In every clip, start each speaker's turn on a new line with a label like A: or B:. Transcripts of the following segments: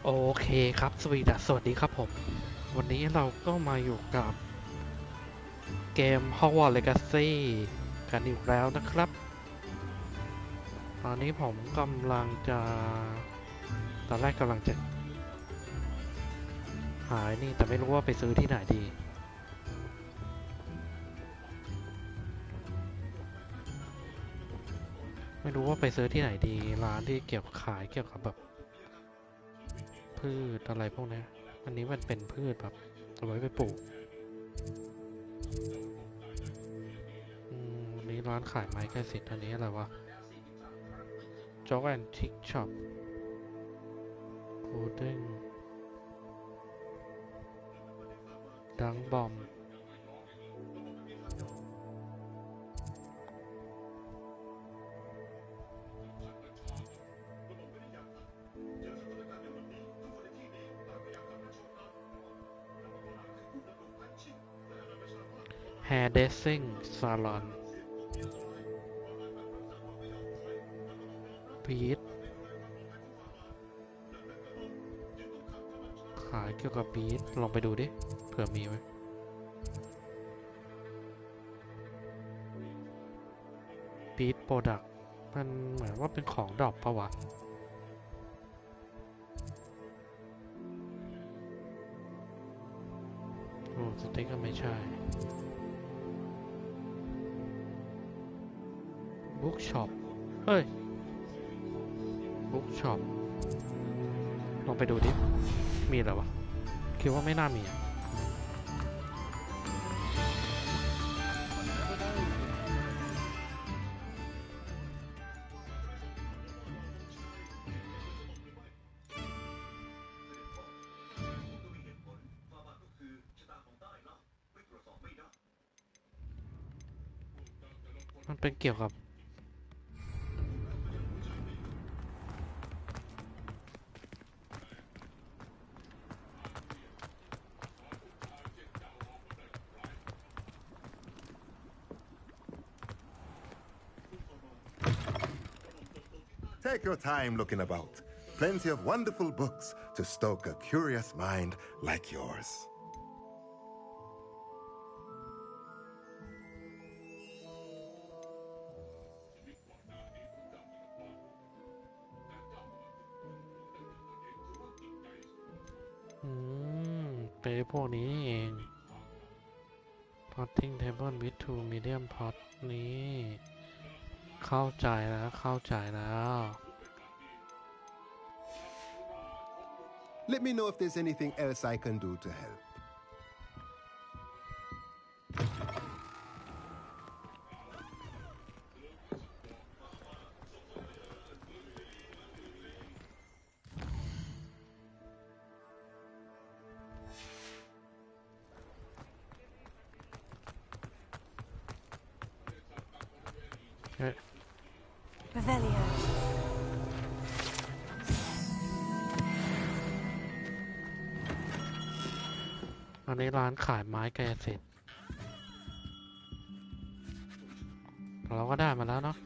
A: โอเคครับสวัสดีครับผมวันนี้เราก็มาอยู่กับเกม Hogwarts Legacy กันอีกแล้วนะครับตอนนี้ผมกำลังจะตอนแรกกำลังจะหายนี่แต่ไม่รู้ว่าไปซื้อที่ไหนดีไม่รู้ว่าไปซื้อที่ไหนดีร้านที่เกี่ยวขายเกี่ยวกับแบบพืชอะไรพวกนี้อันนี้มันเป็นพืชแบบเอาไว้ไปปลูกวันนี้ร้านขายไม้ใกล้เสร็จอันนี้อะไรวะ Joke and Tick Shop Pudding ดังบอมHair Dressing Salon พีทขายเกี่ยวกับพีทลองไปดูดิเผื่อมีไหมพีทโปรดักต์มันเหมือนว่าเป็นของดรอปปะวะโอ้สเต็กก็ไม่ใช่บุ๊กช็อปเฮ้ยบุ๊กช็อปลองไปดูดิมีเหรอวะคิดว่าไม่น่ามีมันเป็นเกี่ยวกับ
B: Take your time looking about. Plenty of wonderful books to stoke a curious mind like yours.
A: ไปพวกนี้เอง potting table with two medium pot นี้เข้าใจแล้ว
B: Let me know if there's anything else I can do to help.
C: Revelio.
A: อันนี้ร้านขายไม้กายสิทธิ์เราก็ได้มาแล้วเนาะ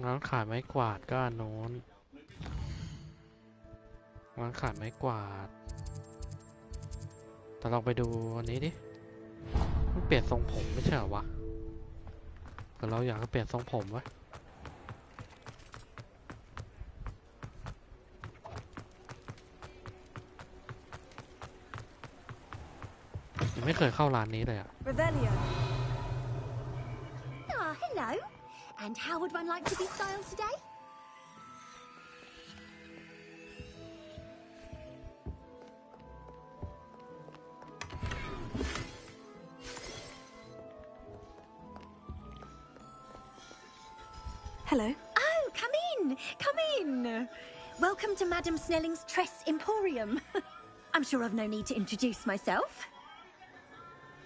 A: ร้านขายไม้กวาดก็อันโน้นร้านขายไม้กวาดแต่ลองไปดูอันนี้ดิมันเปลี่ยนทรงผมไม่ใช่เหรอวะแต่เราอยากจะเปลี่ยนทรงผมวะยังไม่เคยเข้าร้านนี้เลยอะ
C: Revelio.
D: Ah, hello. And how would one like to be styled today?
C: Hello.
D: Oh, come in. Come in. Welcome to Madam Snelling's Tress Emporium. I'm sure I've no need to introduce myself.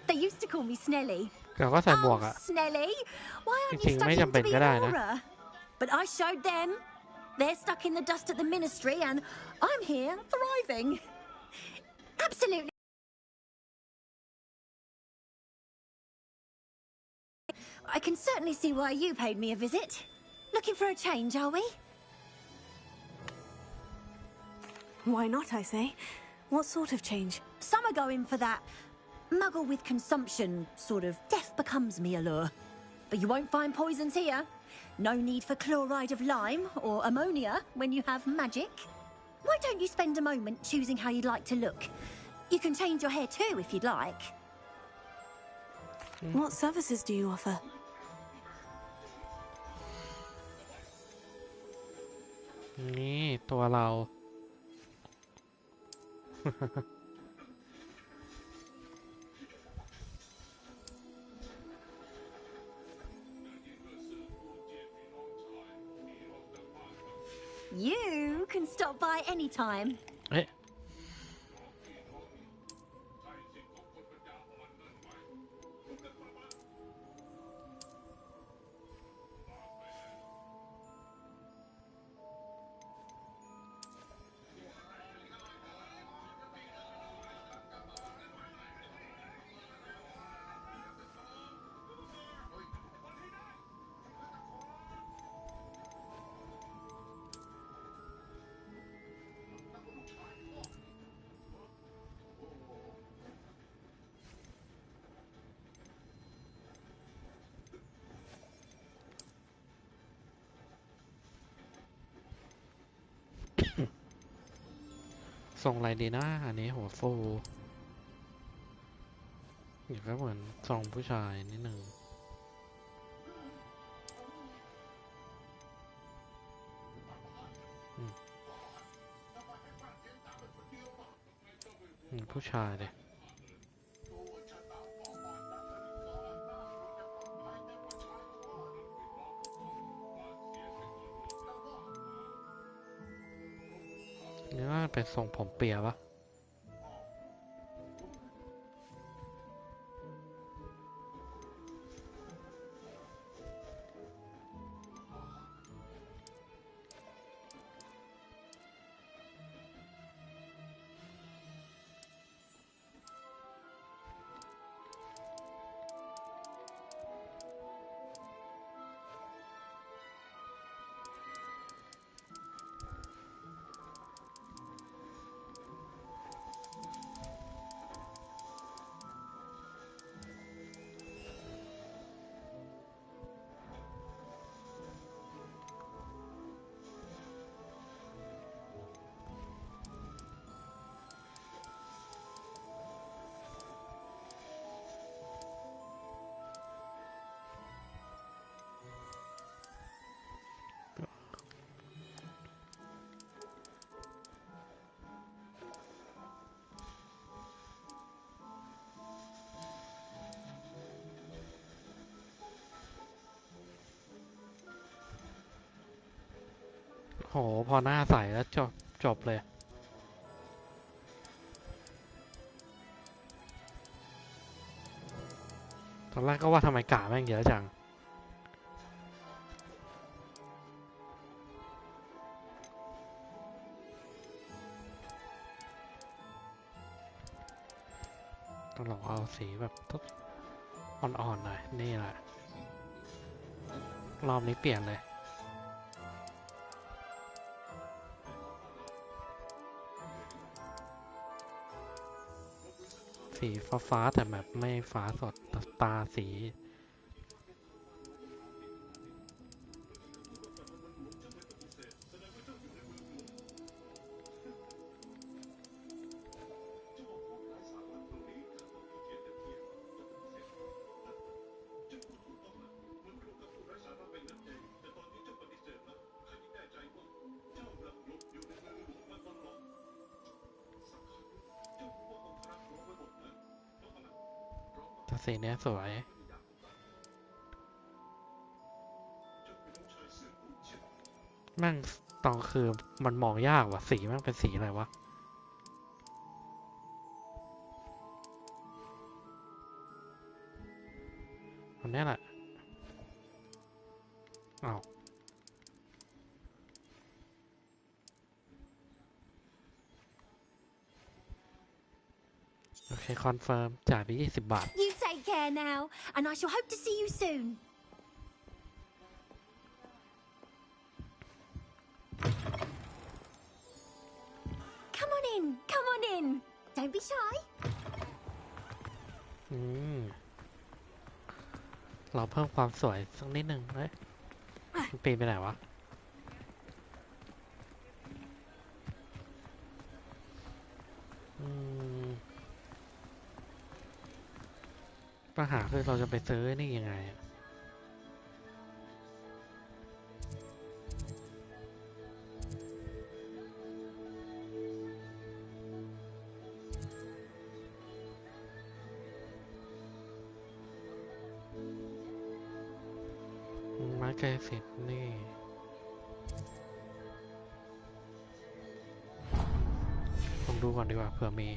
D: They used to call me Snelly.
A: เราก็ใส่หมวก
D: Oh,
A: อะ
D: Snelly, why aren't
A: จริ
D: you
A: งๆไม่
D: studying
A: จำเป็
D: to
A: น
D: be
A: ก็
D: an
A: ได้นะ
D: aura? But I showed them. They're stuck in the dust at the ministry, and I'm here thriving. Absolutely. I can certainly see why you paid me a visit. Looking for a change, are we?
C: Why not, I say? What sort of change?
D: Some are going for that muggle with consumption, sort of death becomes me allure. But you won't find poisons here. No need for chloride of lime or ammonia when you have magic. Why don't you spend a moment choosing how you'd like to look? You can change your hair too if you'd like.
C: What services do you offer?
A: นี่ตัวเรา
D: You can stop by anytime.
A: เอ๊ะ ทรงอะไรดีนะอันนี้หัวฟูอย่างก็เหมือนทรงผู้ชายนิดหนึ่งผู้ชายเลยนี่ว่าเป็นทรงผมเปียปะโหพอหน้าใสแล้วจบเลยตอนแรกก็ว่าทำไมกะแม่งเยอะจังต้องลองเอาสีแบบอ่อนๆหน่อยนี่แหละรอบนี้เปลี่ยนเลยสีฟ้าแต่แบบไม่ฟ้าสดตาสีแต่สีเนี้ยสวยแม่งตอนคือมันมองยากว่ะสีแม่งเป็นสีอะไรวะอันนี้แหละอ้าวโอเคคอนเฟิร์มจ่ายไป20 บาท
D: You take care now, and I shall hope to see you soon. in. Come on in. Don't be shy.
A: เราเพิ่มความสวยสักนิดหนึ่งเฮ้ยมันปีนไปไหนวะปัญหาคือเราจะไปซื้อนี่ยังไงไม้กายสิทธิ์นี่ลองดูก่อนดีกว่าเผื่อมี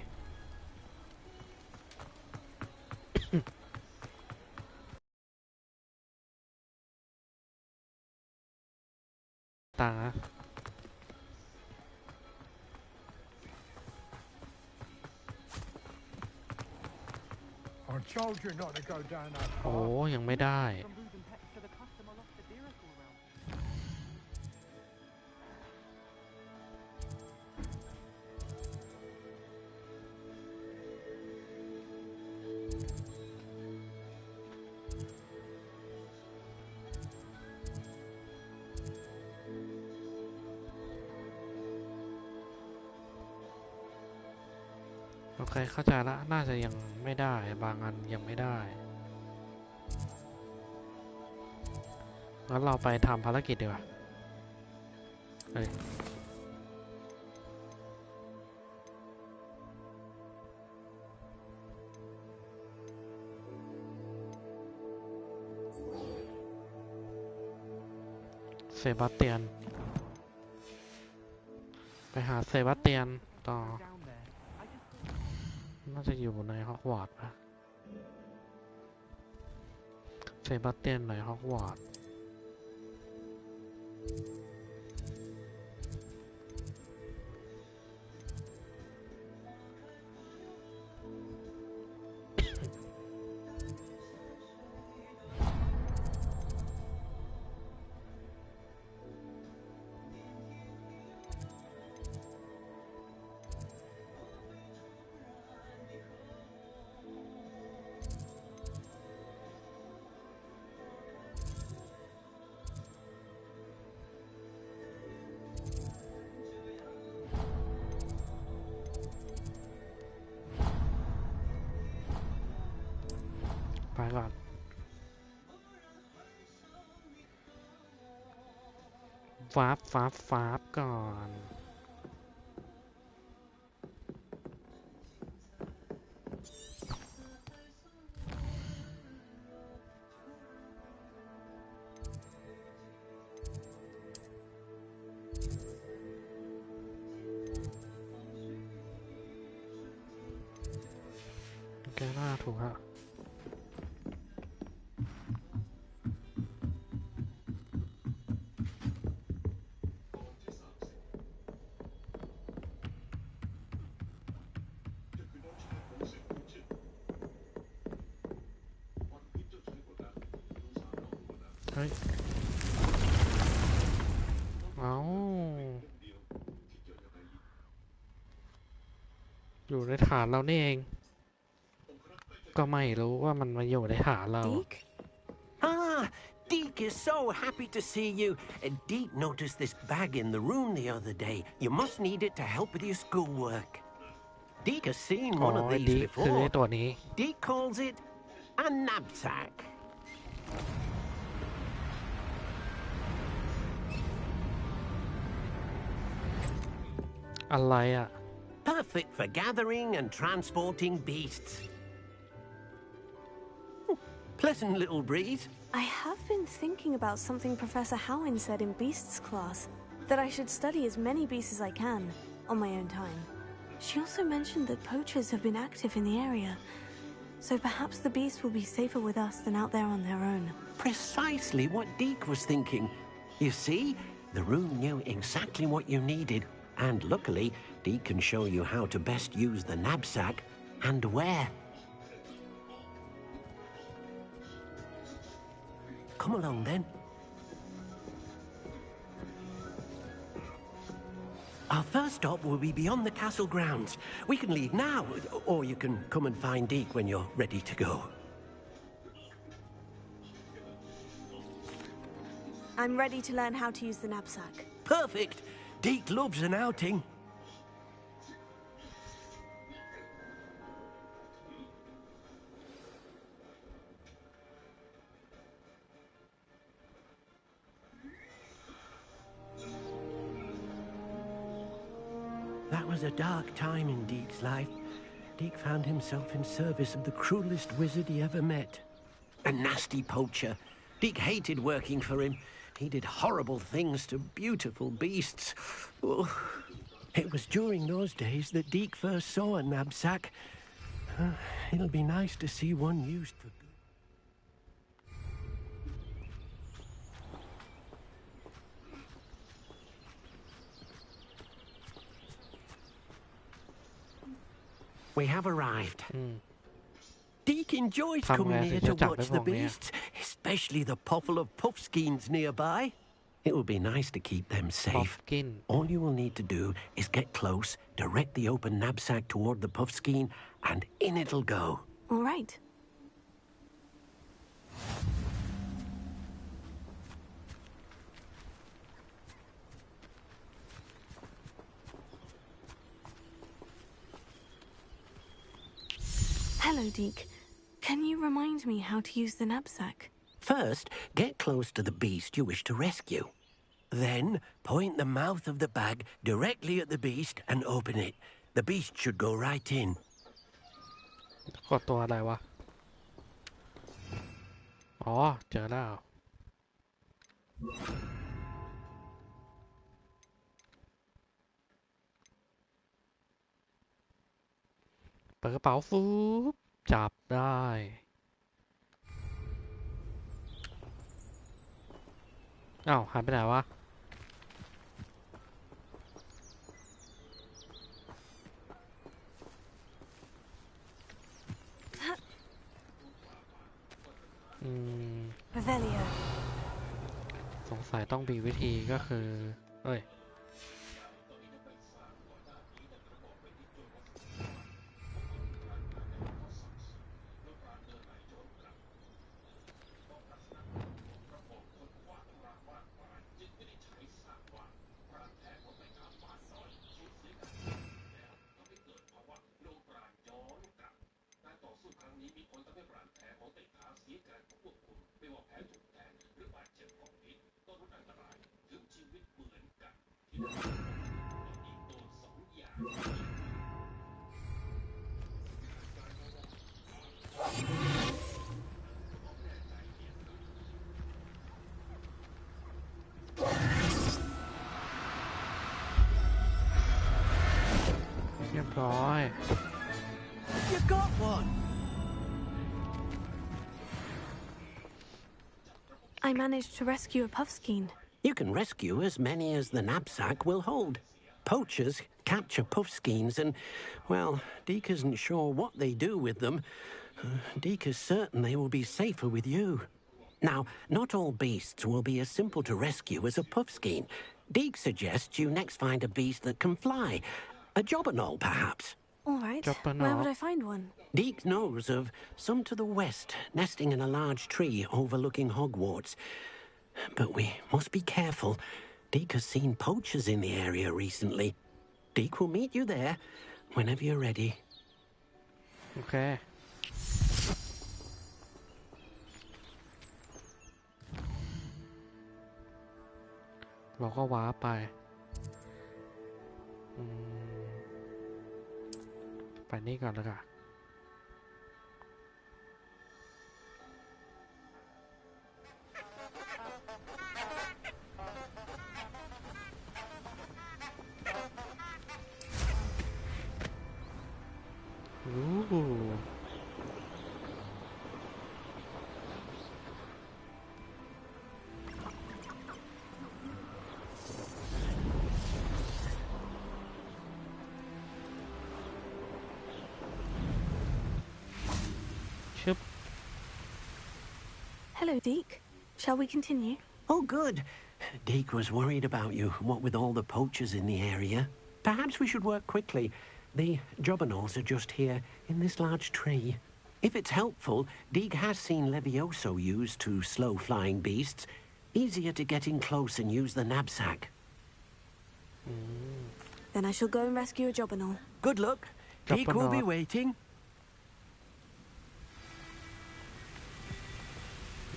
A: ตังค์นะ
E: I told you not to go down that
A: โอ้
E: path.
A: ยังไม่ได้ โอเคเข้าใจละน่าจะยังไม่ได้บางอันยังไม่ได้งั้นเราไปทำภารกิจดีกว่าเฮ้ยเซบาสเตียนไปหาเซบาสเตียนต่อน่าจะอยู่ในฮอกวอตส์ปะเซบาสเตียนในฮอกวอตส์ไปก่อนฟาบก่อนโอเคน่าถูกฮะเฮ้ยเอาอยู่ในฐานเรานี่เองก็ไม่รู้ว่ามันมาอยู่ในฐานเรา
C: Deke?
F: Ah, Deke is so happy to see you. Deke noticed this bag in the room the other day. You must need it to help with your schoolwork. Deke has seen
A: อ๋อ
F: one of
A: ไอ้
F: these
A: ดีคือไอ้
F: before.
A: ตัวนี้
F: Deke calls it a knapsack.
A: อะไรอ่ะ
F: Perfect for gathering and transporting beasts. Pleasant little breeze.
C: I have been thinking about something Professor Howin said in Beasts class, that I should study as many beasts as I can, on my own time. She also mentioned that poachers have been active in the area, so perhaps the beasts will be safer with us than out there on their own.
F: Precisely what Deke was thinking. You see, the room knew exactly what you needed, and luckily, Deke can show you how to best use the knapsack and where. Come along then. Our first stop will be beyond the castle grounds. We can leave now, or you can come and find Deke when you're ready to go.
C: I'm ready to learn how to use the knapsack.
F: Perfect! Deke loves an outing. That was a dark time in Deke's life. Deke found himself in service of the cruelest wizard he ever met. A nasty poacher. Deke hated working for him. He did horrible things to beautiful beasts. Oh. It was during those days that Deke first saw a knapsack. It'll be nice to see one used for good. We have arrived. Deke enjoys coming here to watch the beasts, especially the potful of puffskeins nearby. It will be nice to keep them safe. All you will need to do is get close, direct the open knapsack toward the puffskein, and in it'll go.
C: All right. Hello, Deke. Can you remind me how to use the knapsack?
F: First, get close to the beast you wish to rescue. Then, point the mouth of the bag directly at the beast and open it. The beast should go right in.
A: กดตัวอะไรวะ อ๋อ เจอแล้ว เปิดกระเป๋าฟูบจับได้ อ้าวหายไปไหนวะ
C: Revelio.
A: สงสัยต้องมีวิธีก็คือ เอ้ย เรียบร้อย
F: You got one!
C: I managed to rescue a puffskein.
F: You can rescue as many as the knapsack will hold. Poachers capture puffskeins and, well, Deke isn't sure what they do with them. Deke is certain they will be safer with you. Now, not all beasts will be as simple to rescue as a puffskein. Deke suggests you next find a beast that can fly. A jobberknoll, perhaps.
C: All right.
A: Jobberknoll.
C: Where would I find one?
F: Deke knows of some to the west, nesting in a large tree overlooking Hogwarts. But we must be careful. Deke has seen poachers in the area recently. Deke will meet you there whenever you're ready.
A: โอเค เราก็ว้าไป ไปนี่ก่อนแล้วกันชึบ
C: Hello, Deke. Shall we continue?
F: Oh, good. Deke was worried about you, what with all the poachers in the area. Perhaps we should work quickly. The jobberknolls are just here, in this large tree. If it's helpful, Deke has seen Levioso used to slow flying beasts. Easier to get in close and use the knapsack.
C: Then I shall go and rescue a jobberknoll.
F: Good luck. Deke will be
A: Jobberknoll.
F: waiting.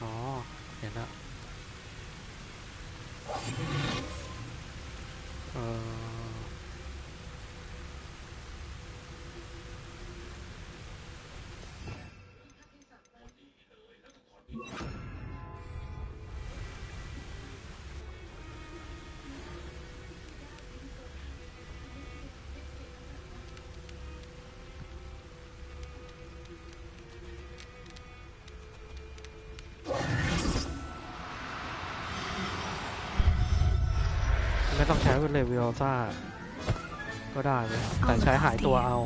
A: อ๋อ เห็นละเออ ไม่ต้องใช้เป็นเลวิโอซ่าก็ได้เลยแต่ใช้หายตัวเอา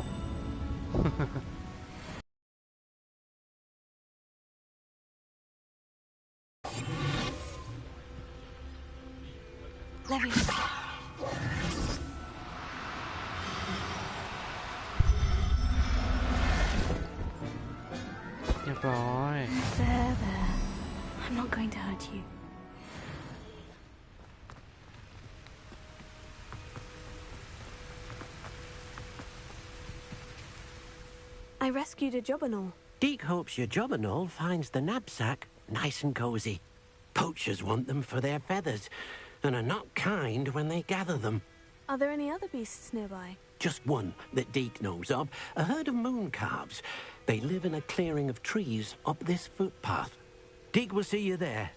C: Leviosa.
A: เรียบร้อย
C: There. I'm not going to hurt you. I rescued a jobberknoll.
F: Deke hopes your jobberknoll finds the knapsack nice and cozy. Poachers want them for their feathers, and are not kind when they gather them.
C: Are there any other beasts nearby?
F: Just one that Deke knows of, a herd of moon calves. They live in a clearing of trees up this footpath. Deke will see you there.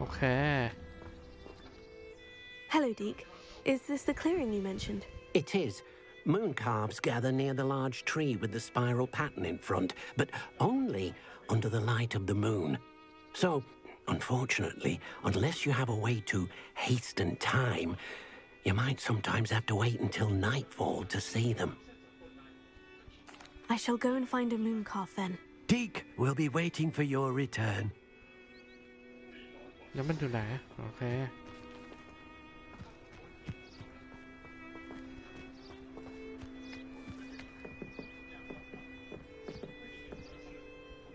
A: Okay.
C: Hello, Deke. Is this the clearing you mentioned?
F: It is. Moon calves gather near the large tree with the spiral pattern in front, but only under the light of the moon. So, unfortunately, unless you have a way to hasten time, you might sometimes have to wait until nightfall to see them.
C: I shall go and find a moon calf then.
F: Deke will be waiting for your return.
A: แล้วมันอยู่ไหนโอเค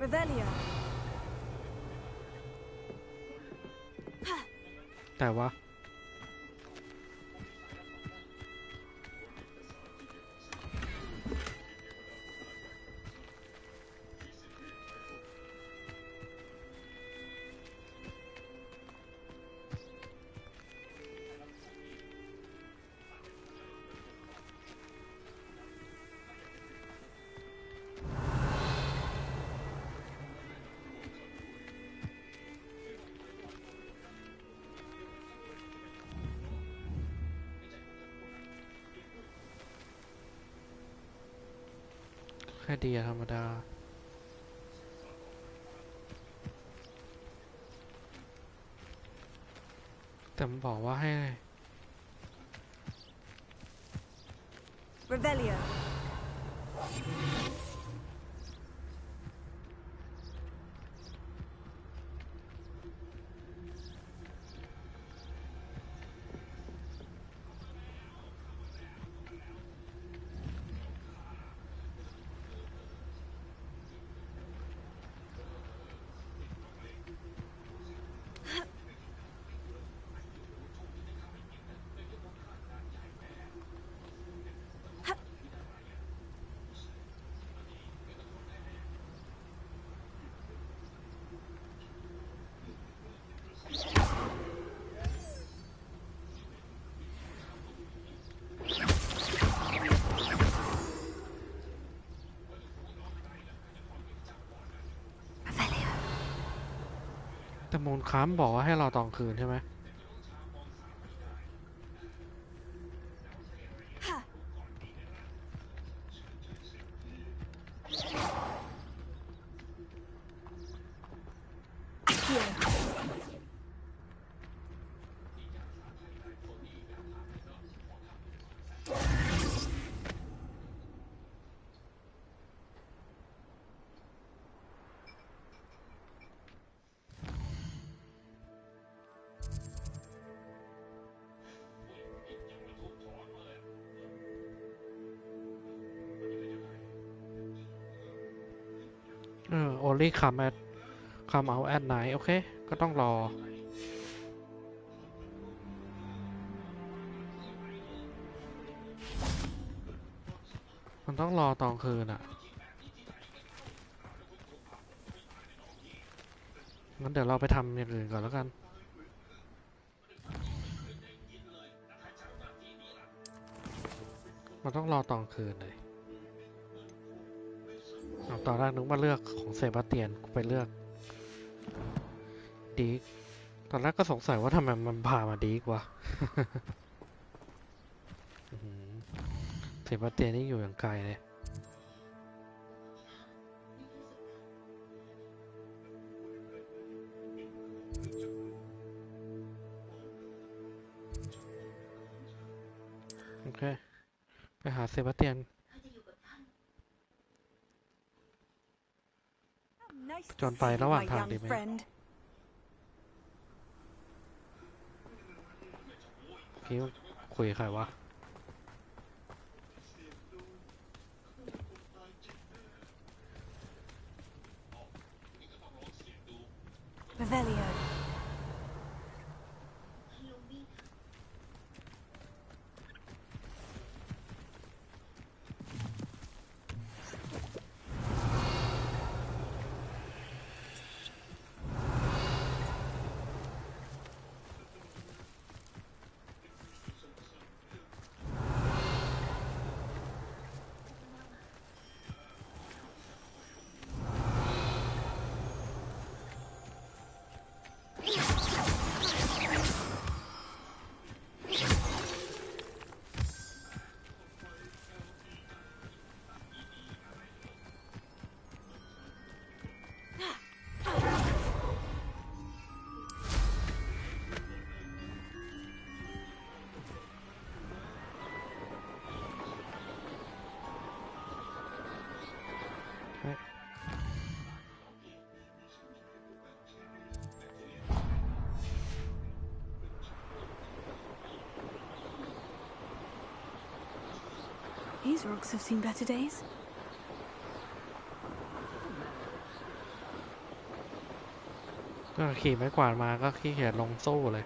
C: Revelio.
A: แต่ว่า แค่เดียธรรมดาแต่มันบอกว่าให้
C: Revelio.
A: แต่มูลค้ำบอกว่าให้รอตอนคืนใช่ไหมโอลี่คัมแอดคัมเอาแอดไหนโอเคก็ต้องรอมันต้องรอตอนคืนอ่ะงั้นเดี๋ยวเราไปทำอย่างอื่นก่อนแล้วกันมันต้องรอตอนคืนเลยตอนแรกนึกว่าเลือกของเซบาสเตียนไปเลือกดีกตอนแรกก็สงสัยว่าทำไมมันพามาดีกว่า เซบาสเตียนนี่อยู่อย่างไกลเลยโอเคไปหาเซบาสเตียนจนไประหว่างทางดีไหมพี่คุยใครวะ
C: Revelio. These rocks have seen better days.
A: ก็ขี่ไม้กวาดมาก็ขี้เกียจลงสู้เลย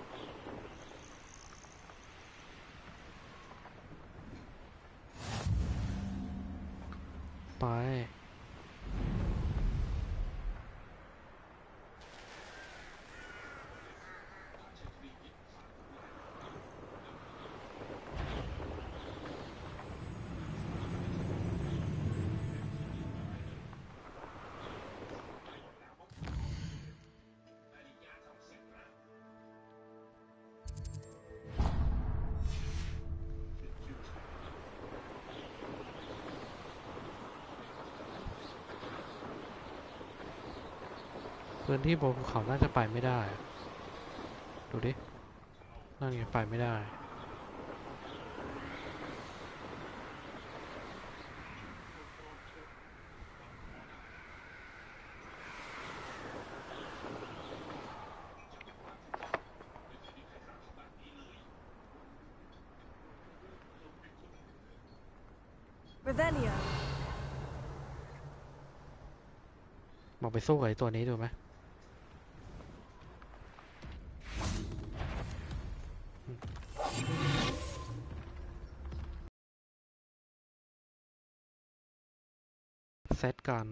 A: ไปพื้นที่บนภูเขาน่าจะไปไม่ได้ดูดินั่นไงไปไม่ได้
C: Revelio.
A: มองไปสู้กับไอ้ตัวนี้ดูไหมเซตกัน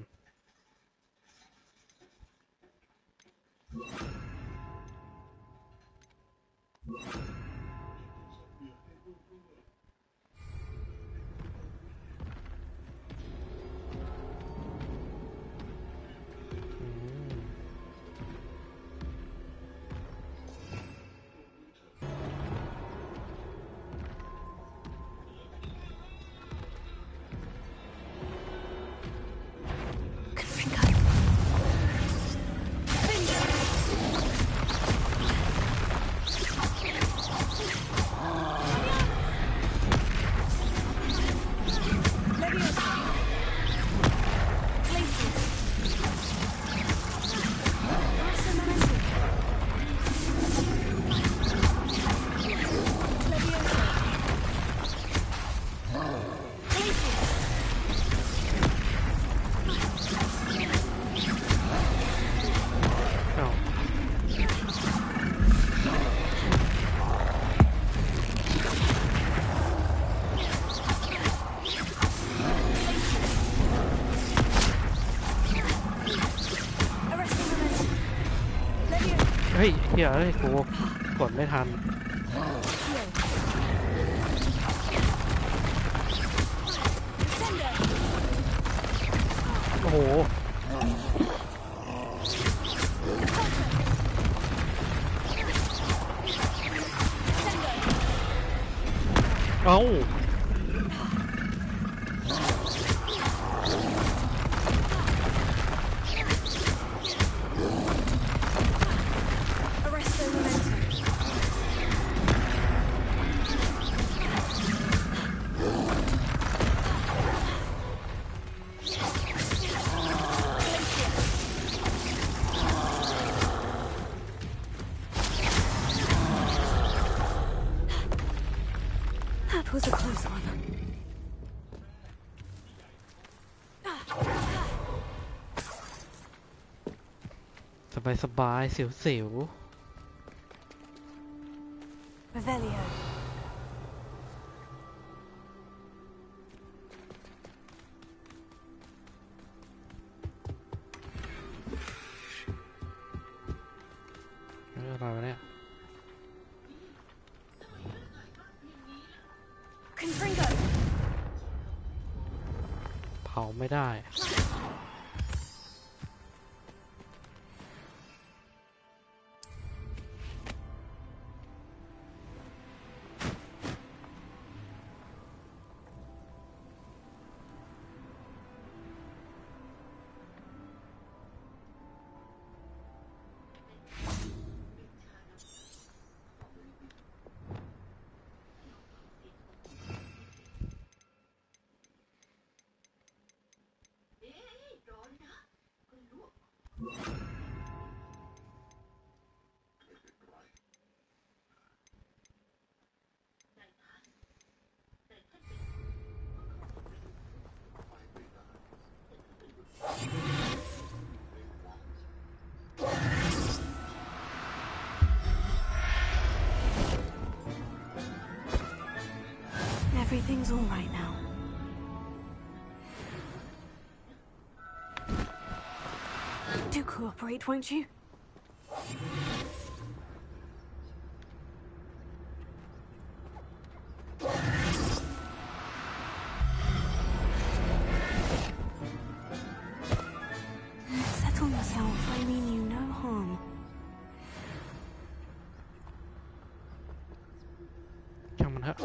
A: ฮ้ยเฮียเฮ้ยกูกดไม่ทันโอ้โหเอ้า
C: That was a close one.
A: สบายๆสิว
C: Revelio.
A: อะไรวะเนี่ย
C: Confringo.
A: เผาไม่ได้
C: Everything's all right now. Do cooperate, won't you? Settle yourself. I mean you no harm.
A: ช่างมันเถอะ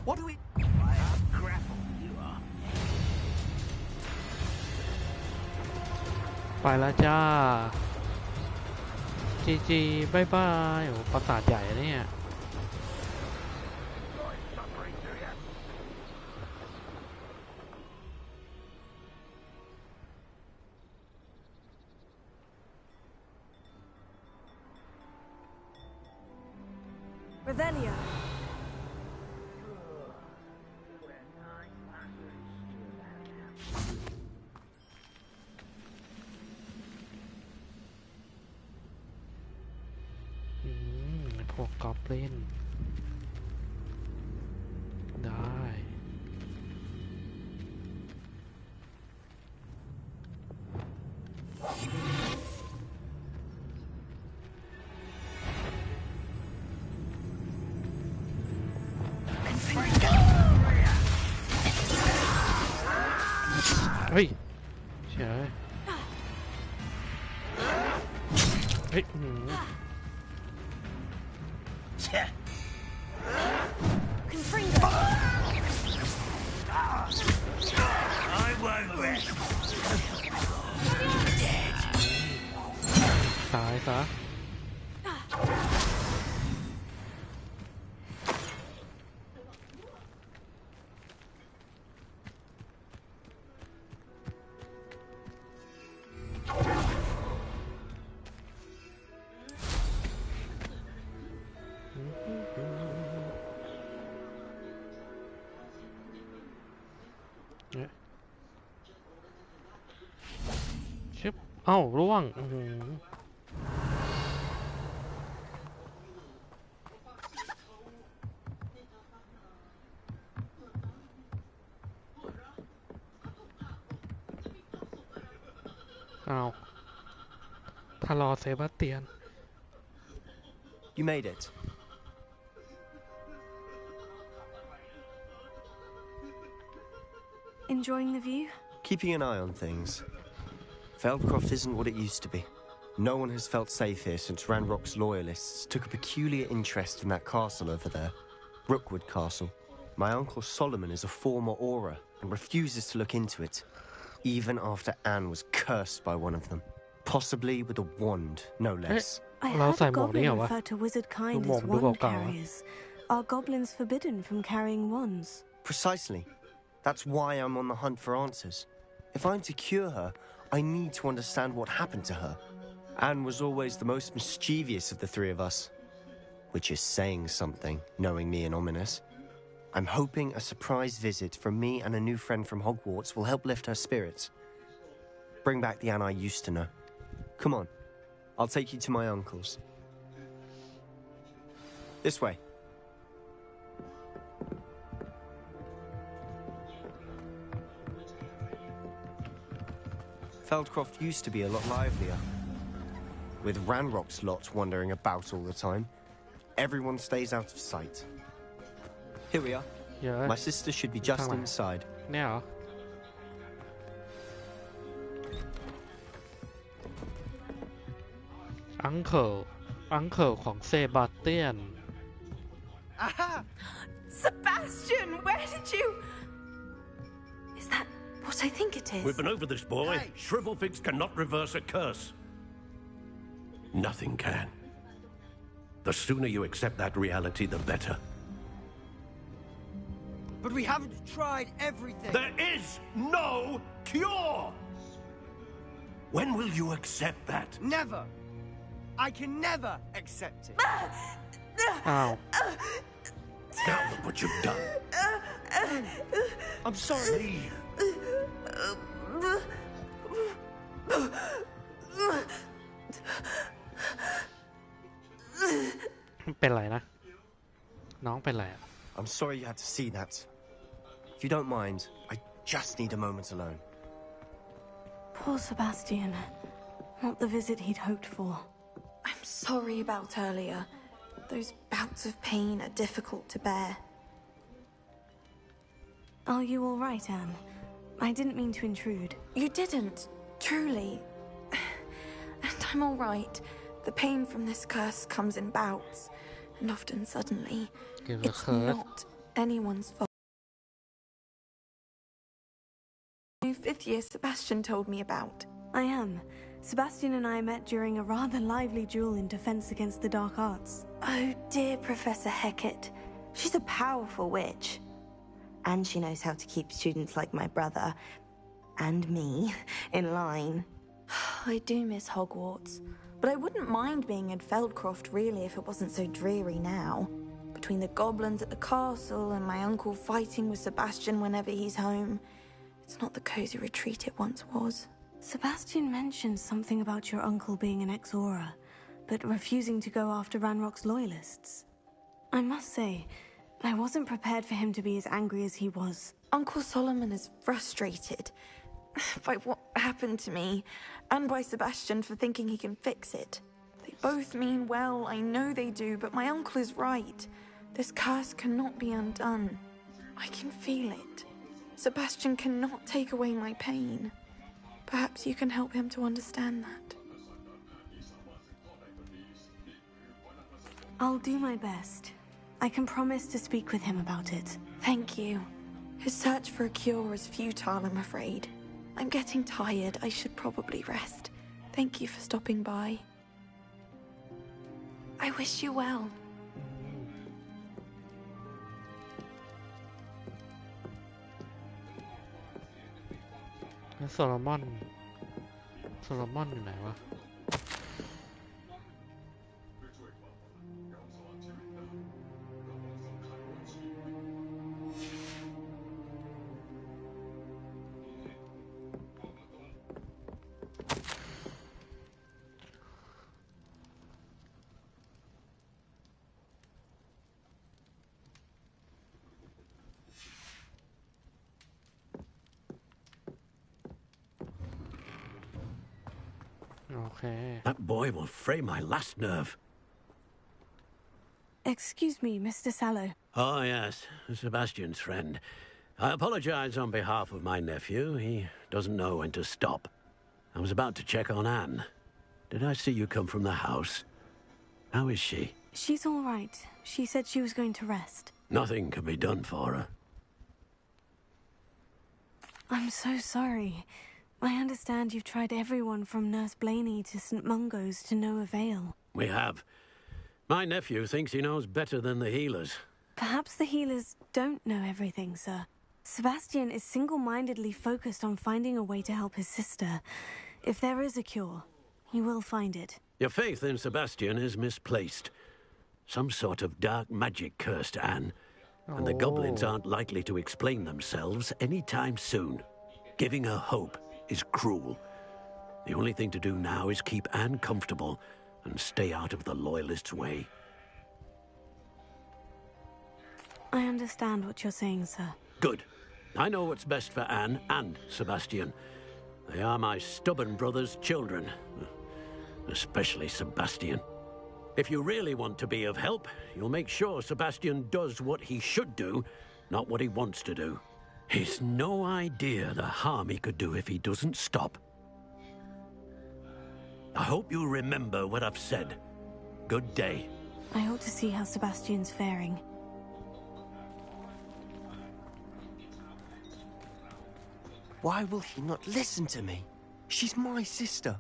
G: What do we... grapple, you are.
A: ไปแล้วจ้า จีบายบายโอ้ปราสาทใหญ่เนี่ย
C: Revelio.
A: พวกกอบลินได้ เฮ้ยเฉยเฮ้ย
C: Confringo.
G: I won't rest. Dead.
A: ายซะชึบเอ้าร่วงเอาถ้ารอเซบาสเตียน
H: You made it.
C: Enjoying the view?
H: Keeping an eye on things. Feldcroft isn't what it used to be. No one has felt safe here since Ranrock's loyalists took a peculiar interest in that castle over there. Rookwood Castle. My uncle Solomon is a former Auror and refuses to look into it, even after Anne was cursed by one of them. Possibly with a wand, no less.
C: I
A: เรา
C: heard
A: ใส่
C: a
A: หมวกนี่
C: goblin
A: เหรอวะ
C: refer to wizard kind
A: Đồ
C: as
A: mồm đồ
C: wand
A: gạo à?
C: carriers. Are goblins forbidden from carrying wands?
H: Precisely. That's why I'm on the hunt for answers. If I'm to cure her, I need to understand what happened to her. Anne was always the most mischievous of the three of us. Which is saying something, knowing me and Ominous. I'm hoping a surprise visit from me and a new friend from Hogwarts will help lift her spirits. Bring back the Anne I used to know. Come on. I'll take you to my uncle's. This way. Feldcroft used to be a lot livelier. With Ranrock's lot wandering about all the time, everyone stays out of sight. Here we are.
A: เยอะ
H: My sister should be just
A: Come on.
H: inside.
A: เนี่ยเหรอ อังเคิลของเซบาสเตียน
G: Aha!
I: Sebastian, where did you...
C: Is that what I think it is?
J: We've been over this, boy.
G: Hey.
J: Shrivelfigs cannot reverse a curse. Nothing can. The sooner you accept that reality, the better.
G: But we haven't tried everything.
J: There is no cure! When will you accept that?
G: Never. I can never accept it.
A: อ้าว
J: Now look what you've done.
H: I'm sorry.
J: Leave.
A: เป็นไรนะ น้องเป็นไรอะ
H: I'm sorry you had to see that. If you don't mind, I just need a moment alone.
C: Poor Sebastian. Not the visit he'd hoped for.
I: I'm sorry about earlier. Those bouts of pain are difficult to bear.
C: Are you all right, Anne? I didn't mean to intrude.
I: You didn't, truly. And I'm all right. The pain from this curse comes in bouts, and often suddenly.
A: Give a
I: It's
A: curse.
I: not anyone's fault. New fifth year Sebastian told me about.
C: I am. Sebastian and I met during a rather lively duel in defense against the dark arts.
I: Oh, dear Professor Hecat. She's a powerful witch. And she knows how to keep students like my brother and me in line. I do miss Hogwarts, but I wouldn't mind being in Feldcroft really if it wasn't so dreary now. Between the goblins at the castle and my uncle fighting with Sebastian whenever he's home, it's not the cozy retreat it once was.
C: Sebastian mentioned something about your uncle being an ex-Auror, but refusing to go after Ranrock's loyalists. I must say, I wasn't prepared for him to be as angry as he was.
I: Uncle Solomon is frustrated by what happened to me, and by Sebastian for thinking he can fix it. They both mean well, I know they do, but my uncle is right. This curse cannot be undone. I can feel it. Sebastian cannot take away my pain. Perhaps you can help him to understand that.
C: I'll do my best. I can promise to speak with him about it.
I: Thank you. His search for a cure is futile, I'm afraid. I'm getting tired. I should probably rest. Thank you for stopping by. I wish you well.
A: แล้วโซโลมอนอยู่ไหนวะOkay.
F: That boy will fray my last nerve.
C: Excuse me, Mr. Sallow.
F: Oh, yes, Sebastian's friend. I apologize on behalf of my nephew. He doesn't know when to stop. I was about to check on Anne. Did I see you come from the house? How is she?
C: She's all right. She said she was going to rest.
F: Nothing can be done for her.
C: I'm so sorry. I understand you've tried everyone from Nurse Blaney to St. Mungo's to no avail.
F: We have. My nephew thinks he knows better than the healers.
C: Perhaps the healers don't know everything, sir. Sebastian is single-mindedly focused on finding a way to help his sister. If there is a cure, he will find it.
F: Your faith in Sebastian is misplaced. Some sort of dark magic cursed Anne. And the goblins aren't likely to explain themselves anytime soon. Giving her hope is cruel. The only thing to do now is keep Anne comfortable and stay out of the Loyalists' way.
C: I understand what you're saying, sir.
F: Good. I know what's best for Anne and Sebastian. They are my stubborn brother's children. Especially Sebastian. If you really want to be of help, you'll make sure Sebastian does what he should do, not what he wants to do. He's no idea the harm he could do if he doesn't stop. I hope you'll remember what I've said. Good day.
C: I ought to see how Sebastian's faring.
H: Why will he not listen to me? She's my sister.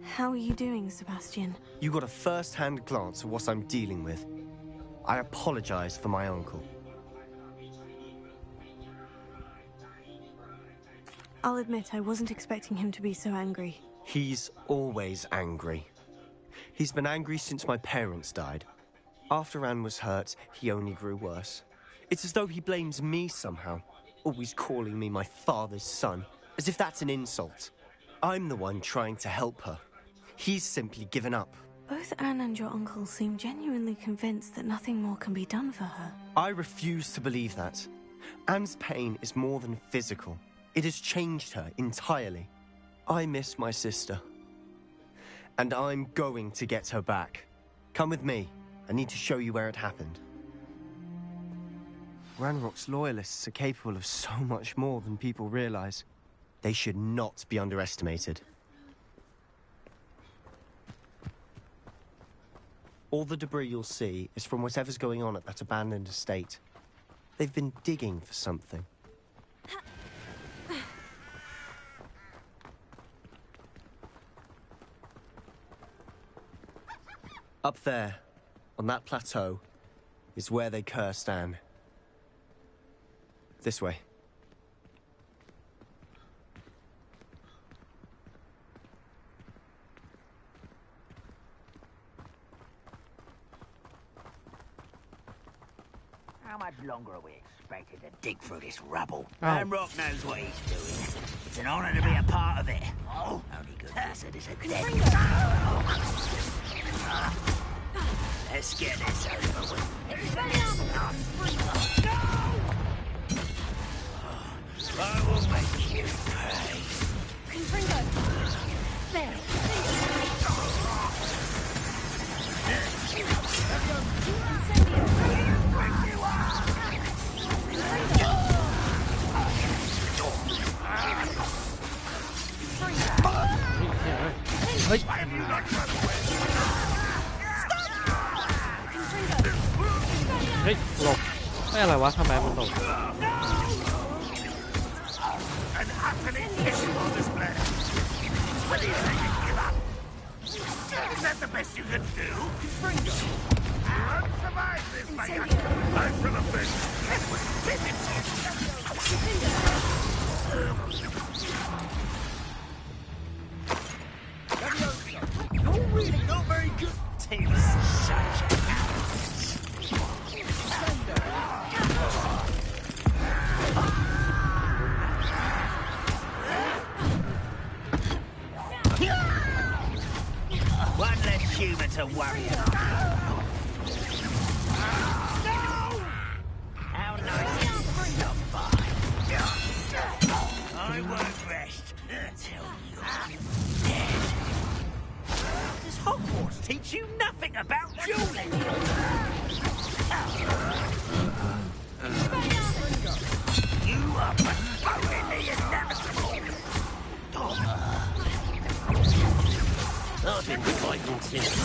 C: How are you doing, Sebastian?
H: You got a first-hand glance at what I'm dealing with. I apologize for my uncle.
C: I'll admit I wasn't expecting him to be so angry.
H: He's always angry. He's been angry since my parents died. After Anne was hurt, he only grew worse. It's as though he blames me somehow, always calling me my father's son, as if that's an insult. I'm the one trying to help her. He's simply given up.
C: Both Anne and your uncle seem genuinely convinced that nothing more can be done for her.
H: I refuse to believe that. Anne's pain is more than physical. It has changed her entirely. I miss my sister. And I'm going to get her back. Come with me. I need to show you where it happened. Ranrock's loyalists are capable of so much more than people realize. They should not be underestimated. All the debris you'll see is from whatever's going on at that abandoned estate. They've been digging for something. Up there, on that plateau, is where they cursed Anne. This way.
G: How much longer are we expected to dig through this rubble?
A: Oh.
G: Ranrock knows what he's doing. It's an honor to be a part of it. Oh, only good reason is a dead. Let's get this over with. I will make you pay.
C: There.
A: เฮ้ยเฮ้ยหลบไม่อะไรวะทำไมมันหลบ
J: An agony issue on display. What do you think you give up? Is that the best you can do? Fringo! You won't survive this, my young. I feel a bit. You're really not very good. Taylor, such a one less human to worry about. How nice is it to find? I won't rest until you're dead. Does Hogwarts teach you nothing about dueling? You are postponing the inevitable.
F: I've been fighting since.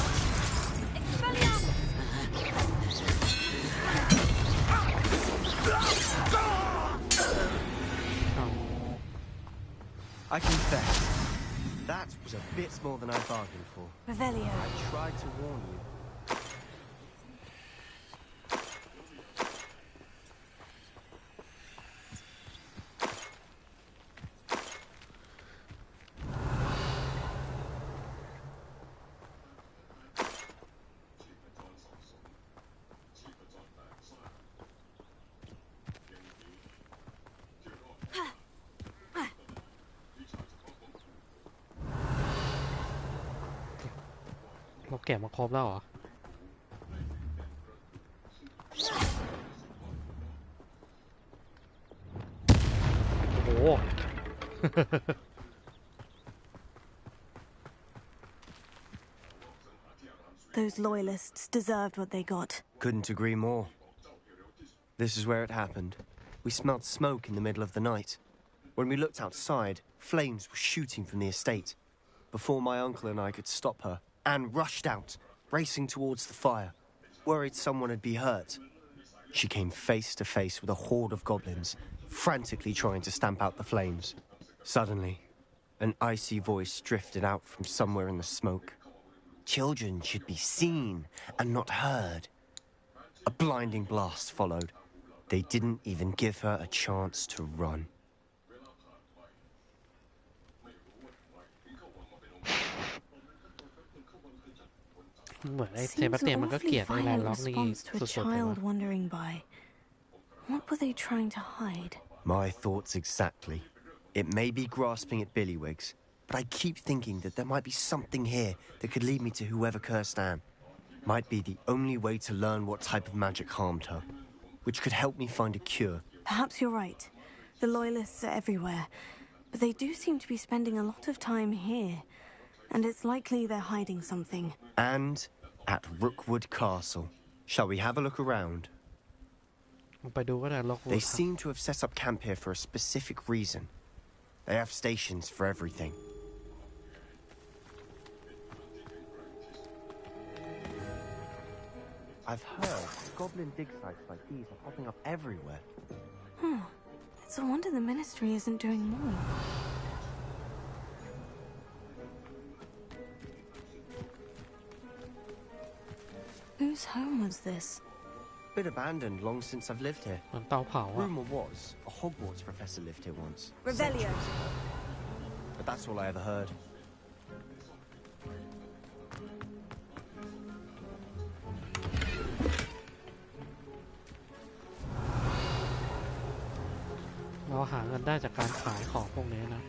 H: I confess, that was a bit more than I bargained for.
C: Revelio.
H: I tried to warn you.
A: เราแกะมาครบแล้วเหรอ โอ้โห
C: Those loyalists deserved what they got.
H: Couldn't agree more. This is where it happened. We smelled smoke in the middle of the night. When we looked outside, flames were shooting from the estate. Before my uncle and I could stop her, Anne rushed out, racing towards the fire, worried someone had been hurt. She came face to face with a horde of goblins, frantically trying to stamp out the flames. Suddenly, an icy voice drifted out from somewhere in the smoke. Children should be seen and not heard. A blinding blast followed. They didn't even give her a chance to run.
A: เหมือนไอ้เซ
C: Seems
A: บาสเตียน
C: an
A: มันก็เกลี
C: awfully
A: ยดไอ้แลน
C: violent
A: ล็อกนี่
C: response to a
A: สุดๆเลย
C: child
A: วะ
C: wandering by. What were they trying to hide?
H: My thoughts exactly. It may be grasping at Billywigs, but I keep thinking that there might be something here that could lead me to whoever cursed Anne. Might be the only way to learn what type of magic harmed her, which could help me find a cure.
C: Perhaps you're right. The loyalists are everywhere, but they do seem to be spending a lot of time here, and it's likely they're hiding something.
H: And at Rookwood Castle. Shall we have a look around?
A: ไปดูก็ได้ล็อก
H: They seem to have set up camp here for a specific reason. They have stations for everything. I've heard goblin dig sites like these are popping up everywhere.
C: It's a wonder the ministry isn't doing more. Whose home was this?
H: Been abandoned long since I've lived here.
A: เหมือนเตาเผาอะ
H: Rumor was a Hogwarts professor lived here once.
C: Revelio.
H: But that's all I ever heard.
A: เราหาเงินได้จากการขายของพวกนี้นะ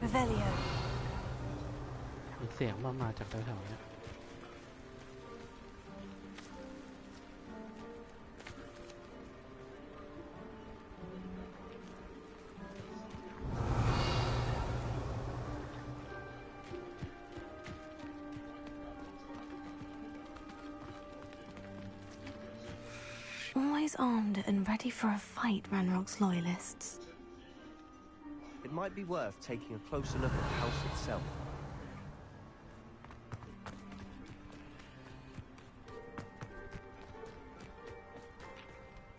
C: Revelio.
A: มีเสียงมาจากแถวๆนี้
C: Always armed and ready for a fight, Ranrock's loyalists.
H: It might be worth taking a closer look at the house itself.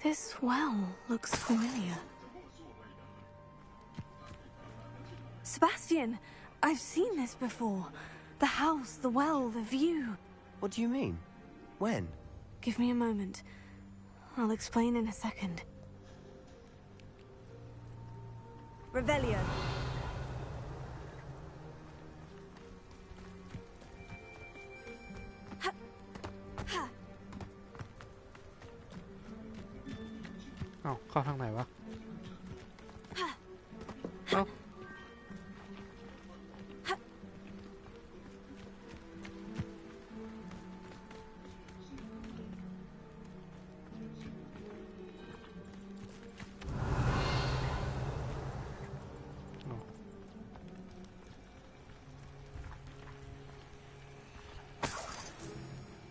C: This well looks familiar. Sebastian, I've seen this before. The house, the well, the view.
H: What do you mean? When?
C: Give me a moment. I'll explain in a second. Revelio. Ha.
A: เอ้าเข้าทางไหนวะเอ้า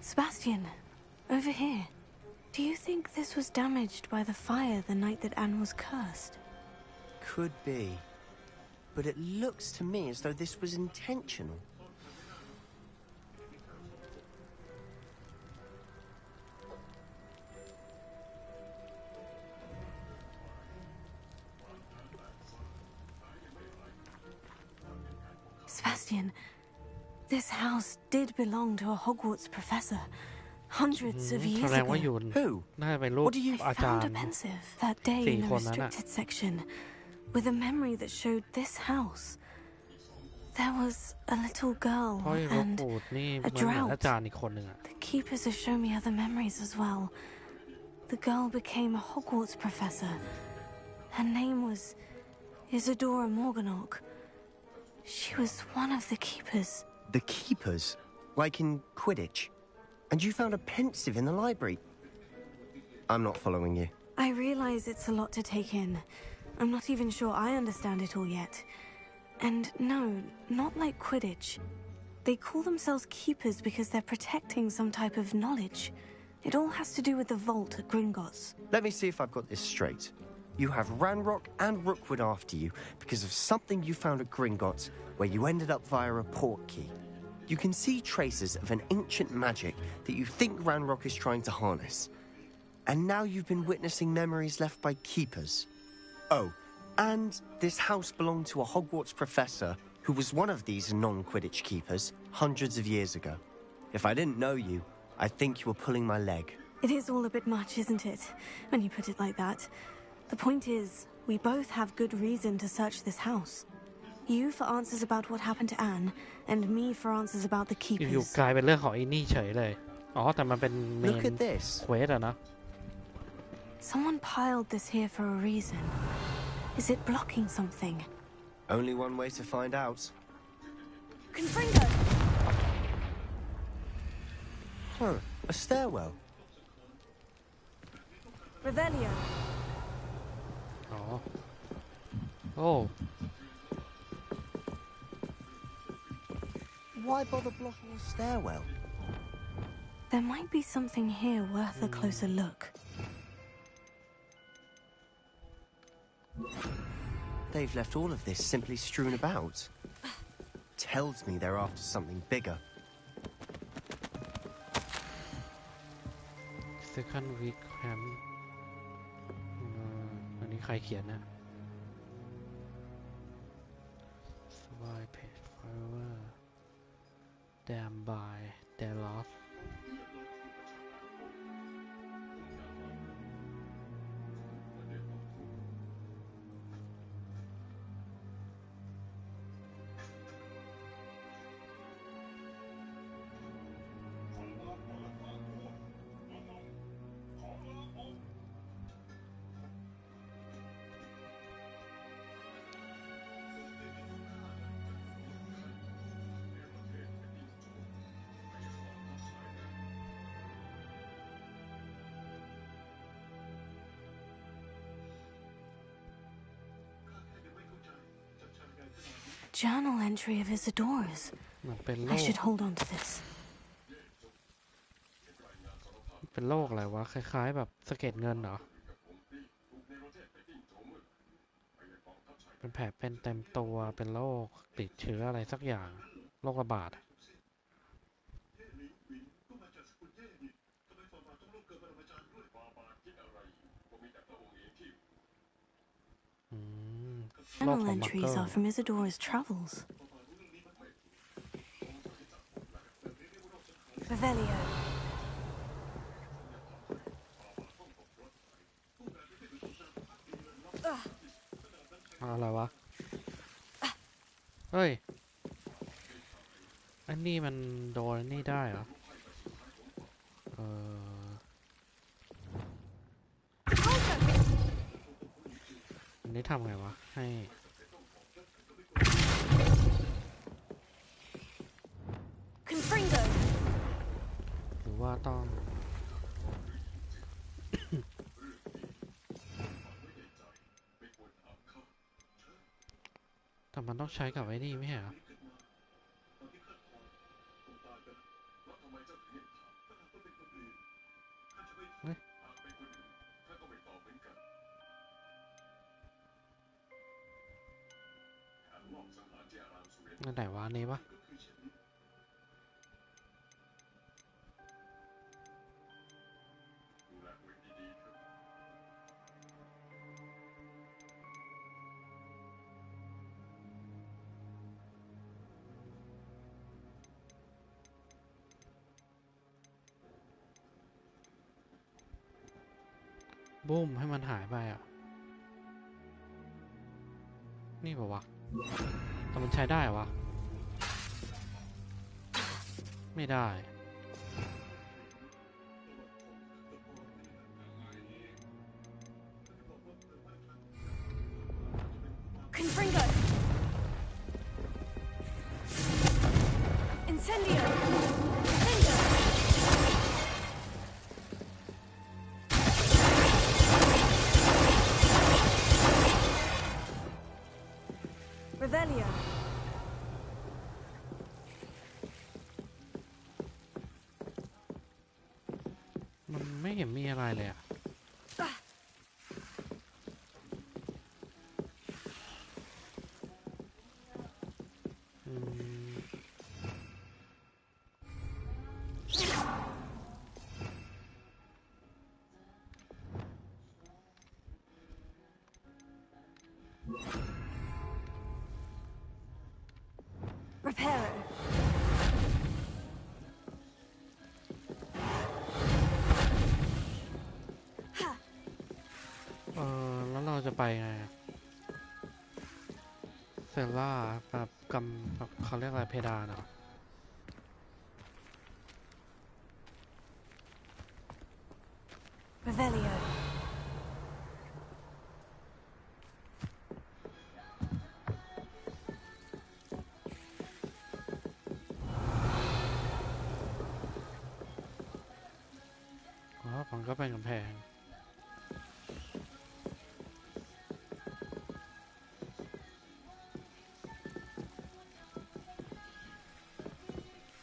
C: Sebastian, over here. Do you think this was damaged by the fire the night that Anne was cursed?
H: Could be. But it looks to me as though this was intentional.
C: Sebastian, this house did belong to a Hogwarts professor hundreds of
A: แส
C: years
A: ดงว่า
C: ago.
A: อยู่
H: Who?
A: น่าจะเป็นรูป
H: What do you
A: อาจาร
C: Found a
A: ย์
C: pensive that day in the restricted section with a memory that showed this house. There was a little girl
A: เพราะไอ้โร
C: and
A: บูดนี่
C: a
A: มันเหมือน
C: drought.
A: อาจารย์อีกคนหนึ่งอะ
C: The keepers have shown me other memories as well. The girl became a Hogwarts professor. Her name was Isadora Morganach. She was one of the keepers.
H: The keepers? Like in Quidditch? And you found a pensive in the library? I'm not following you.
C: I realize it's a lot to take in. I'm not even sure I understand it all yet. And no, not like Quidditch. They call themselves keepers because they're protecting some type of knowledge. It all has to do with the vault at Gringotts.
H: Let me see if I've got this straight. You have Ranrock and Rookwood after you because of something you found at Gringotts where you ended up via a port key. You can see traces of an ancient magic that you think Ranrock is trying to harness. And now you've been witnessing memories left by keepers. Oh, and this house belonged to a Hogwarts professor who was one of these non-Quidditch keepers hundreds of years ago. If I didn't know you, I'd think you were pulling my leg.
C: It is all a bit much, isn't it? When you put it like that. The point is, we both have good reason to search this house. You for answers about what happened to Anne, and me for answers about the
A: อยู่
C: keepers.
A: ๆกลายเป็นเรื่องของไอ้นี่เฉยเลยอ๋อแต่มันเป็นเม
H: Look
A: น
H: at this.
A: เควสอะนะ
C: Someone piled this here for a reason. Is it blocking something?
H: Only one way to find out.
C: Confringo!
H: Huh, a stairwell.
C: Revelio.
A: อ๋อโอ้
H: Why bother blocking a stairwell?
C: There might be something here worth a closer look.
H: They've left all of this simply strewn about. Tells me they're after something bigger.
A: Second week camp อันนี้ใครเขียนนะ Survive page forever Damn by their loss
C: Journal entry of Isadora's.
A: มันเป็นโร
C: I
A: ค
C: should hold on to this.
A: เป็นโรคอะไรวะ คล้ายๆแบบสะเก็ดเงินเหรอ เป็นแผลเป็นเต็มตัวเป็นโรคติดเชื้ออะไรสักอย่าง โรคระบาด
B: เ
C: Journal entries are from Isadora's travels. Revelio.
A: อะไรวะ เฮ้ย อันนี้มันโดนนี่ได้เหรอ อันนี้ทำไงวะ ให้
C: Confringo.
A: หรือว่าต้อง แต่มันต้องใช้กับไอ้นี่ไม่ใช่เหรอ เฮ้ยอันไหนวะอันนี้ปะบุ้มให้มันหายไปอ่ะ นี่ปะวะแต่มันใช้ได้วะ ไม่ได้
C: Confringo. Incendio. Incendio. Revelio.
A: มันไม่เห็นมีอะไรเลยอ่ะ
C: Reparo.
A: แล้วเราจะไปไงอะเซลล่าแบบกำแบบเขาเรียกอะไรเพดานเหรอ
C: Revelio.
A: อ๋อมันก็เป็นกำแพง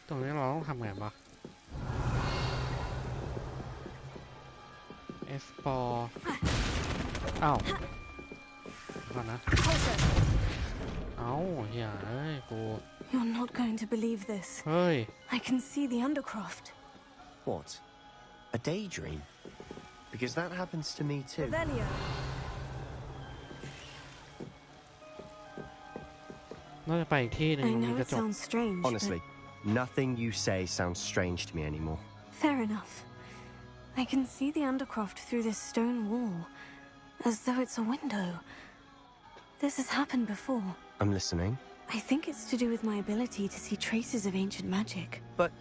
A: ตรงนี้เราต้องทำไงบ้างเอสปอร์อ้าวก่อนนะ
C: Pulsar.
A: เอ้าเฮียเอ้ยกู
C: You're not going to believe this.
A: เฮ้ย
C: I can see the Undercroft.
H: What? A daydream? Because that happens to me too.
C: Revelio.
A: น่าจะไปอีกที่หนึ่ง
C: I
A: มี
C: know
A: กระ
C: it
A: จก
C: sounds strange. but
H: Honestly, nothing you say sounds strange to me anymore.
C: Fair enough. I can see the Undercroft through this stone wall, as though it's a window. This has happened before.
H: I'm listening.
C: I think it's to do with my ability to see traces of ancient magic.
H: But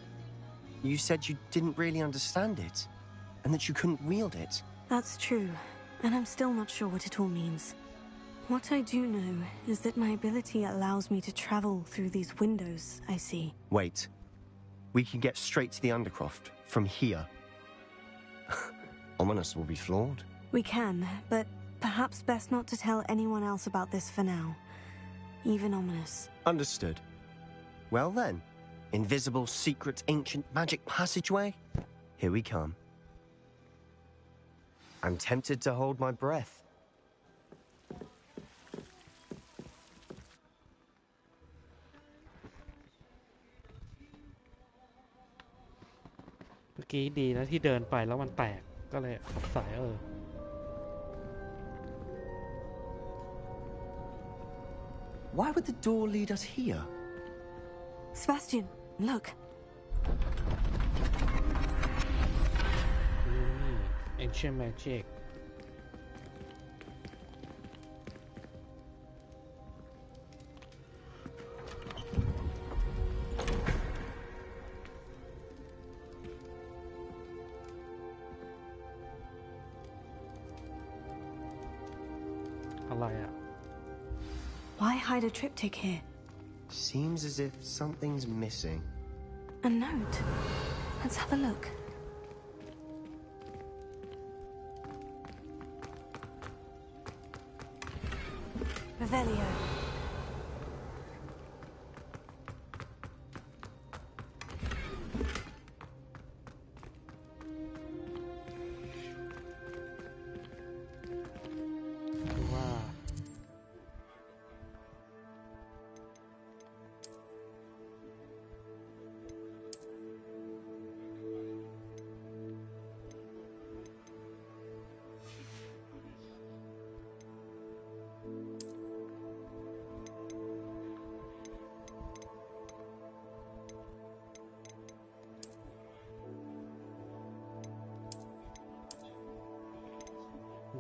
H: you said you didn't really understand it, and that you couldn't wield it.
C: That's true, and I'm still not sure what it all means. What I do know is that my ability allows me to travel through these windows I see.
H: Wait. We can get straight to the Undercroft from here. Ominous will be flawed.
C: We can, but perhaps best not to tell anyone else about this for now. Even Ominous.
H: Understood. Well then, invisible, secret, ancient magic passageway? Here we come. I'm tempted to hold my breath.
A: เมื่อกี้ดีนะที่เดินไปแล้วมันแตกก็เลยสงสัย
H: Why would the door lead us here?
C: Sebastian, look.
A: Ancient magic.
C: Why hide a triptych here?
H: Seems as if something's missing.
C: A note. Let's have a look. Revelio.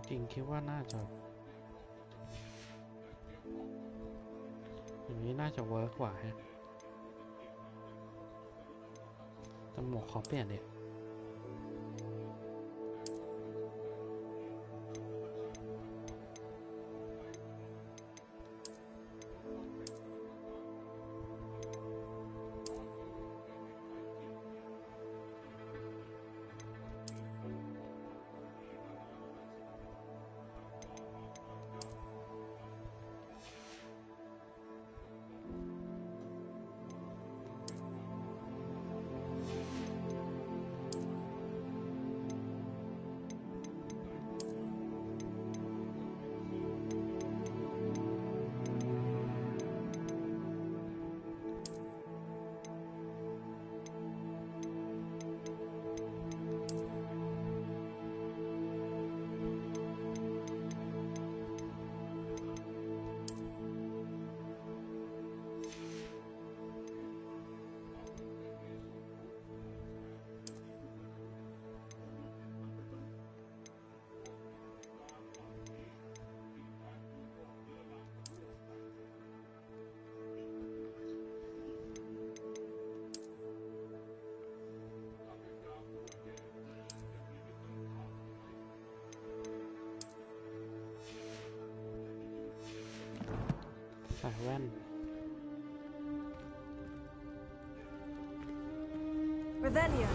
A: จริงๆคิดว่าน่าจะอย่างนี้น่าจะเวิร์กกว่าฮะแต่หมวกขอเปลี่ยนดิ ใส่แว่น
C: Revelio.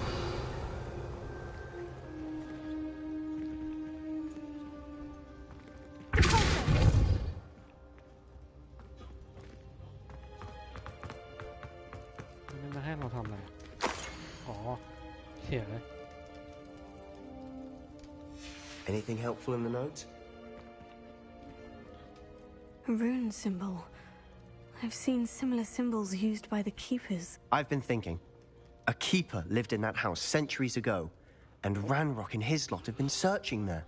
A: นี่มาให้เราทำอะไร อ๋อเสียเลย
H: Anything helpful in the note?
C: A rune symbol. I've seen similar symbols used by the keepers.
H: I've been thinking. A keeper lived in that house centuries ago, and Ranrock and his lot have been searching there.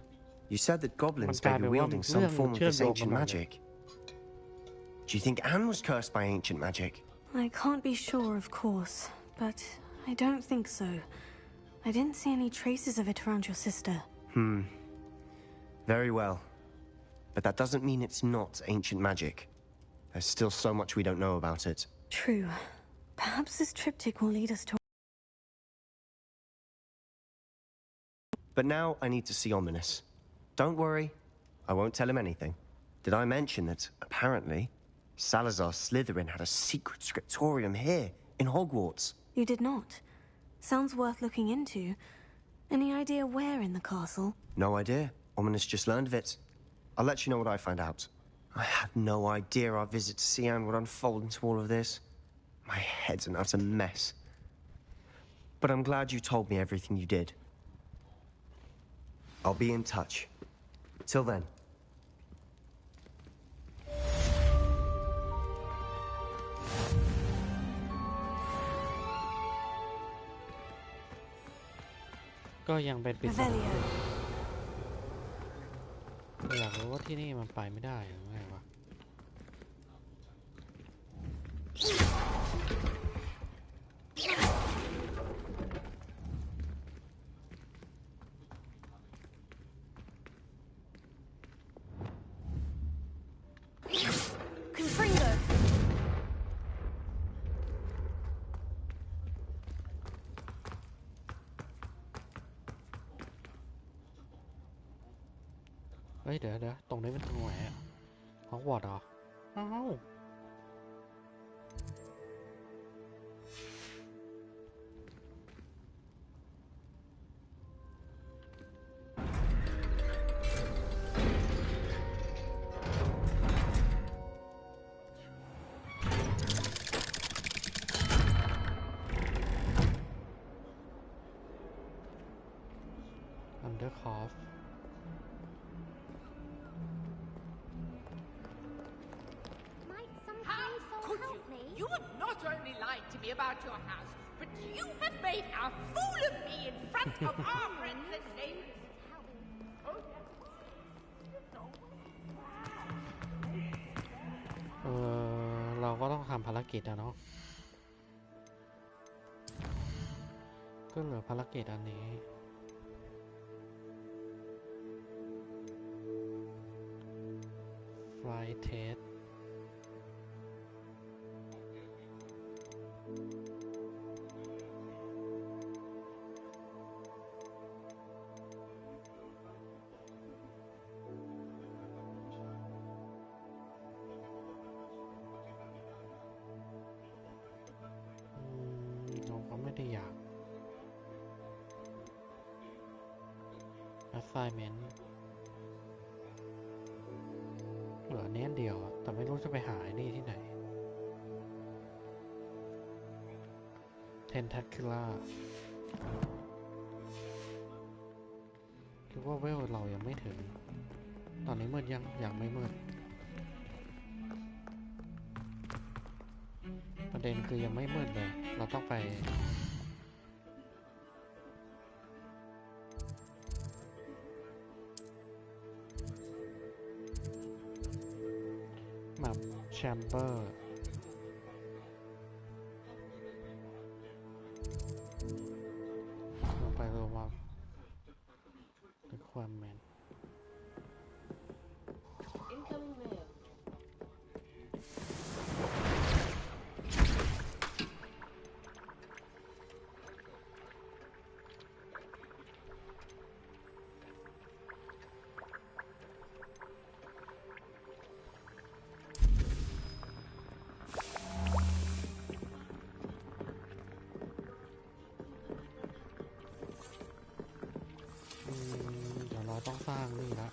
H: You said that goblins may be wielding some form of this ancient magic. Do you think Anne was cursed by ancient magic?
C: I can't be sure, of course, but I don't think so. I didn't see any traces of it around your sister.
H: Very well. But that doesn't mean it's not ancient magic. There's still so much we don't know about it.
C: True. Perhaps this triptych will lead us to...
H: But now I need to see Ominous. Don't worry, I won't tell him anything. Did I mention that, apparently, Salazar Slytherin had a secret scriptorium here, in Hogwarts?
C: You did not. Sounds worth looking into. Any idea where in the castle?
H: No idea. Ominous just learned of it. I'll let you know what I find out. I had no idea our visit to Sian would unfold into all of this. My head's an utter mess. But I'm glad you told me everything you did. I'll be in touch. Till then.
A: ก็ยังเป็นปริศนา
C: Revelio.
A: อยากรู้ว่าที่นี่มันไปไม่ได้หรือไงวะ ฮ้ยเดี๋ยวตรงนี้เป็นตรงไหนอะฮอกวอตส์เหรออ้าว Undercoff
K: How could you? You have not only lied to me about your house, but you have made a fool of me in front of our friends and neighbors. Oh, yes.
A: เราก็ต้องทำภารกิจอะเนาะก็เหลือภารกิจอันนี้Flight Test เราก็ไม่ได้อยาก Assignment เหลือเน้นเดียวแต่ไม่รู้จะไปหาไอ้นี่ที่ไหน Tentacular คิดว่าเวลเรายังไม่ถึงตอนนี้มืดยังไม่มืดประเด็นคือยังไม่มืดเลยเราต้องไปแมปแชมเบอร์ลงไปลงมา requirement
K: Incoming mail.
A: เดี๋ยวเราต้องสร้างนี่ละ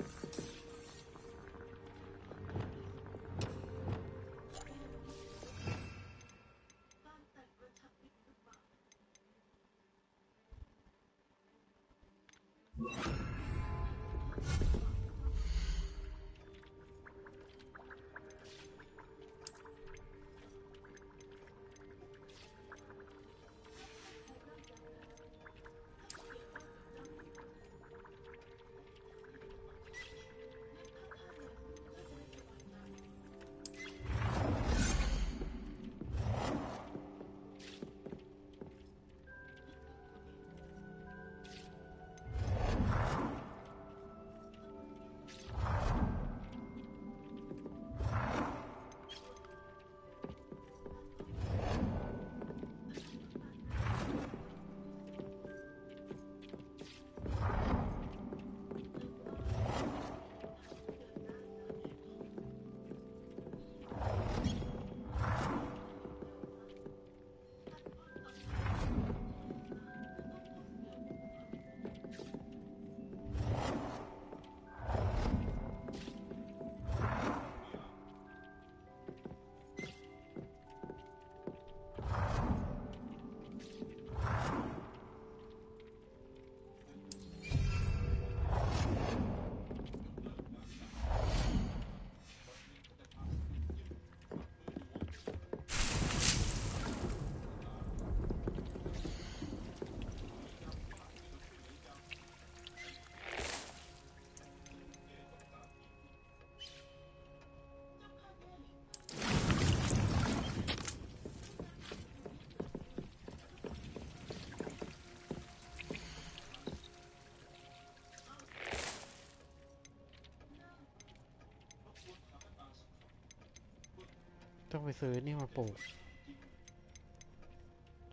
A: ต้องไปซื้อนี่มาปลูก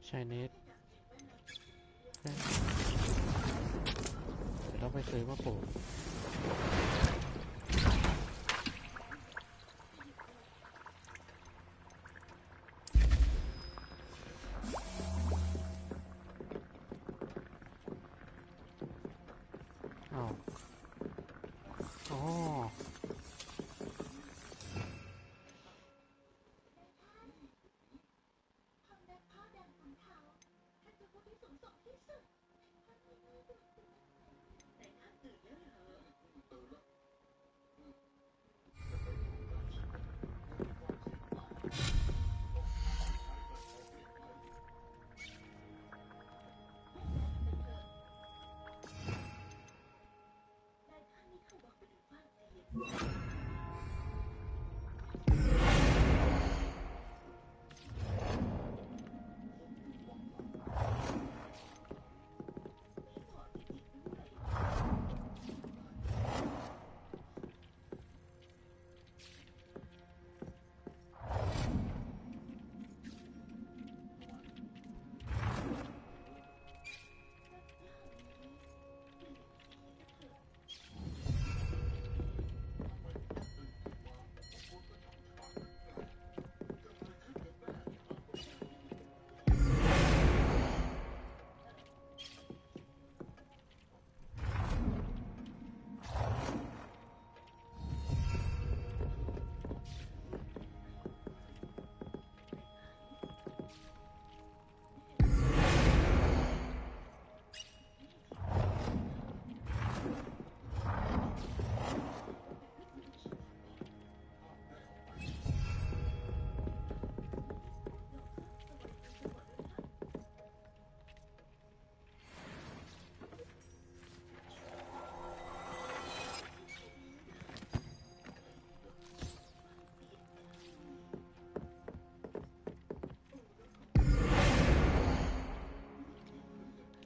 A: ชายเนสเดี๋ยวต้องไปซื้อมาปลูก อ๋อ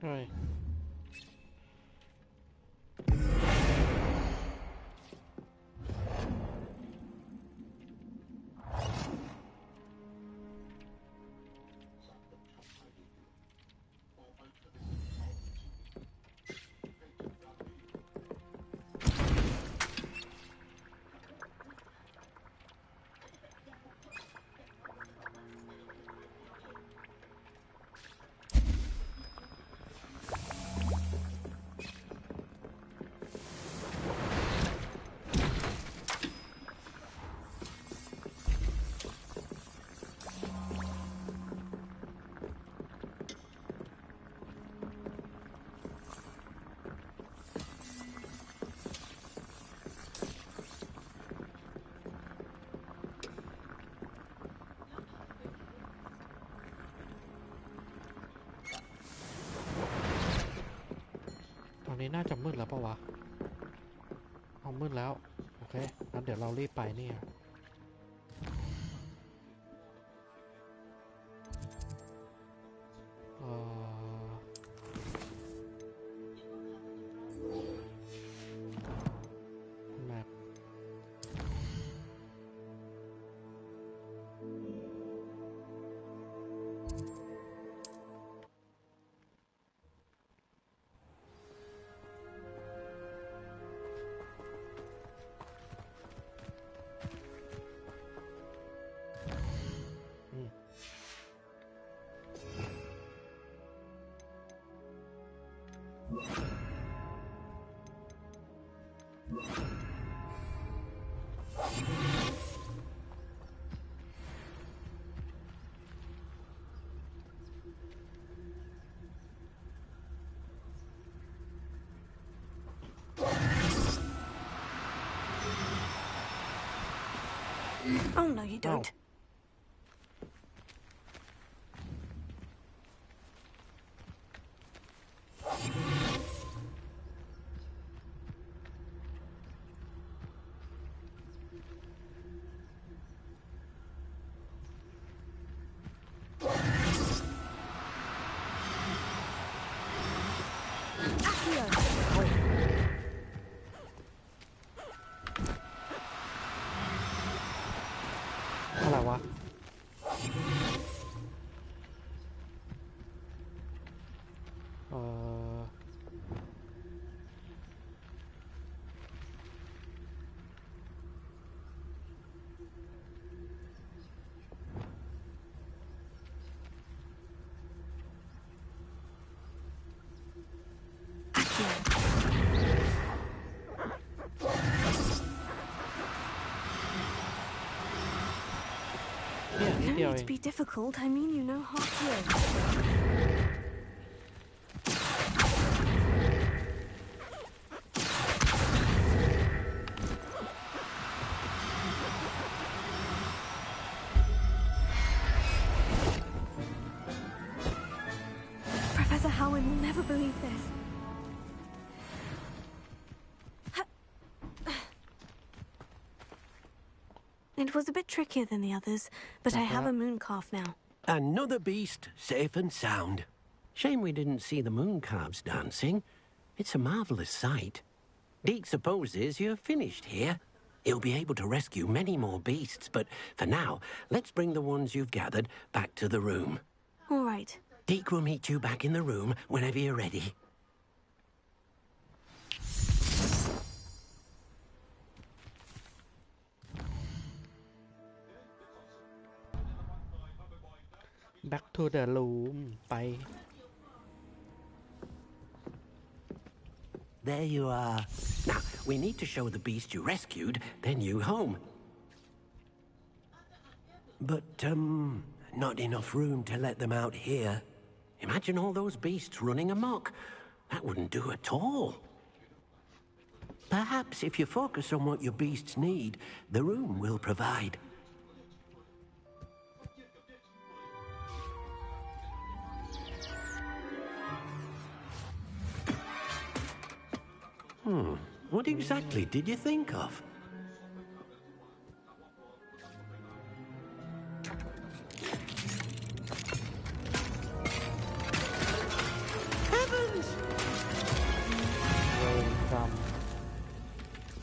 A: ใช่ตอนนี้น่าจะมืดแล้วปะวะเอามืดแล้วโอเคงั้นเดี๋ยวเรารีบไปเนี่ยเอ่อแมป
C: Oh, no, you don't. Accio!
A: อะไรวะเอ่อ ยวเอ
C: to
A: ง
C: be difficult. I mean, you know half here. Professor Howin will never believe this. It was a bit trickier than the others, but I have a moon calf now.
F: Another beast, safe and sound. Shame we didn't see the moon calves dancing. It's a marvelous sight. Deke supposes you're finished here. He'll be able to rescue many more beasts, but for now, let's bring the ones you've gathered back to the room.
C: All right.
F: Deke will meet you back in the room whenever you're ready.
A: Back to the room ไป
F: There you are. Now, we need to show the beast you rescued their new home. But, not enough room to let them out here. Imagine all those beasts running amok. That wouldn't do at all. Perhaps if you focus on what your beasts need, the room will provide. What exactly did you think of? Heavens!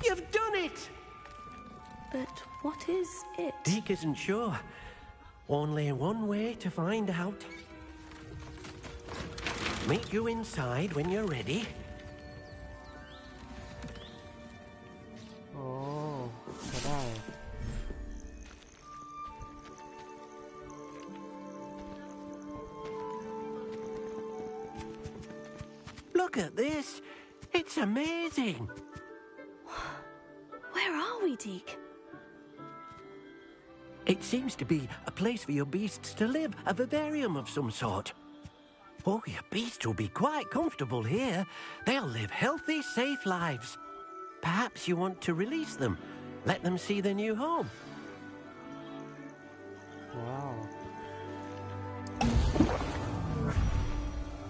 F: You've done it!
C: But what is it?
F: Deke isn't sure. Only one way to find out. Meet you inside when you're ready.
A: Oh, ก็ได้
F: Look at this. It's amazing.
C: Where are we, Deke?
F: It seems to be a place for your beasts to live, a vivarium of some sort. Oh, your beasts will be quite comfortable here. They'll live healthy, safe lives. Perhaps you want to release them. Let them see their new home.
A: Wow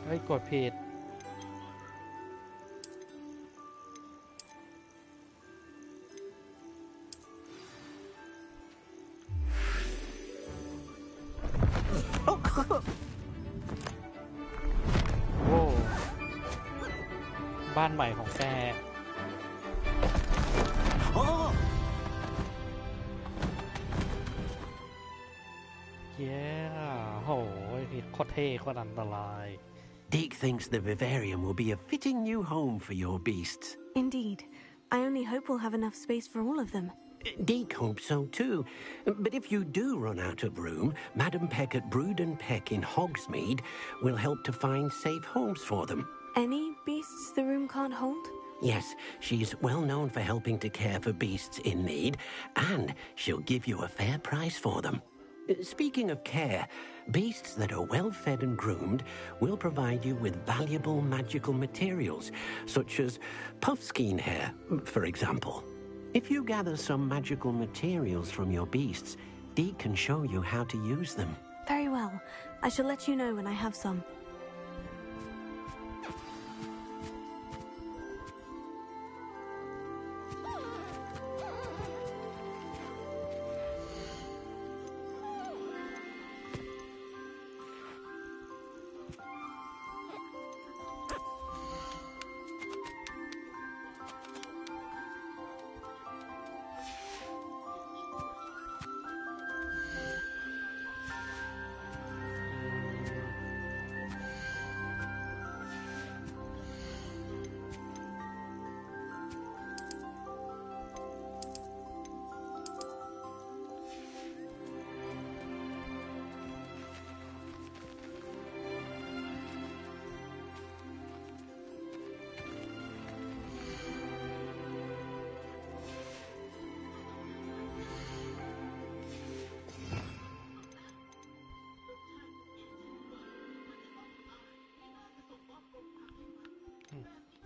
A: เฮ้ยกดผิด โว้บ้านใหม่ของแก
F: Oh!
A: เย้โหโคตรเท่โคตรอันตราย
F: Deke thinks the vivarium will be a fitting new home for your beasts.
C: Indeed. I only hope we'll have enough space for all of them.
F: Deke hopes so too. But if you do run out of room, Madam Peck at Brood and Peck in Hogsmeade will help to find safe homes for them.
C: Any beasts the room can't hold?
F: Yes, she's well known for helping to care for beasts in need, and she'll give you a fair price for them. Speaking of care, beasts that are well fed and groomed will provide you with valuable magical materials, such as puffskein hair, for example. If you gather some magical materials from your beasts, Deke can show you how to use them.
C: Very well. I shall let you know when I have some.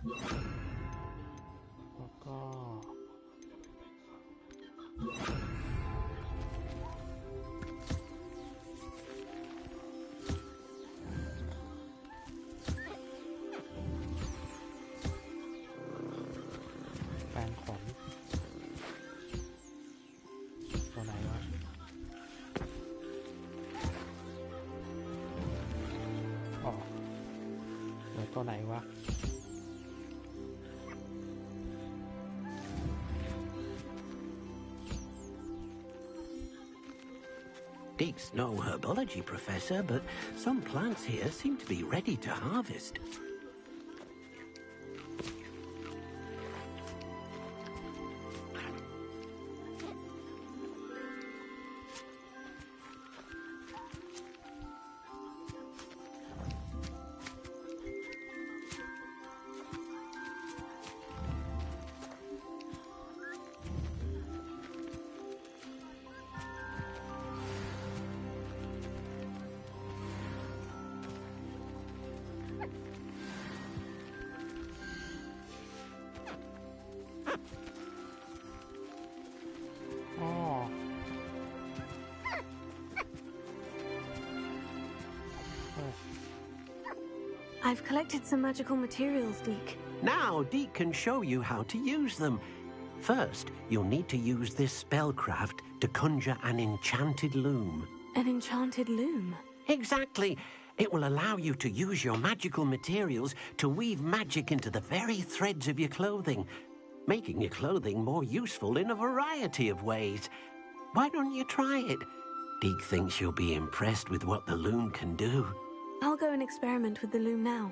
A: แล้วก็แปรงขนตัวไหนวะอ๋อเหลือตัวไหนวะ
F: Deke's no herbology professor, but some plants here seem to be ready to harvest.
C: I've collected some magical materials, Deke.
F: Now Deke can show you how to use them. First, you'll need to use this spellcraft to conjure an enchanted loom.
C: An enchanted loom?
F: Exactly. It will allow you to use your magical materials to weave magic into the very threads of your clothing, making your clothing more useful in a variety of ways. Why don't you try it? Deke thinks you'll be impressed with what the loom can do.
C: I'll go and experiment with the loom now.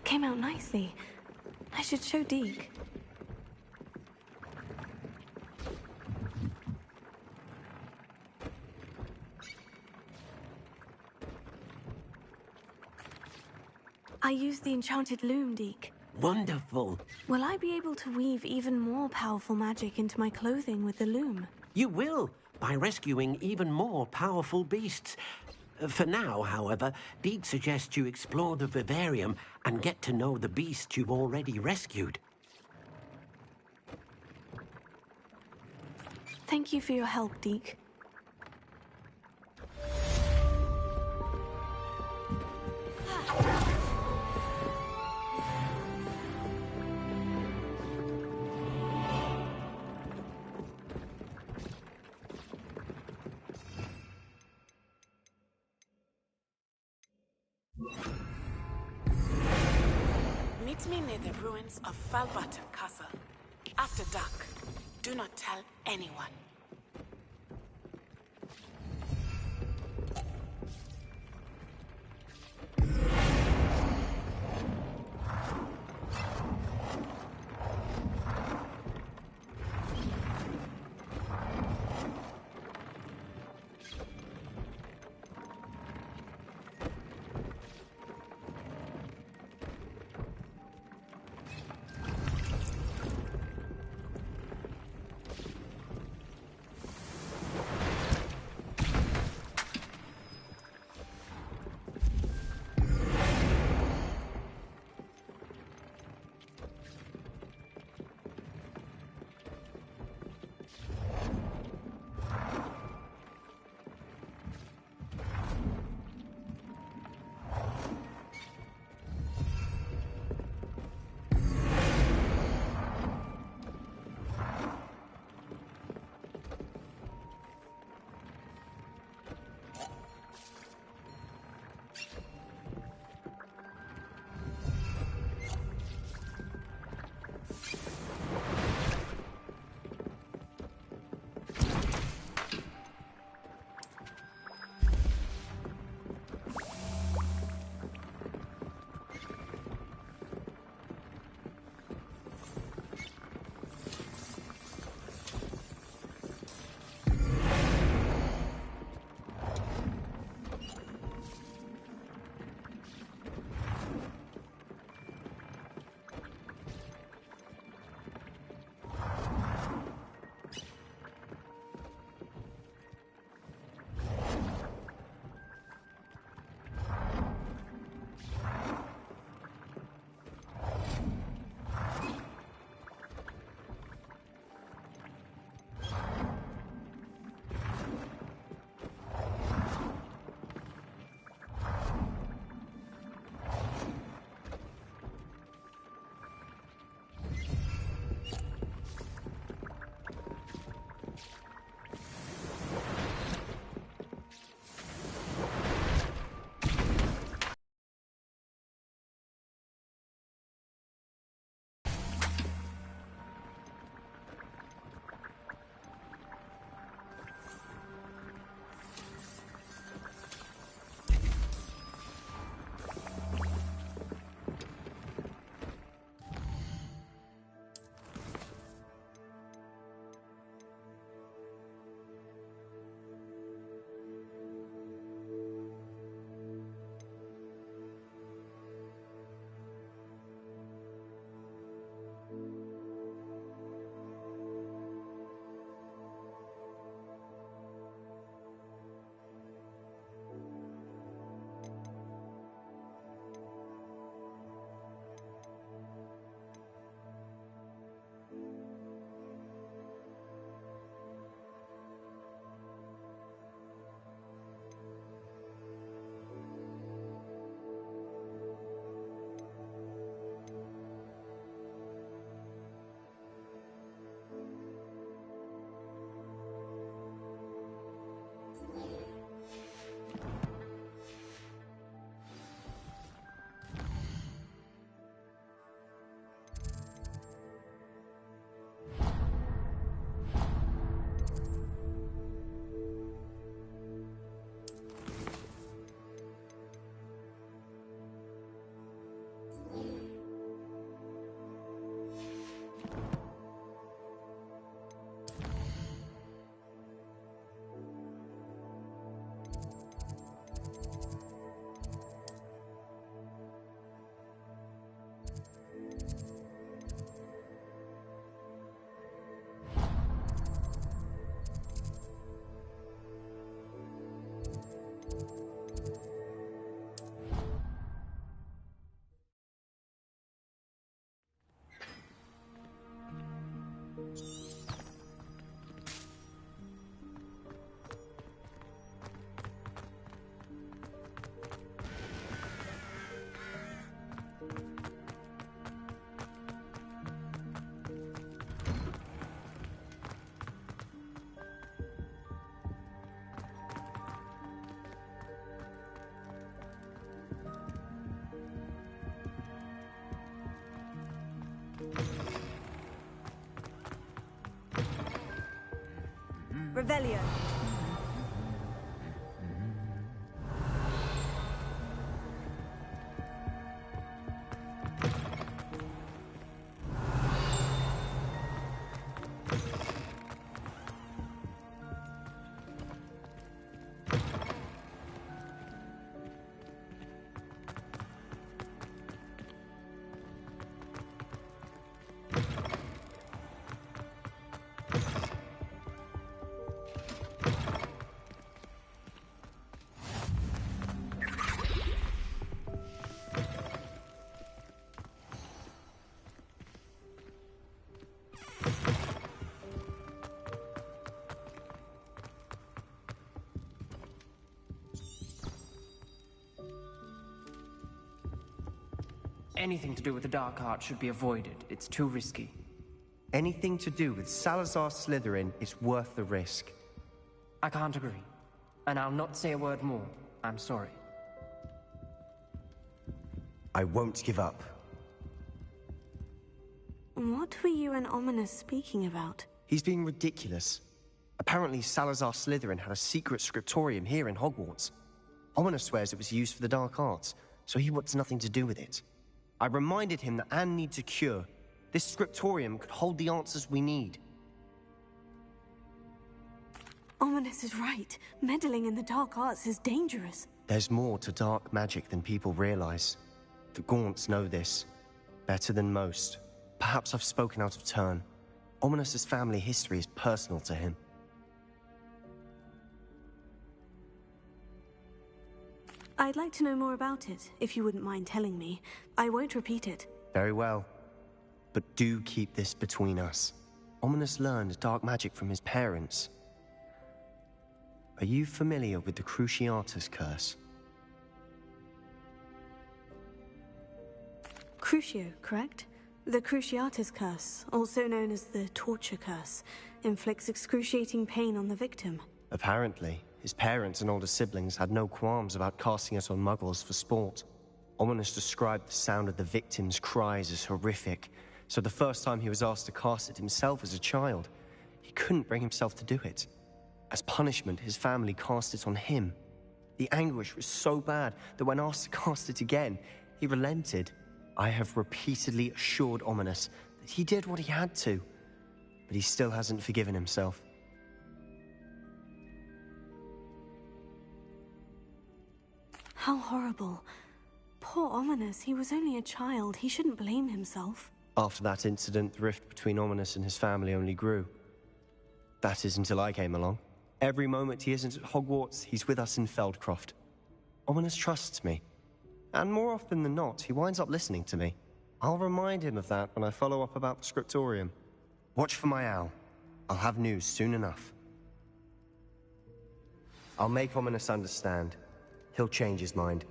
C: came out nicely. I should show Deke. I used the enchanted loom, Deke.
F: Wonderful.
C: Will I be able to weave even more powerful magic into my clothing with the loom?
F: You will, by rescuing even more powerful beasts. For now, however, Deke suggests you explore the vivarium and get to know the beasts you've already rescued.
C: Thank you for your help, Deke.
L: Meet me near the ruins of Falbutton Castle. After dark. Do not tell anyone.
C: Revelio.
M: Anything to do with the dark arts should be avoided. It's too risky.
H: Anything to do with Salazar Slytherin is worth the risk.
M: I can't agree. And I'll not say a word more. I'm sorry.
H: I won't give up.
C: What were you and Ominous speaking about?
H: He's being ridiculous. Apparently Salazar Slytherin had a secret scriptorium here in Hogwarts. Ominous swears it was used for the dark arts, so he wants nothing to do with it. I reminded him that Anne needs a cure. This scriptorium could hold the answers we need.
C: Ominous is right. Meddling in the dark arts is dangerous.
H: There's more to dark magic than people realize. The Gaunts know this. Better than most. Perhaps I've spoken out of turn. Ominous's family history is personal to him.
C: I'd like to know more about it, if you wouldn't mind telling me. I won't repeat it.
H: Very well. But do keep this between us. Ominous learned dark magic from his parents. Are you familiar with the Cruciatus Curse?
C: Crucio, correct? The Cruciatus Curse, also known as the Torture Curse, inflicts excruciating pain on the victim.
H: Apparently, his parents and older siblings had no qualms about casting it on muggles for sport. Ominous described the sound of the victim's cries as horrific, so the first time he was asked to cast it himself as a child, he couldn't bring himself to do it. As punishment, his family cast it on him. The anguish was so bad that when asked to cast it again, he relented. I have repeatedly assured Ominous that he did what he had to, but he still hasn't forgiven himself.
C: How horrible. Poor Ominous, he was only a child. He shouldn't blame himself.
H: After that incident, the rift between Ominous and his family only grew. That is until I came along. Every moment he isn't at Hogwarts, he's with us in Feldcroft. Ominous trusts me. And more often than not, he winds up listening to me. I'll remind him of that when I follow up about the scriptorium. Watch for my owl. I'll have news soon enough. I'll make Ominous understand. He'll change his mind.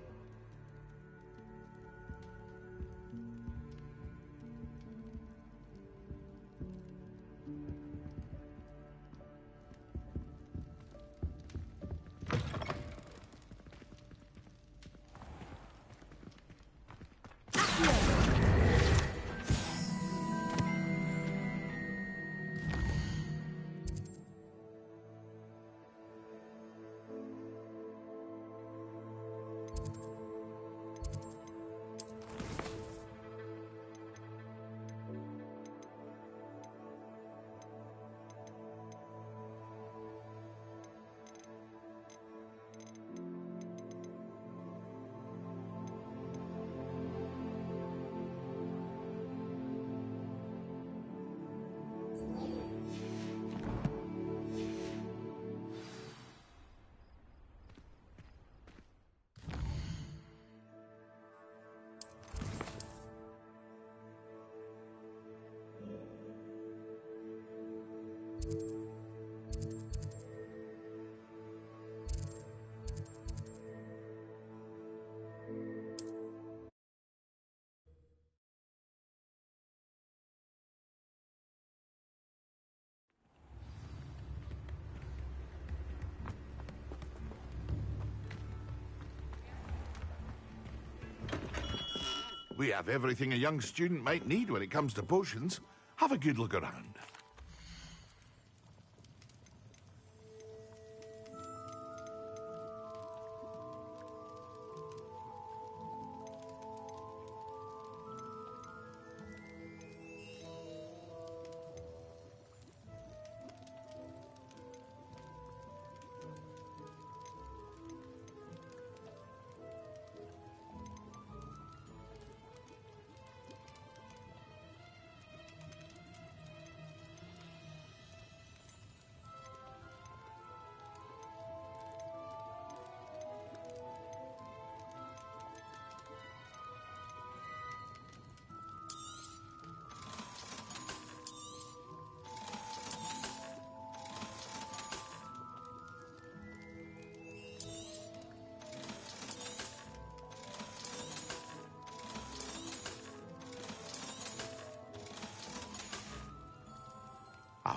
N: We have everything a young student might need when it comes to potions. Have a good look around.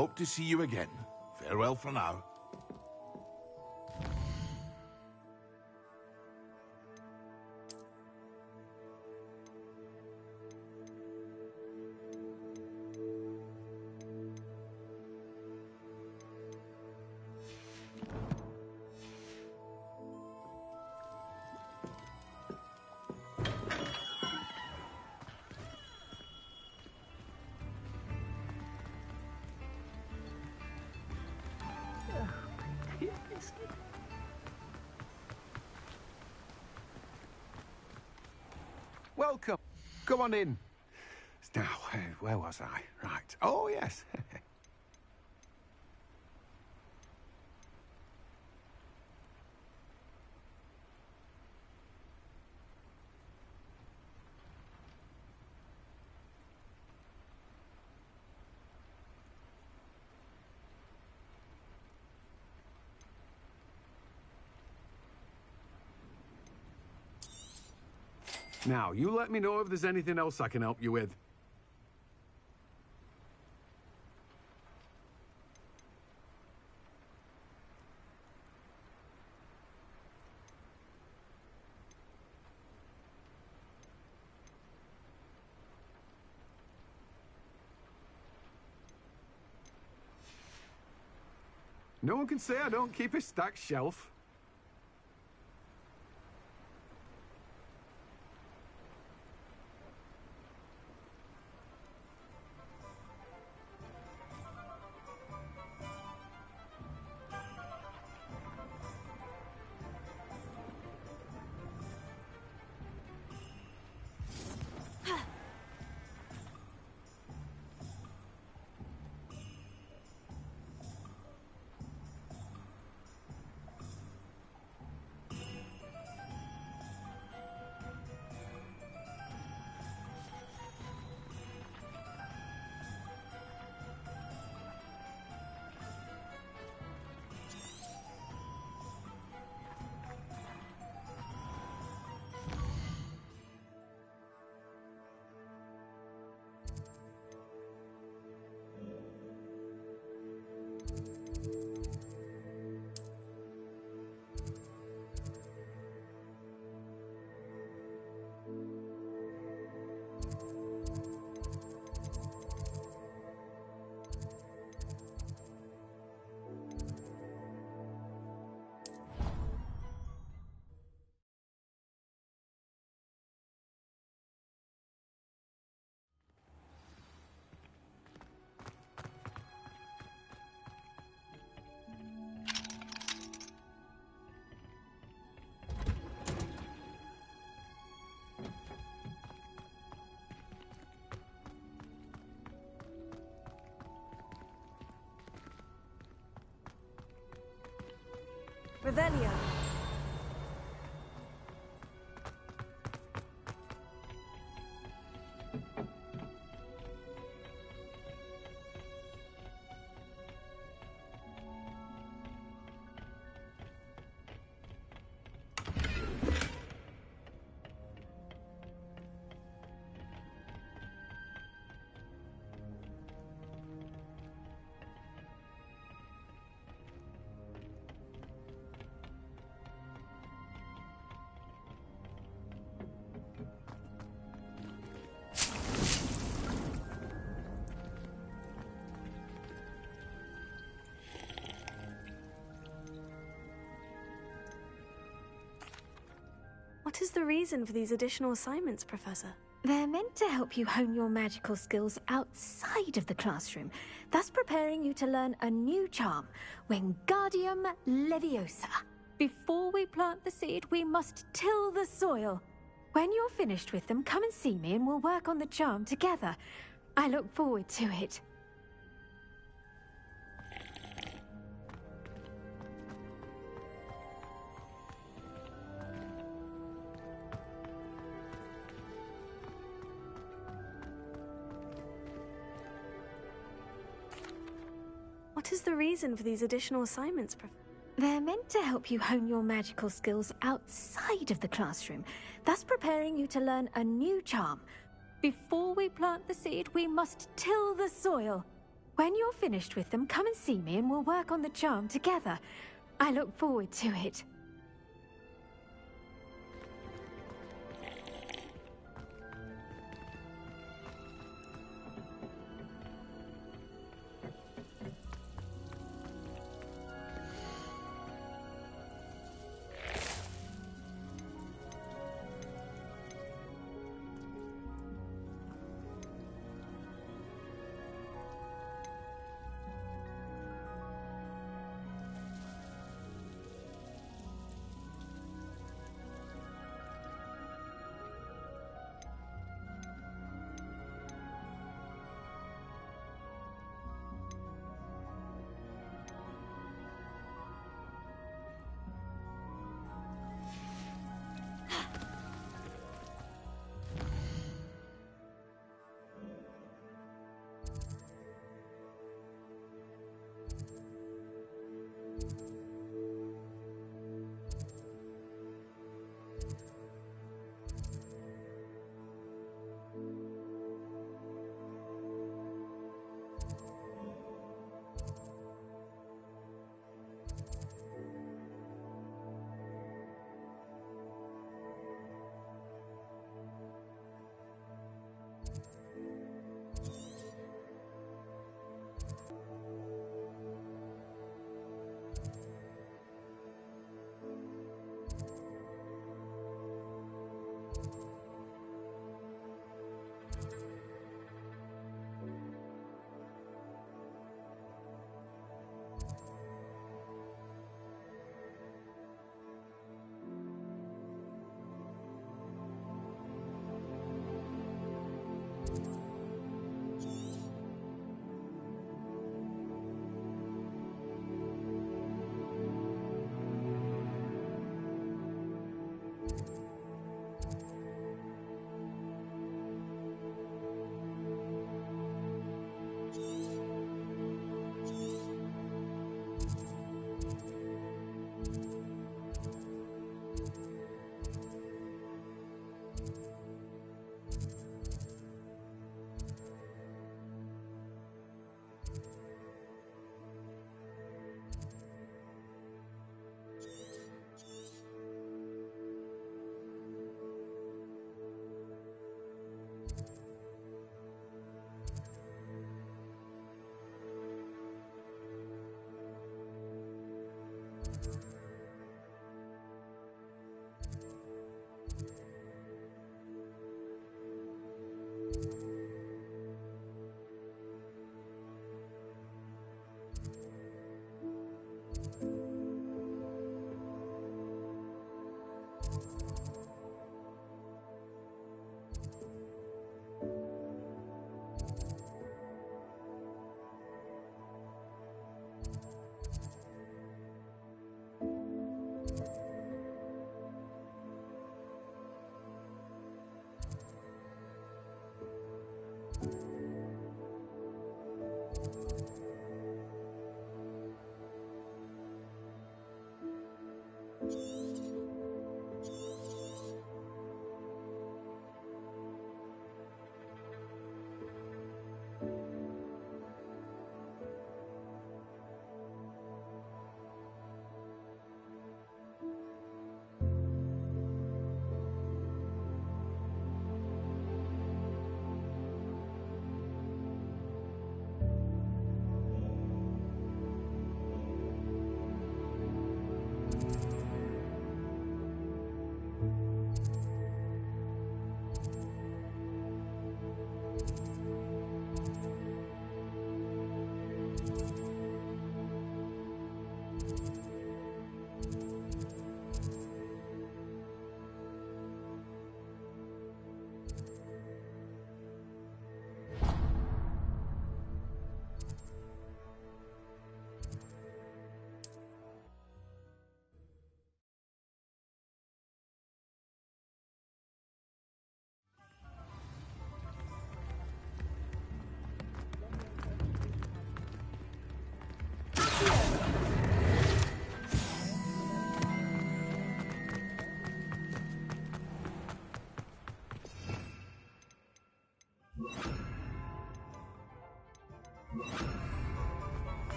N: hope to see you again. Farewell for now.
O: Welcome. Come on in. Now, where was I? Right. Oh, yes. Now, you let me know if there's anything else I can help you with. No one can say I don't keep a stacked shelf.
C: Revelio. What is the reason for these additional assignments, Professor?
P: They're meant to help you hone your magical skills outside of the classroom, thus preparing you to learn a new charm, Wingardium Leviosa. Before we plant the seed, we must till the soil. When you're finished with them, come and see me and we'll work on the charm together. I look forward to it.
C: What is the reason for these additional assignments, Professor?
P: They're meant to help you hone your magical skills outside of the classroom, thus preparing you to learn a new charm. Before we plant the seed, we must till the soil. When you're finished with them, come and see me and we'll work on the charm together. I look forward to it.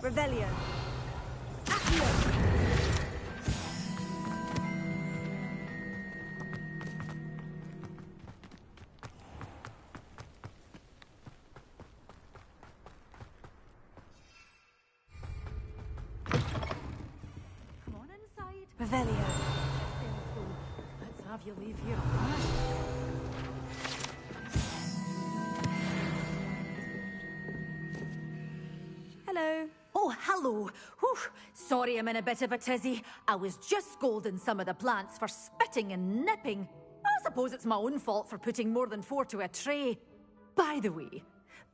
D: Revelio.
Q: Come on inside.
C: Revelio.
Q: Let's have you leave here.
C: Hello.
D: Oh, hello. Whew. Sorry I'm in a bit of a tizzy. I was just scolding some of the plants for spitting and nipping. I suppose it's my own fault for putting more than 4 to a tray. By the way,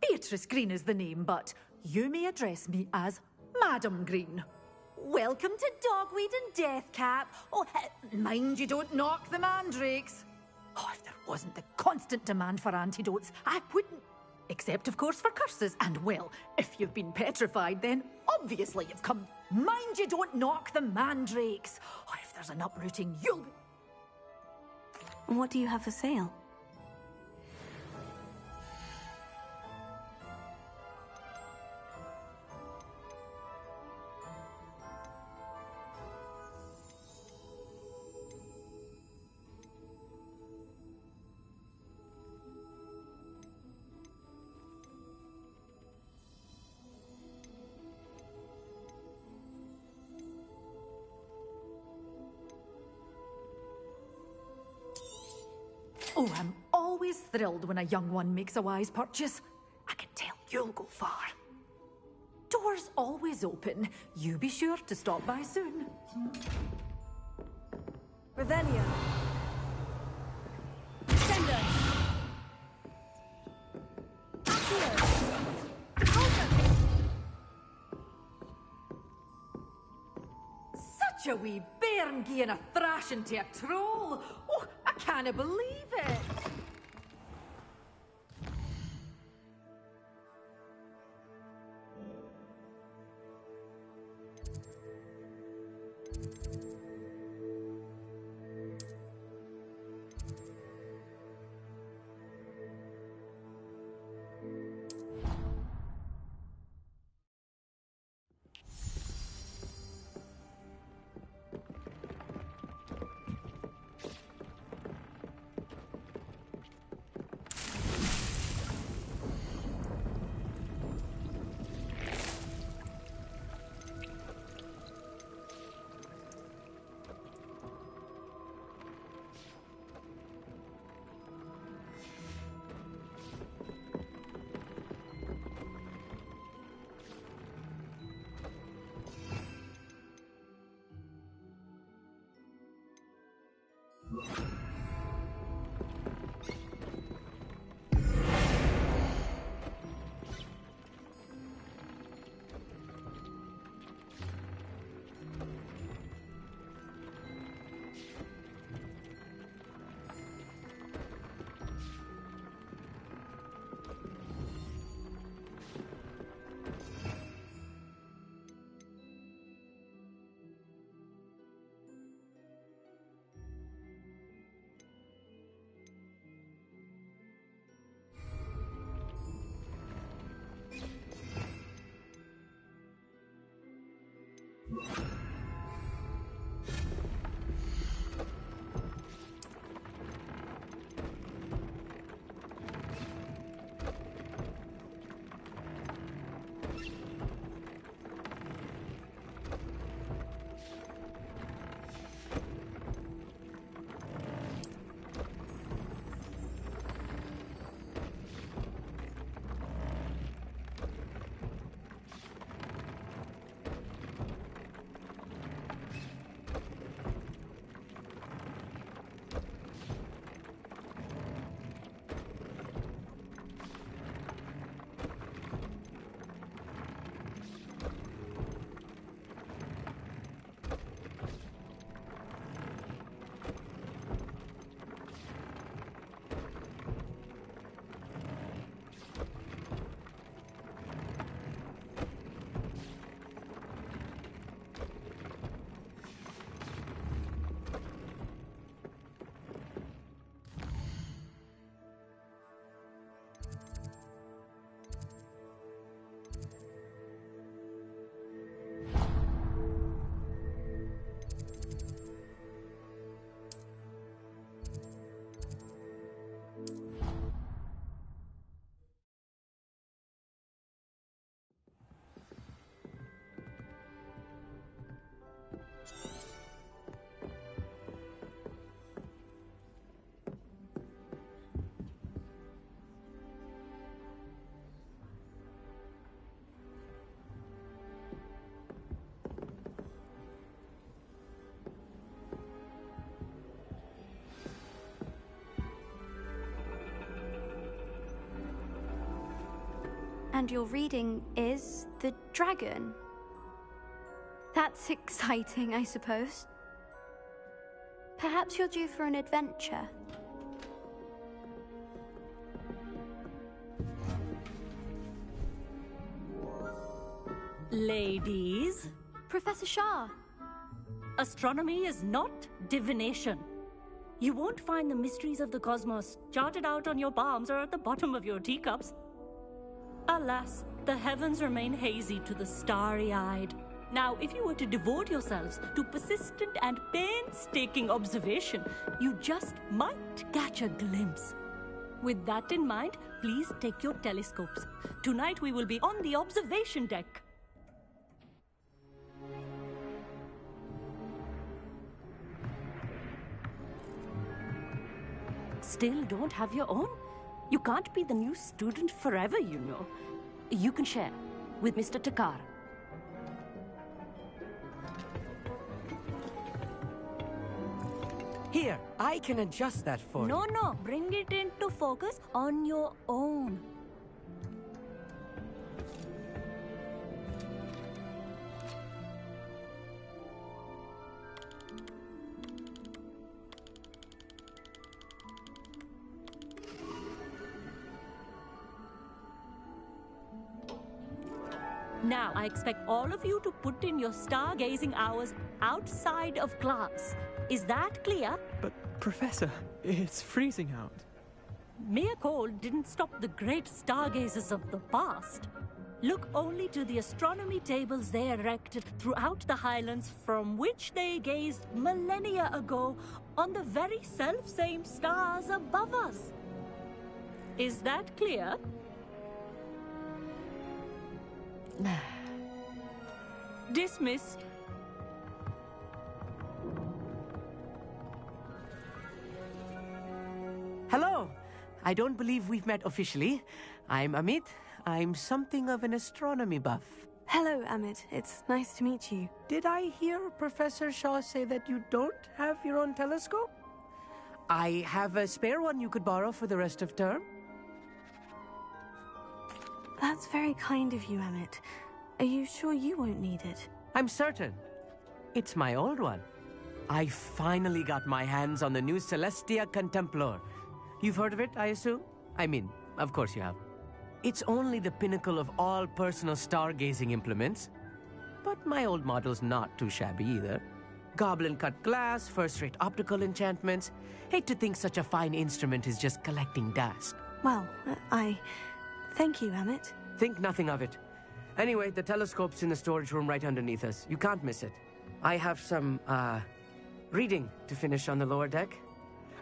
D: Beatrice Green is the name, but you may address me as Madam Green. Welcome to Dogweed and Deathcap. Oh, mind you don't knock the mandrakes. Oh, if there wasn't the constant demand for antidotes, I wouldn't. Except, of course, for curses. And, well, if you've been petrified, then obviously you've come. Mind you don't knock the mandrakes. Oh, if there's an uprooting, you'll be...
C: What do you have for sale?
D: Oh, I'm always thrilled when a young one makes a wise purchase. I can tell you'll go far. Doors always open. You be sure to stop by soon.
C: Revelio.
D: Sender. Such a wee bairn gieing a thrashing to a troll. Oh, I can't believe it.
C: And your reading is the dragon. That's exciting, I suppose. Perhaps you're due for an adventure.
R: Ladies,
C: Professor Shah.
R: astronomy is not divination. You won't find the mysteries of the cosmos charted out on your palms or at the bottom of your teacups. Alas, the heavens remain hazy to the starry-eyed. Now, if you were to devote yourselves to persistent and painstaking observation, you just might catch a glimpse. With that in mind, please take your telescopes. Tonight we will be on the observation deck. Still don't have your own? You can't be the new student forever, you know. You can share with Mr. Takar.
M: Here, I can adjust that for you.
R: No, bring it into focus on your own. Now, I expect all of you to put in your stargazing hours outside of class. Is that clear?
S: But, Professor, it's freezing out.
R: Mere cold didn't stop the great stargazers of the past. Look only to the astronomy tables they erected throughout the highlands from which they gazed millennia ago on the very self-same stars above us. Is that clear? Dismissed.
F: Hello. I don't believe we've met officially. I'm Amit. I'm something of an astronomy buff.
C: Hello, Amit. It's nice to meet you.
F: Did I hear Professor Shaw say that you don't have your own telescope? I have a spare one you could borrow for the rest of term.
C: That's very kind of you, Amit. Are you sure you won't need it?
F: I'm certain. It's my old one. I finally got my hands on the new Celestia Contemplor. You've heard of it, I assume? I mean, of course you have. It's only the pinnacle of all personal stargazing implements. But my old model's not too shabby either. Goblin-cut glass, first-rate optical enchantments. Hate to think such a fine instrument is just collecting dust.
C: Well, thank you, Amit.
F: Think nothing of it. Anyway, the telescope's in the storage room right underneath us. You can't miss it. I have some, reading to finish on the lower deck.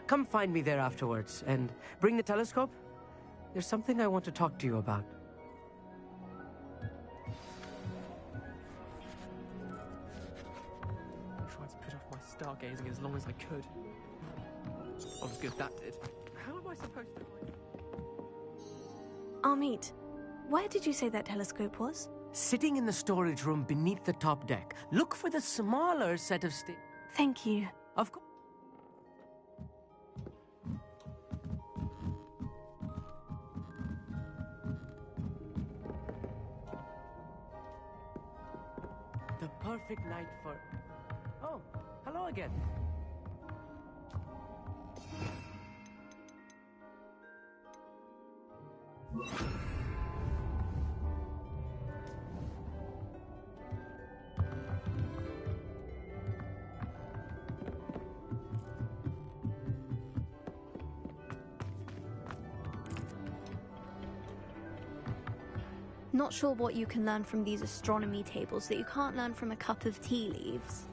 F: Come find me there afterwards, and bring the telescope. There's something I want to talk to you about.
S: I tried to put off my stargazing as long as I could. Not as good as that did. How am I supposed to...
C: Amit, where did you say that telescope was?
F: Sitting in the storage room beneath the top deck. Look for the smaller set of
C: Thank you.
F: Of course. The perfect night for... Oh, hello again.
C: Not sure what you can learn from these astronomy tables that you can't learn from a cup of tea leaves.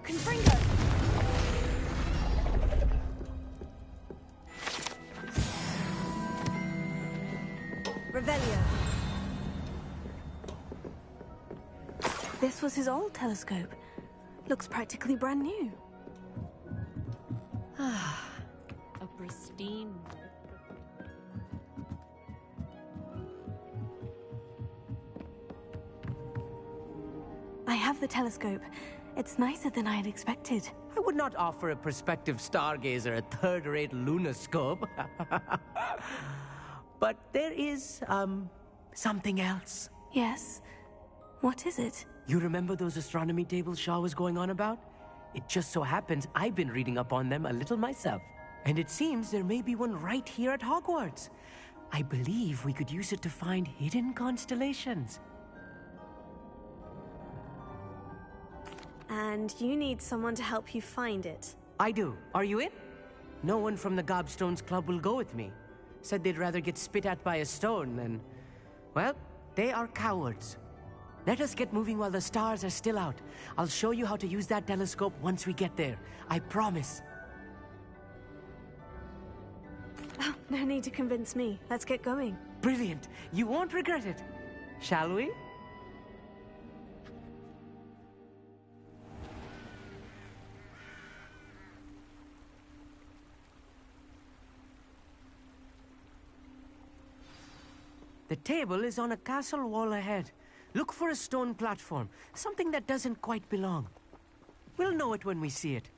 C: Confringo! Revelio. This was his old telescope. Looks practically brand new.
R: A pristine...
C: have the telescope. It's nicer than I had expected.
T: I would not offer a prospective stargazer a third-rate lunoscope. But there is, something else.
C: Yes? What is it?
T: You remember those astronomy tables Shaw was going on about? It just so happens I've been reading up on them a little myself. And it seems there may be one right here at Hogwarts. I believe we could use it to find hidden constellations.
C: And you need someone to help you find it.
T: I do. Are you in? No one from the Gobstones Club will go with me. Said they'd rather get spit at by a stone than... Well, they are cowards. Let us get moving while the stars are still out. I'll show you how to use that telescope once we get there. I promise.
C: Oh, no need to convince me. Let's get going.
T: Brilliant. You won't regret it. Shall we? The table is on a castle wall ahead. Look for a stone platform, something that doesn't quite belong. We'll know it when we see it.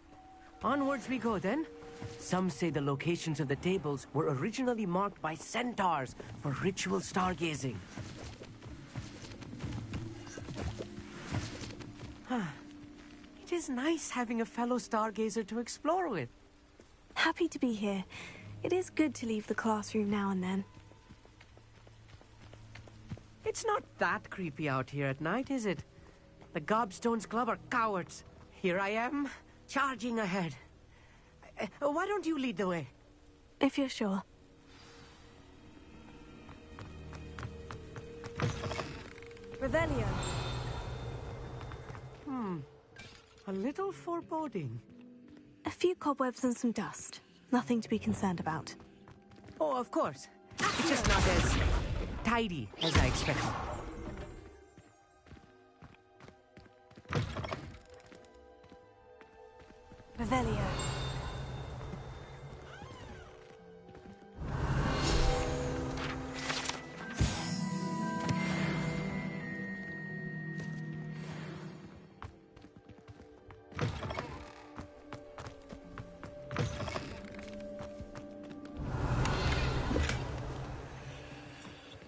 T: Onwards we go then. Some say the locations of the tables were originally marked by centaurs for ritual stargazing. It is nice having a fellow stargazer to explore with.
C: Happy to be here. It is good to leave the classroom now and then.
T: It's not that creepy out here at night, is it? The Gobstones Club are cowards. Here I am, charging ahead. Why don't you lead the way?
C: If you're sure. Revelio.
T: A little foreboding.
C: A few cobwebs and some dust. Nothing to be concerned about.
T: Oh, of course. It's just not as tidy as I expected.
C: Revelio.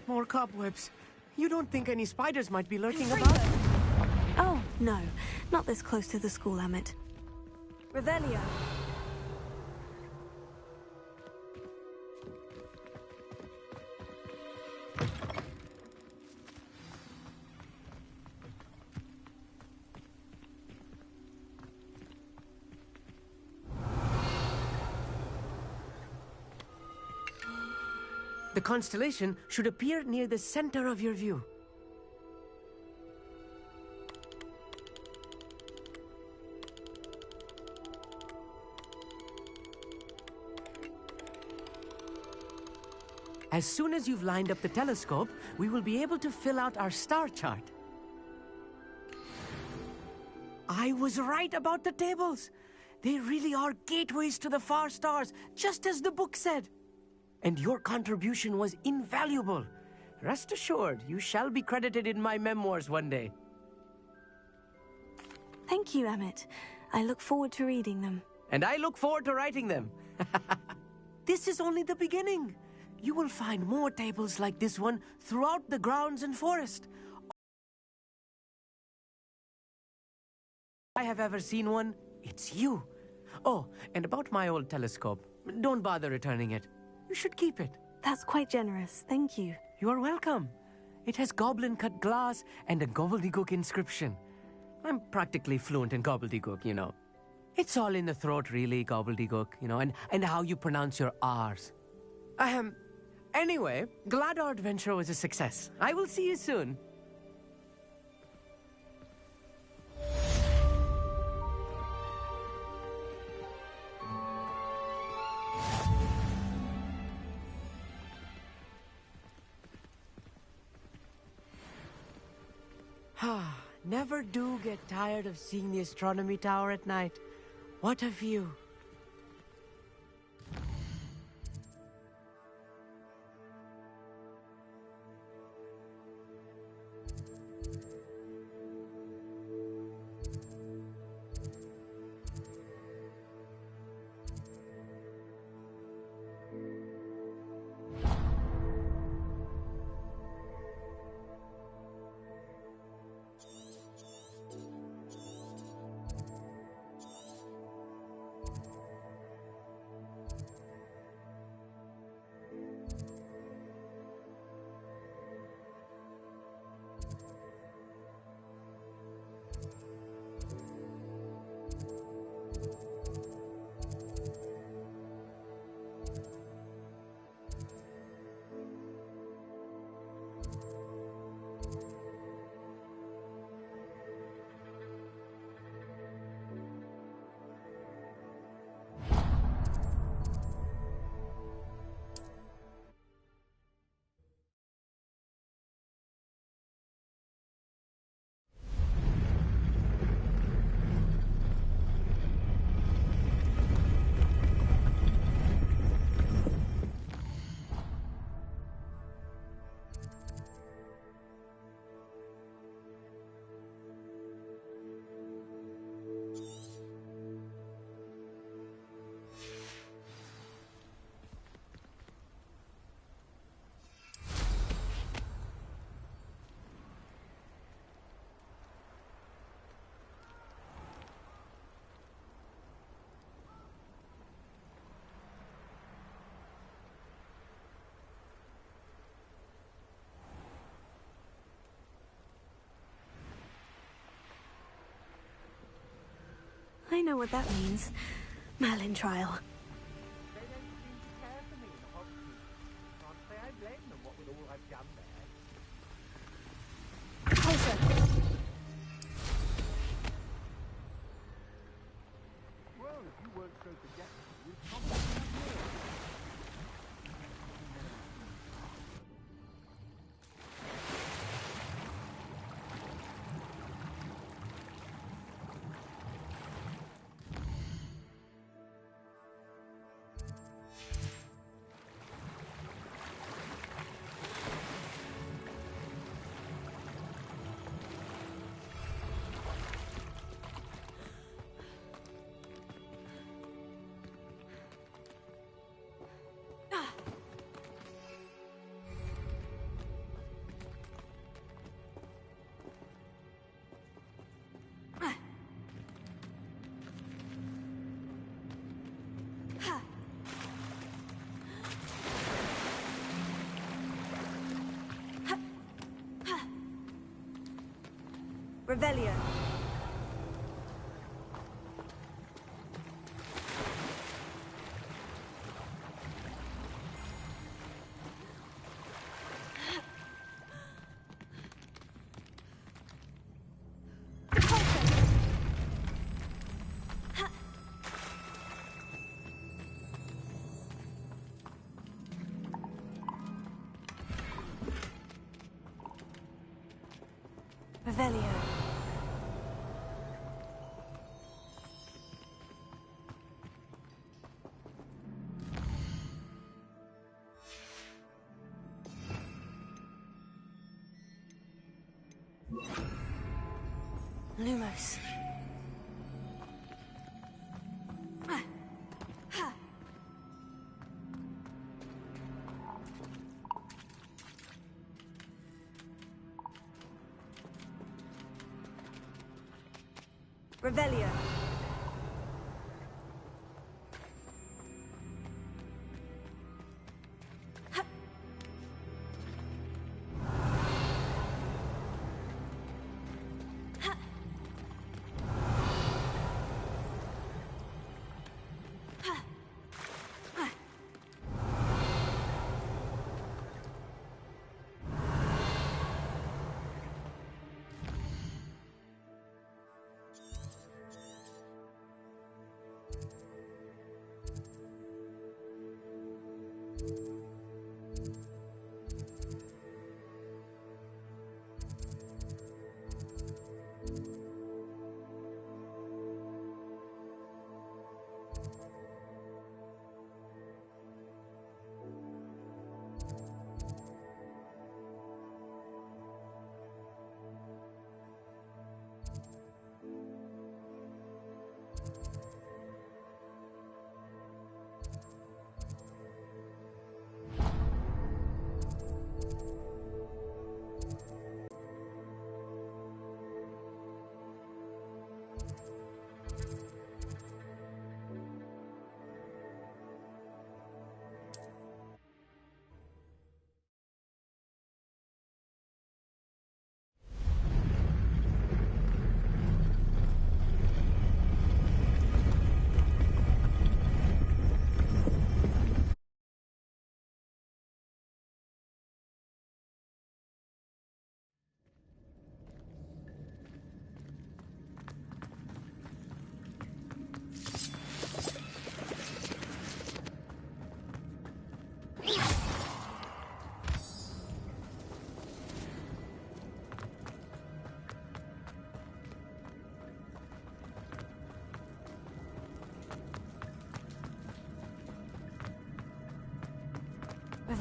T: More cobwebs. You don't think any spiders might be lurking about?
C: Oh, no. Not this close to the school, Emmett. Revelio.
T: The constellation should appear near the center of your view. As soon as you've lined up the telescope, we will be able to fill out our star chart. I was right about the tables. They really are gateways to the far stars, just as the book said. And your contribution was invaluable. Rest assured, you shall be credited in my memoirs one day.
C: Thank you, Emmett. I look forward to reading them.
T: And I look forward to writing them. This is only the beginning. You will find more tables like this one throughout the grounds and forest. If I have ever seen one, it's you. Oh, and about my old telescope. Don't bother returning it. You should keep it.
C: That's quite generous. Thank you.
T: You are welcome. It has goblin-cut glass and a gobbledygook inscription. I'm practically fluent in gobbledygook, you know. It's all in the throat, really, gobbledygook, you know, and how you pronounce your R's. Anyway, glad our adventure was a success. I will see you soon. Never do get tired of seeing the astronomy tower at night. What a view.
C: I know what that means. Merlin trial.
J: They don't seem to care for me in the Hogwarts. Can't say I blame them, what with all I've done there.
C: Closer.
J: Well, if you weren't so forgetful, we'd probably have more.
C: Revelio. Revelio. Lumos. Revelio.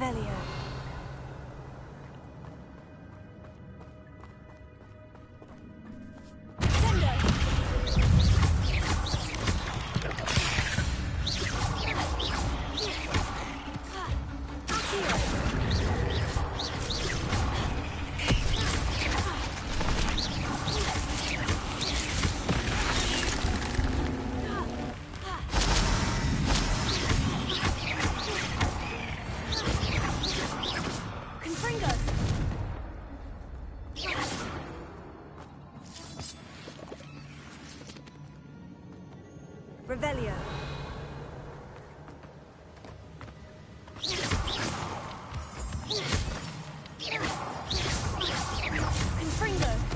C: Revelio. Revelio. Confringo.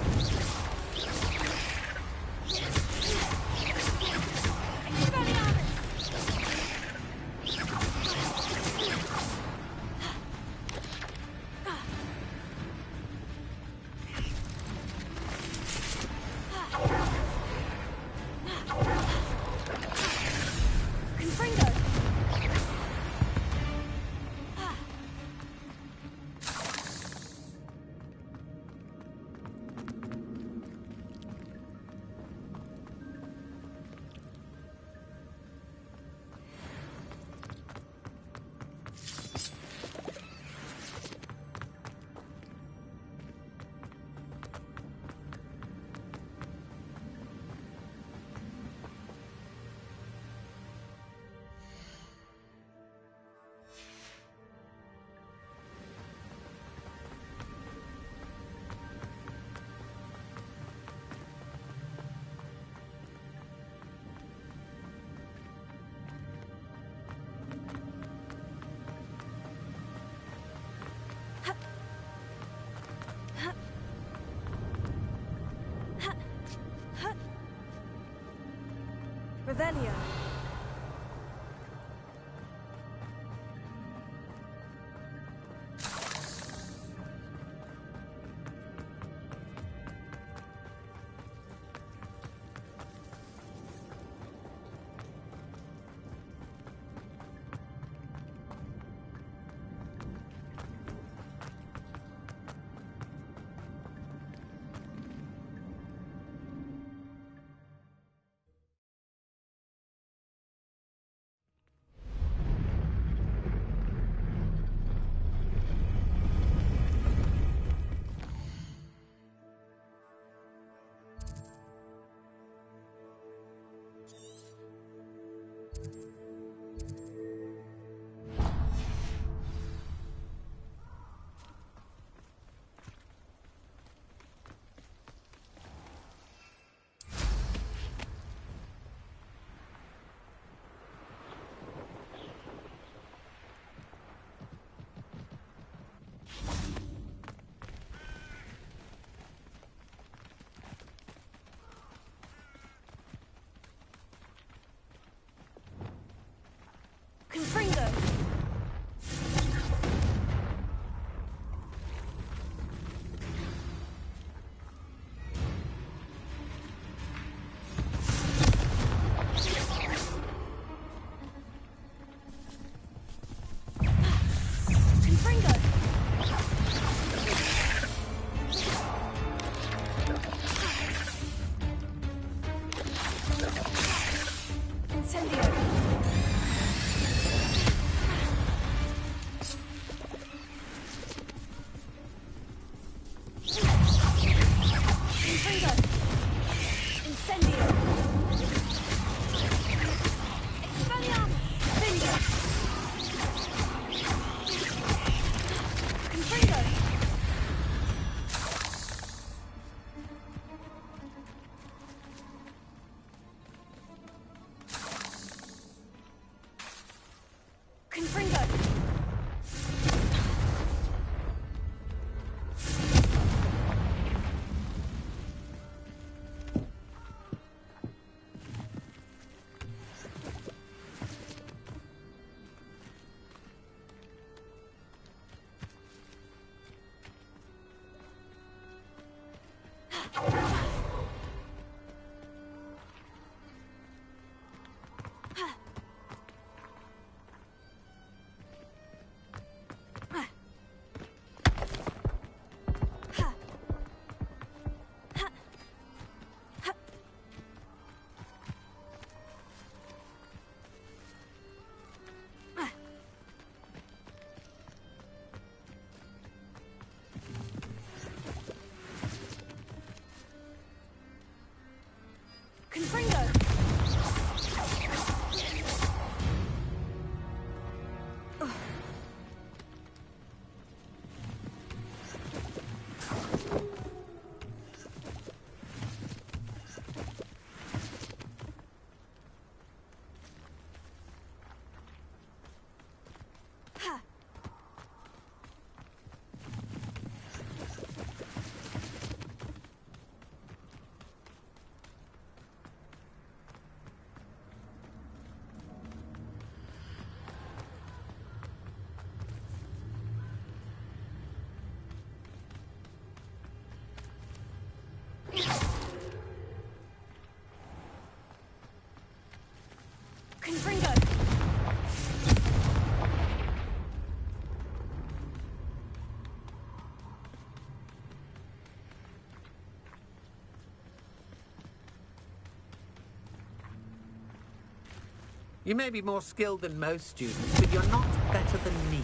U: You may be more skilled than most students, but you're not better than me.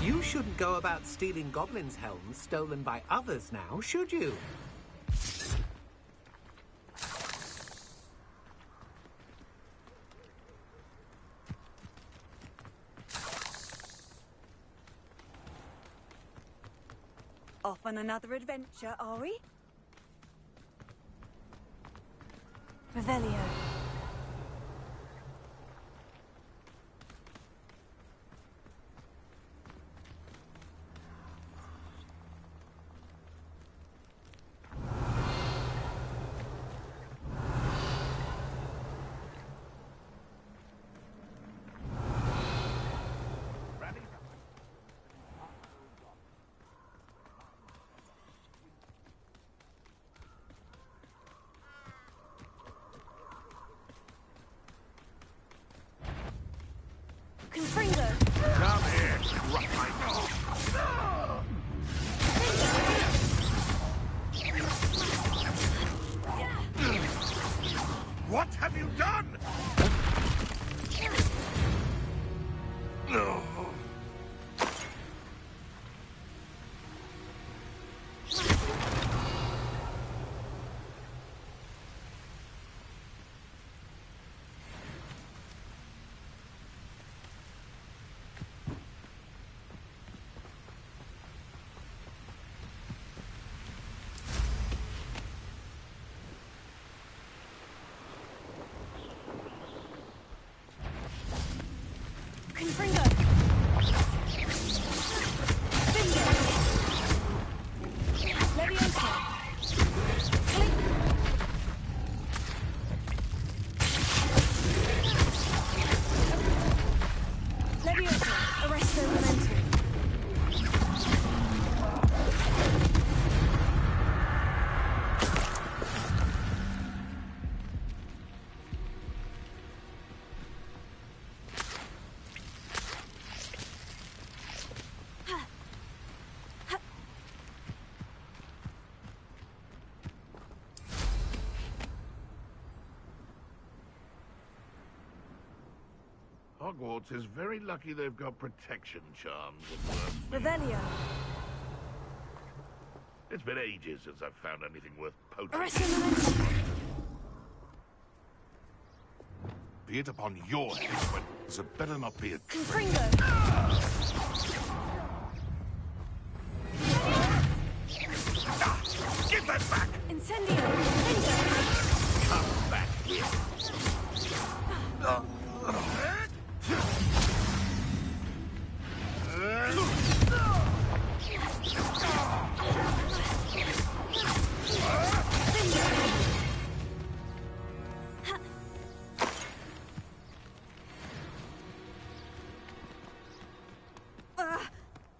U: You shouldn't go about stealing goblins' helms stolen by others now, should you?
V: Off on another adventure, are we?
C: Revelio. Confringo!
N: Come here, rough my dog. What have you done? No.
C: Confringo! Leviosa! Click! Leviosa! Arresto Momentum!
N: Hogwarts is very lucky they've got protection charms.
C: Revelio!
N: It's been ages since I've found anything worth poaching.
C: Arresto Momentum!
N: Be it upon your head, but it better not be a trick.
C: Confringo!
N: Give that back!
C: Incendio!
N: Come back here.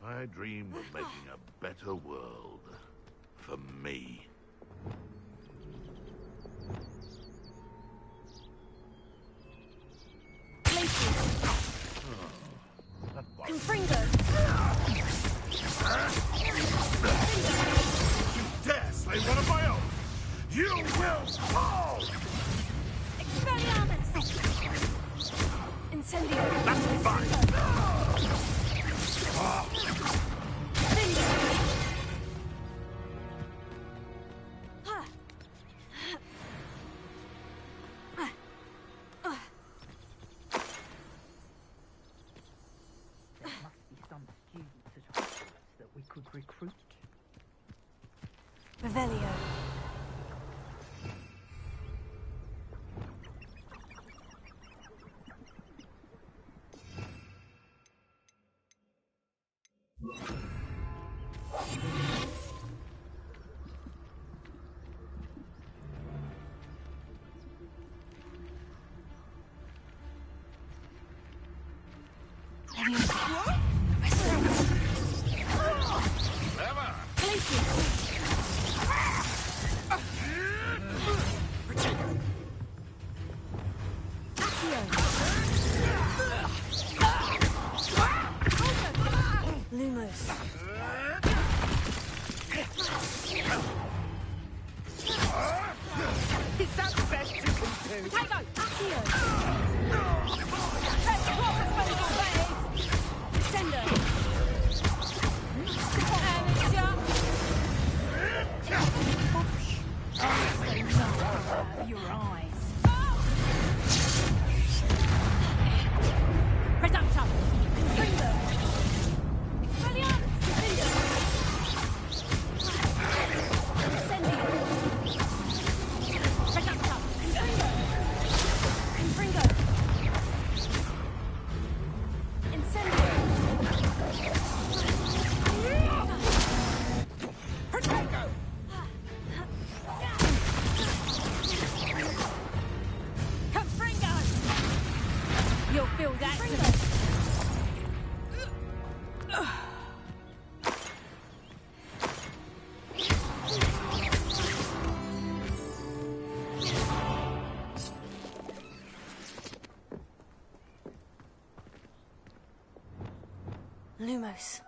N: I dream of making a better world for me.
C: Confringo!
N: You dare slay one of my own! You will fall!
C: Expelliarmus! Incendio!
N: That's fine!
Q: Recruit.
C: Revelio. Lumos.
J: Is that the best you can do?
K: Potato!
C: Accio!
K: Let's walk the medical phase!
C: Descender!
K: Your eyes.
R: Presumption!
C: Finger!
K: You'll feel that soon.
C: Lumos.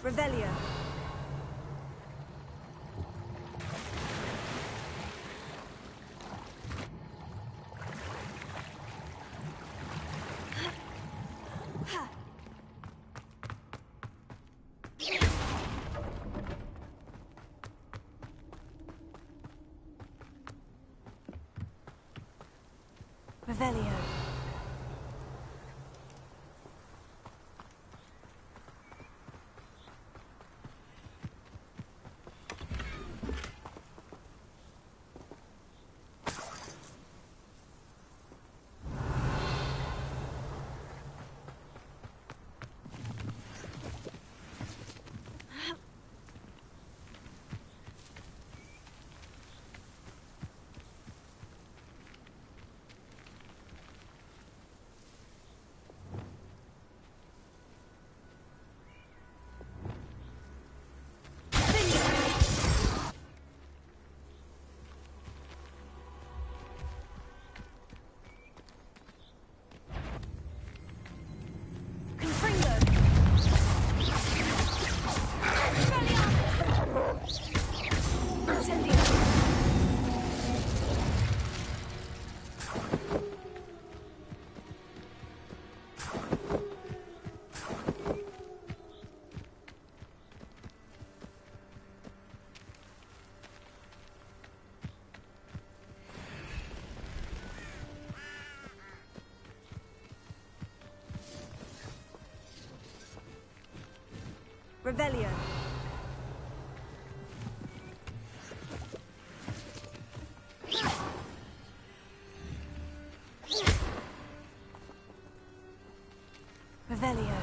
V: Revelio.
C: Revelio.
V: Revelio. Revelio.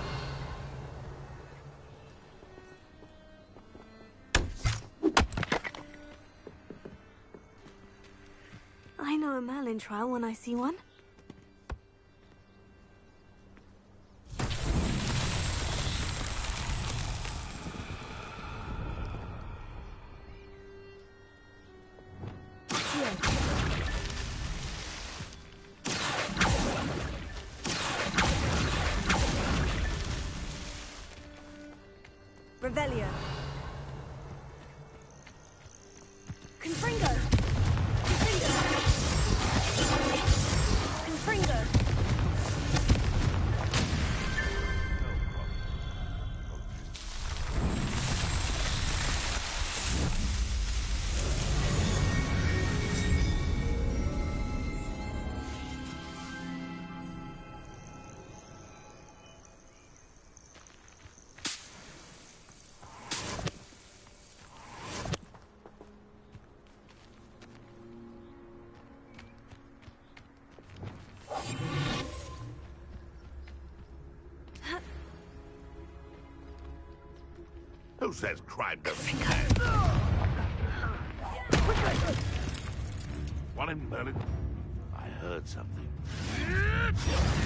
C: I know a Merlin trial when I see one.
V: Revelio. Confringo. Confringo.
N: Who says crime doesn't pay? One in Merlin? I heard something.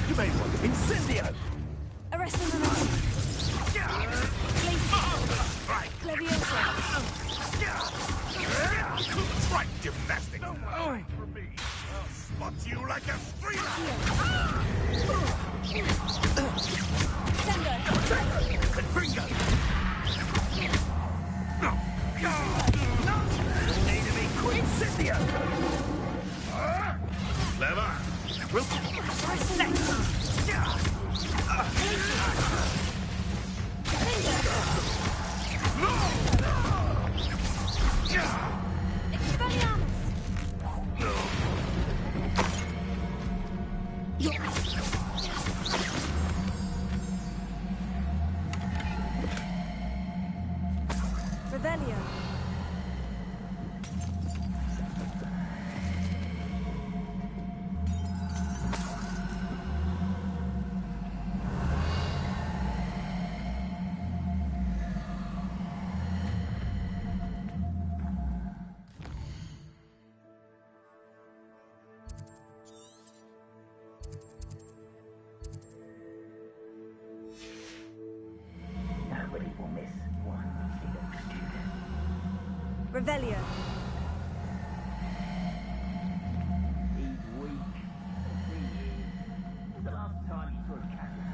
N: You made one. Incendio!
V: Arrest them alone.
N: Right.
V: Leviosa.
N: Right, gymnastics. No way for me. I'll spot you like a streamer.
V: Sender.
N: Confringo. No. You'll need to be quick. Incendio. Clever.
V: Revelio.
G: Nobody will miss one single student.
V: Revelio.
G: He's weak. 3 years. The last time he saw a cat was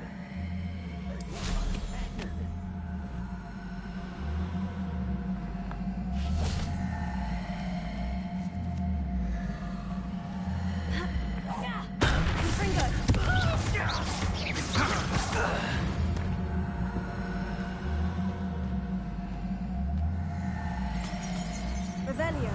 V: Revelio.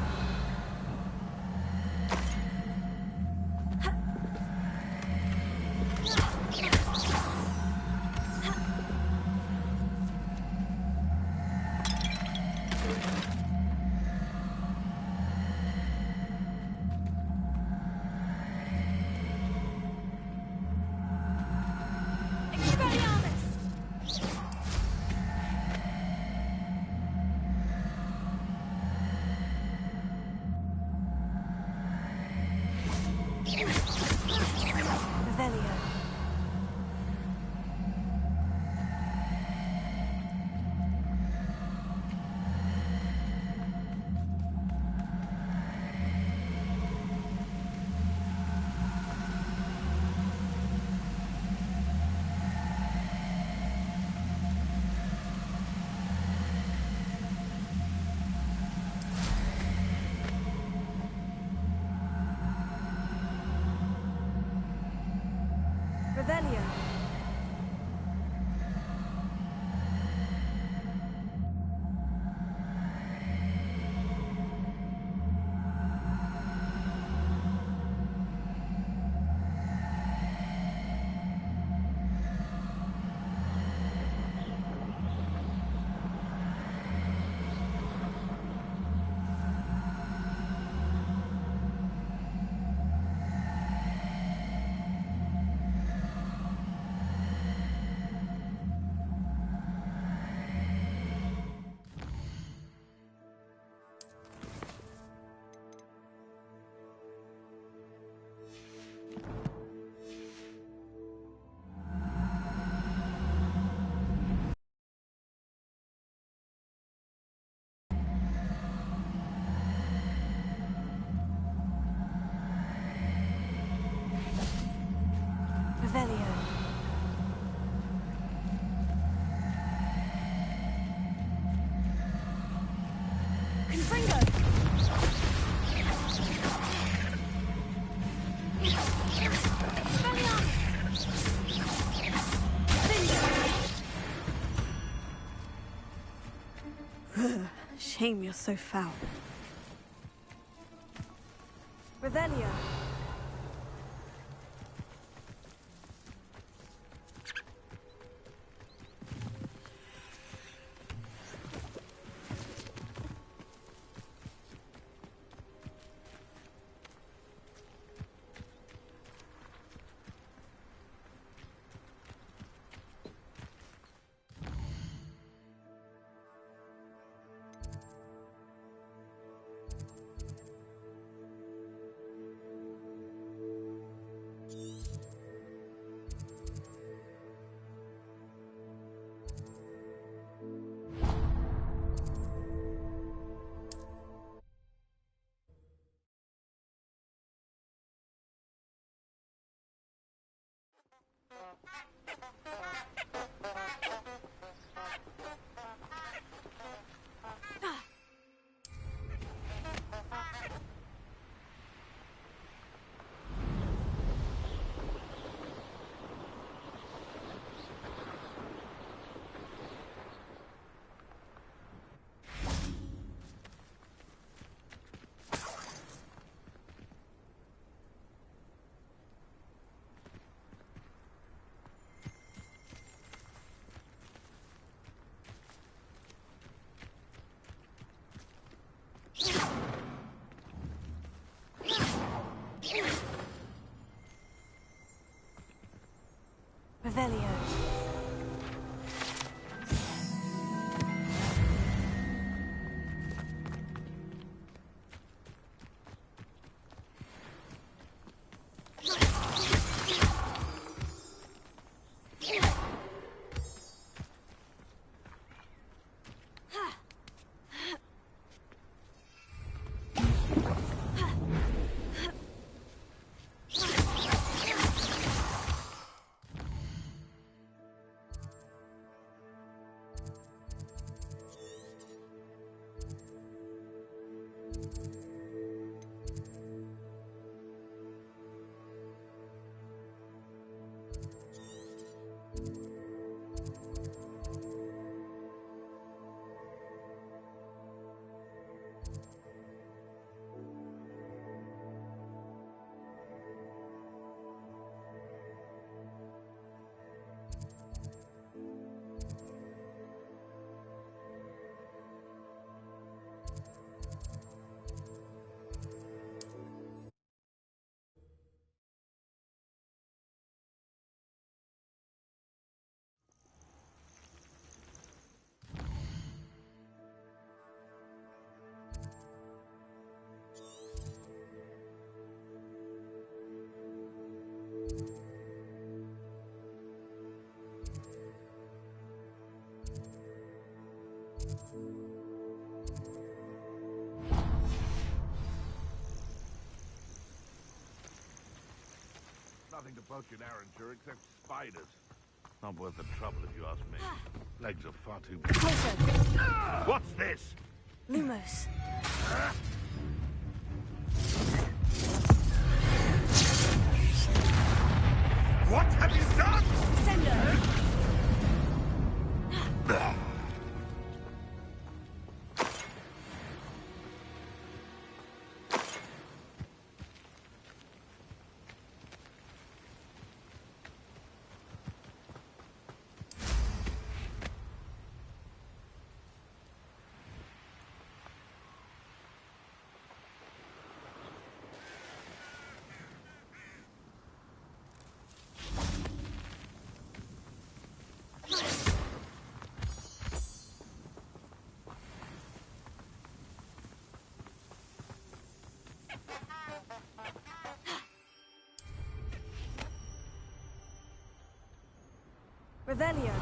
V: Revelio.
C: Shame you're so foul. Revelio. Revelio.
N: Nothing to poach in Arranger except spiders. Not worth the trouble if you ask me. Legs are far too big. What's this?
C: Lumos.
N: What have you done?
C: Sender. Revelio.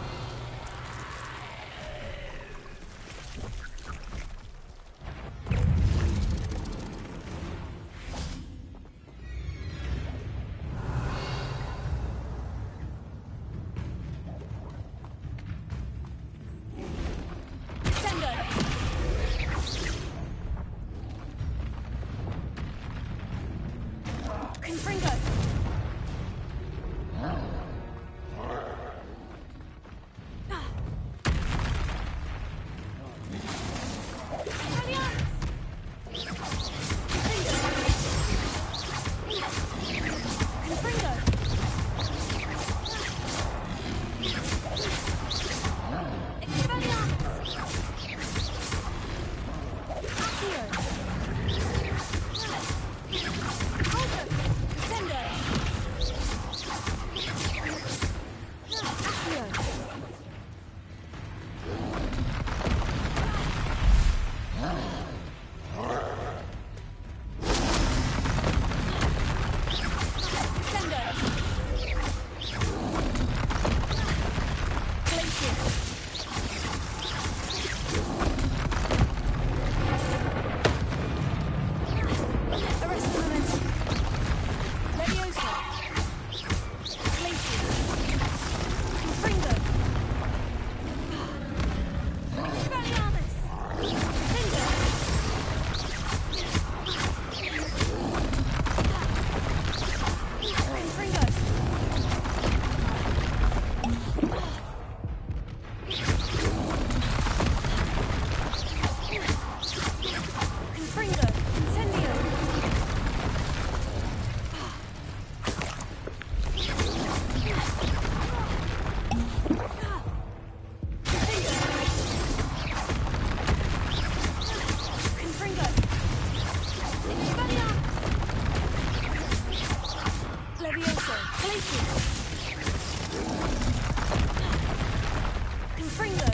C: Confringo!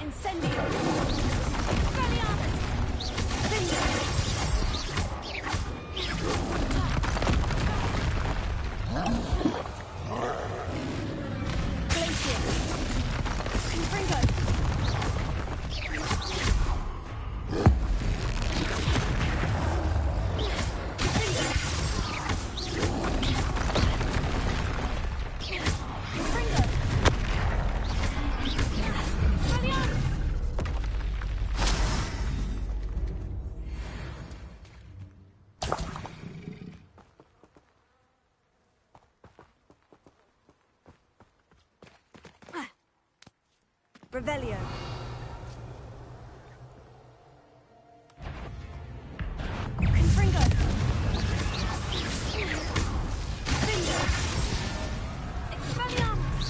C: Incendio! Expelliarmus! Vindic! Glacius! Confringo! Revelio. Confringo. Vindic. Expelliarmus.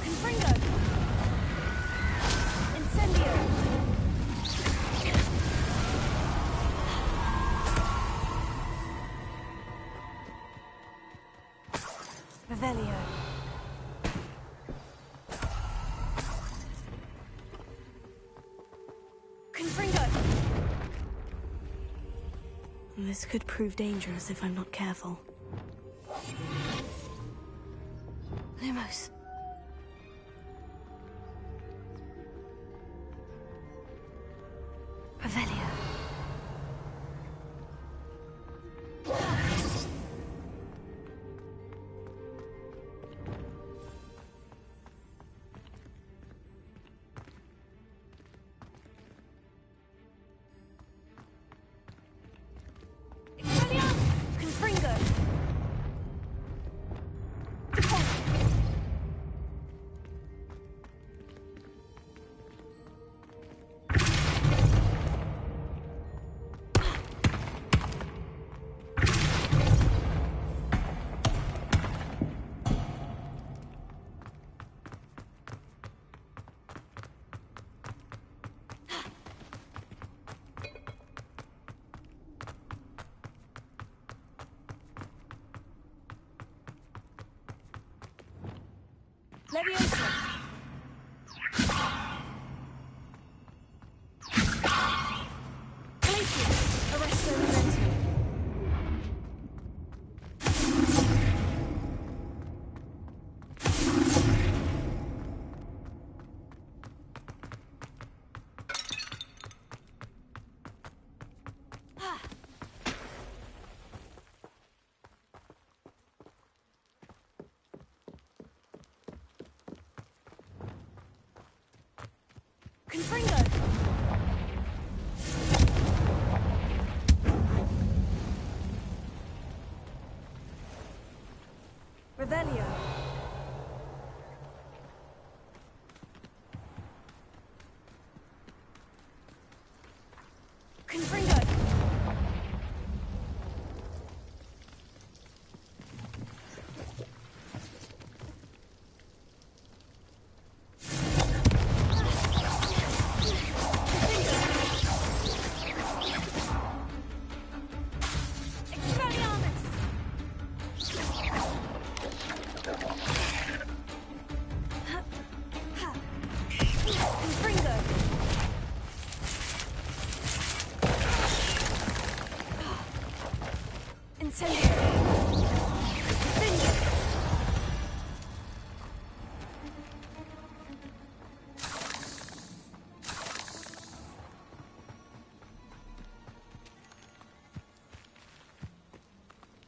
C: Confringo. Incendio. Revelio. Confringo! This could prove dangerous if I'm not careful. Lumos. Revelio. Confringo! Leviosa! Glacius! Arresto Evento! Confringo! Revelio! Confringo!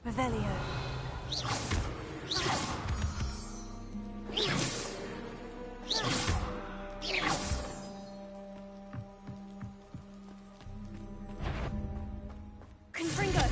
C: Revelio. Confringo.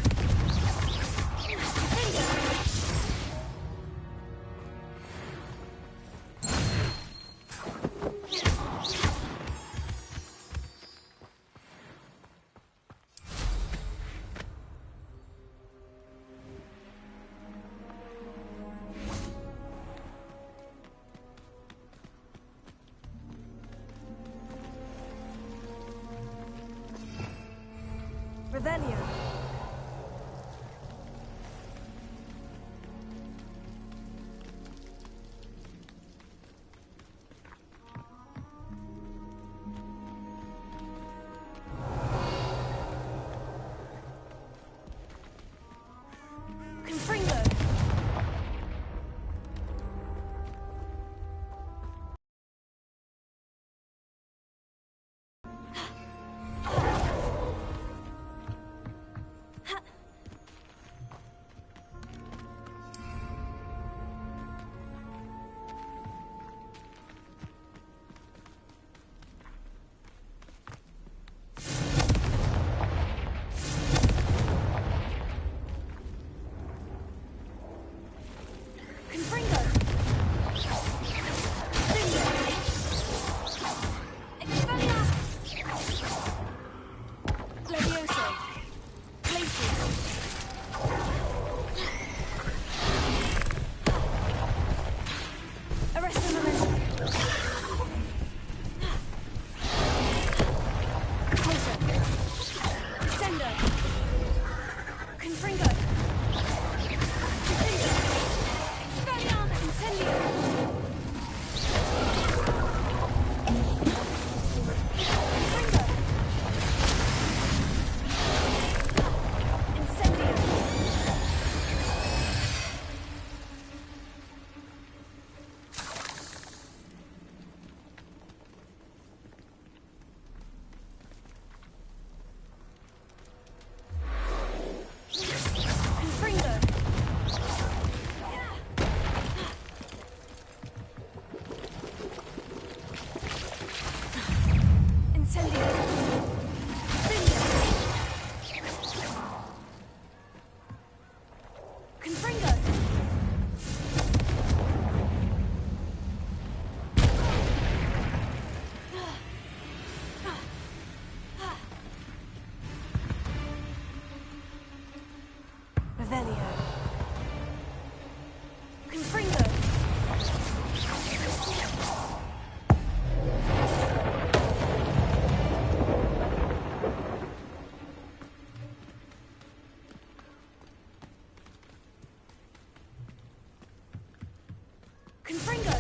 C: Confringo!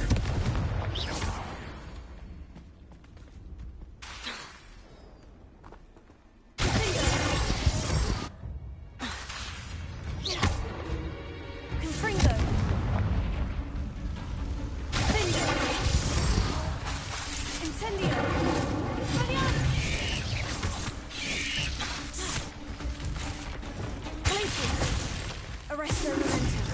C: Confringo! Incendio! Glacius! Arresto Momentum!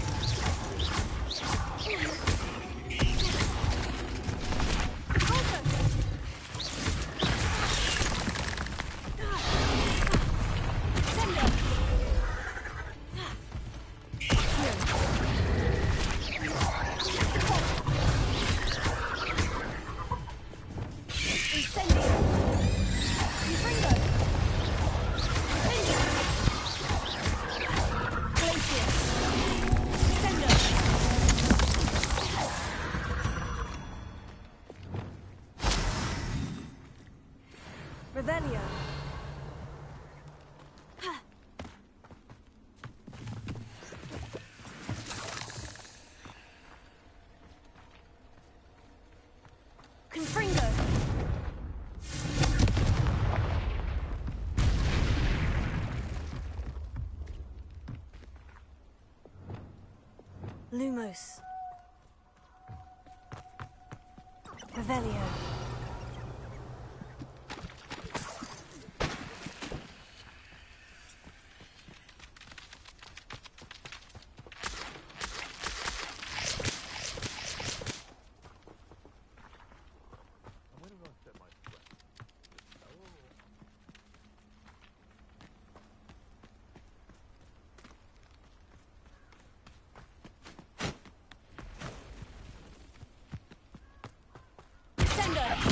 C: Revelio. Confringo. Lumos. Revelio. Sender!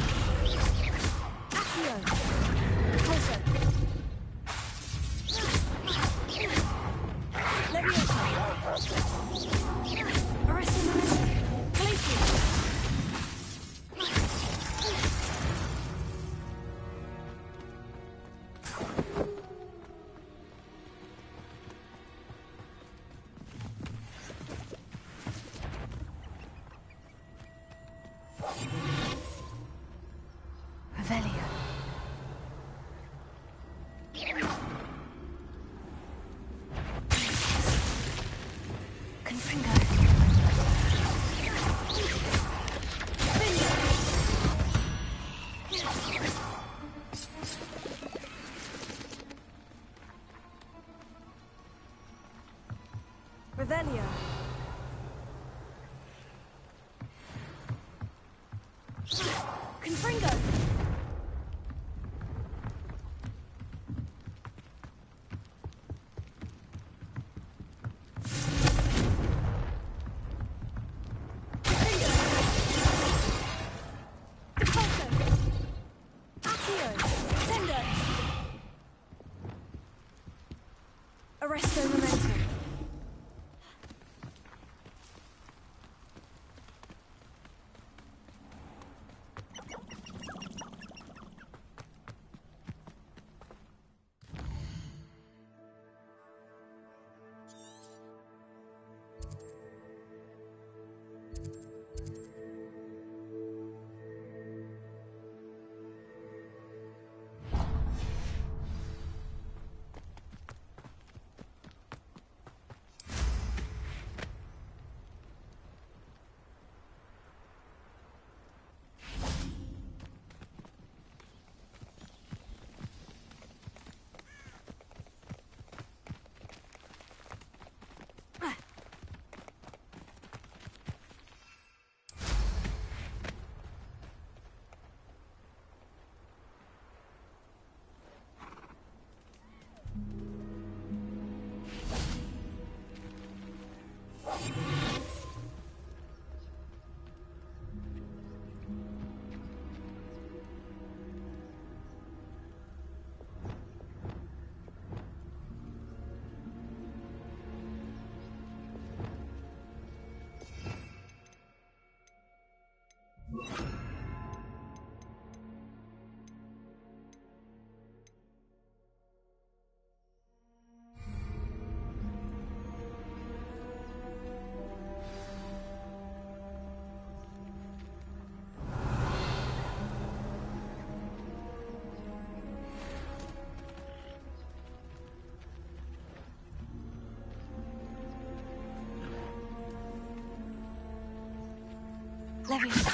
C: Leviosa.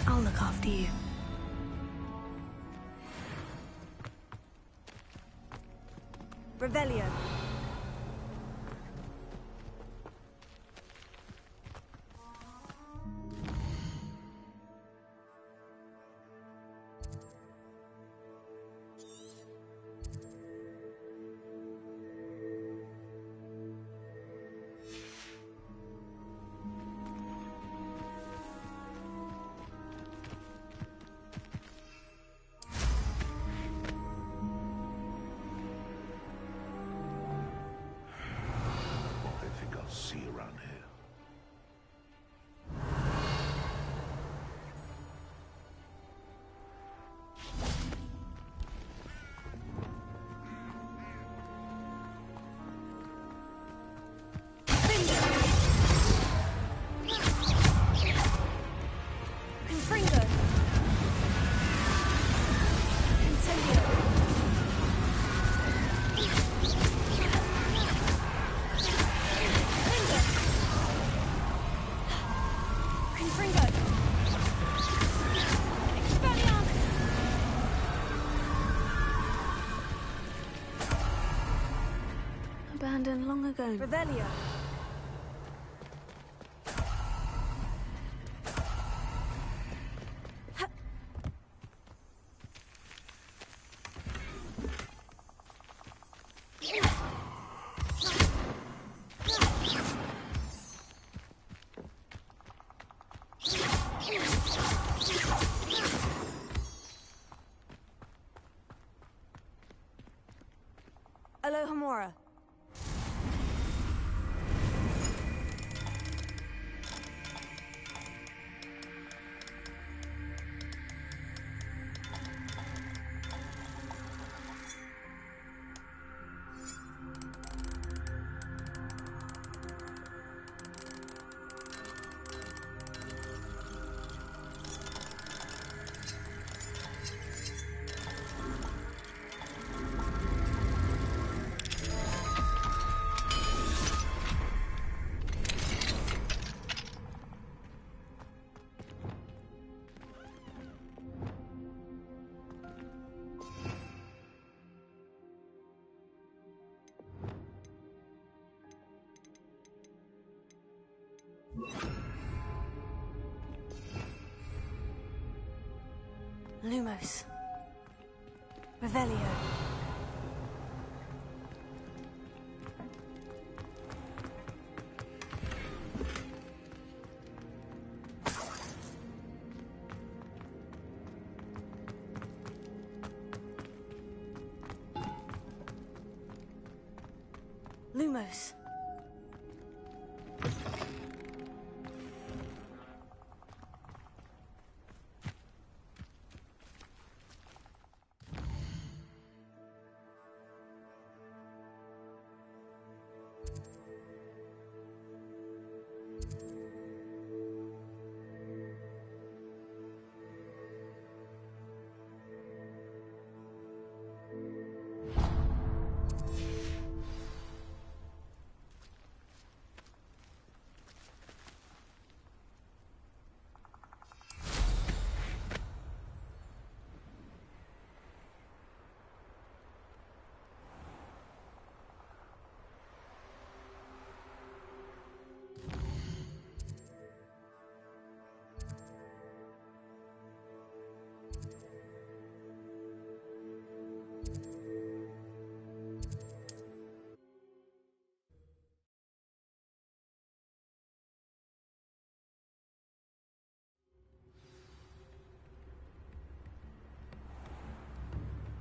C: I'll look after you.
V: Revelio.
N: What do you think I'll see around here?
V: Confringo. Incendio. Confringo. Expelliarmus.
C: Abandoned long ago.
V: Revelio. Alohomora.
C: Lumos.
V: Revelio.
C: Lumos.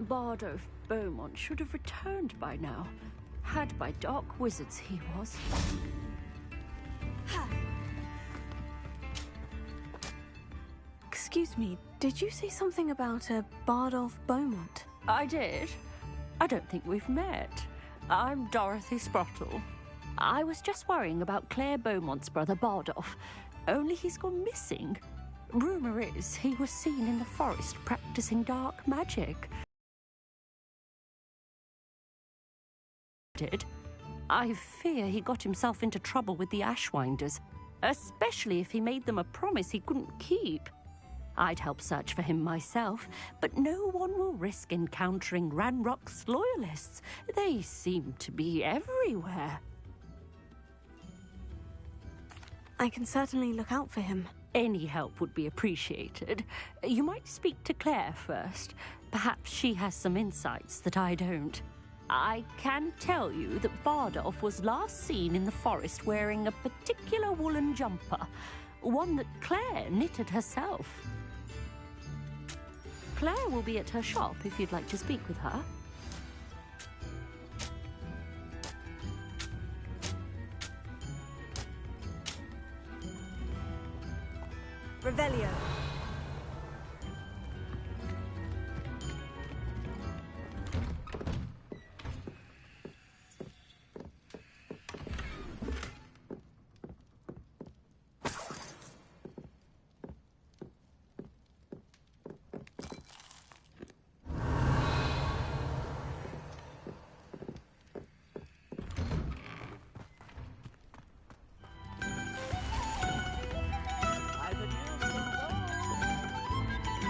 R: Bard of Beaumont should have returned by now. Had by dark wizards he was.
C: Excuse me, did you say something about a Bard of Beaumont?
R: I did. I don't think we've met. I'm Dorothy Sprottle. I was just worrying about Claire Beaumont's brother Bardolph. Only he's gone missing. Rumor is he was seen in the forest practicing dark magic. I fear he got himself into trouble with the Ashwinders, especially if he made them a promise he couldn't keep. I'd help search for him myself, but no one will risk encountering Ranrock's loyalists. They seem to be everywhere.
C: I can certainly look out for him.
R: Any help would be appreciated. You might speak to Claire first. Perhaps she has some insights that I don't. I can tell you that Bardolph was last seen in the forest wearing a particular woolen jumper, one that Claire knitted herself. Claire will be at her shop if you'd like to speak with her.
V: Revelio.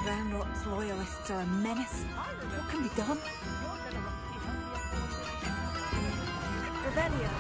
V: Ranrock's loyalists are a menace. What can be done? Revelio.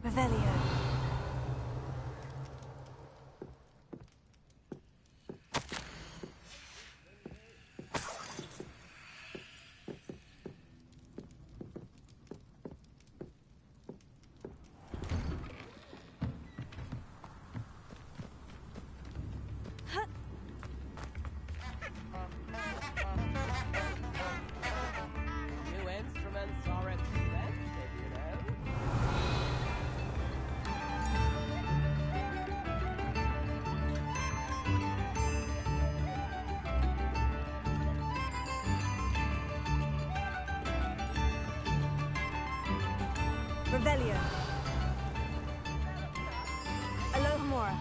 V: Revelio.
S: New instruments are expensive, you know.
V: Revelio. Alohomora.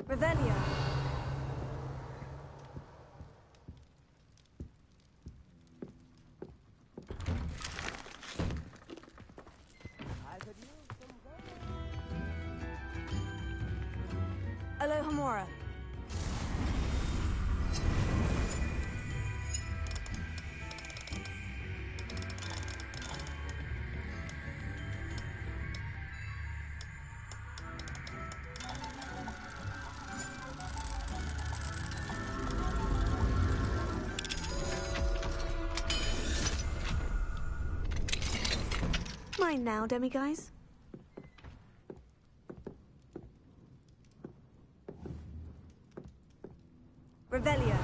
V: Revelio. Alohomora.
C: Mine now, demiguise.
V: Revelio.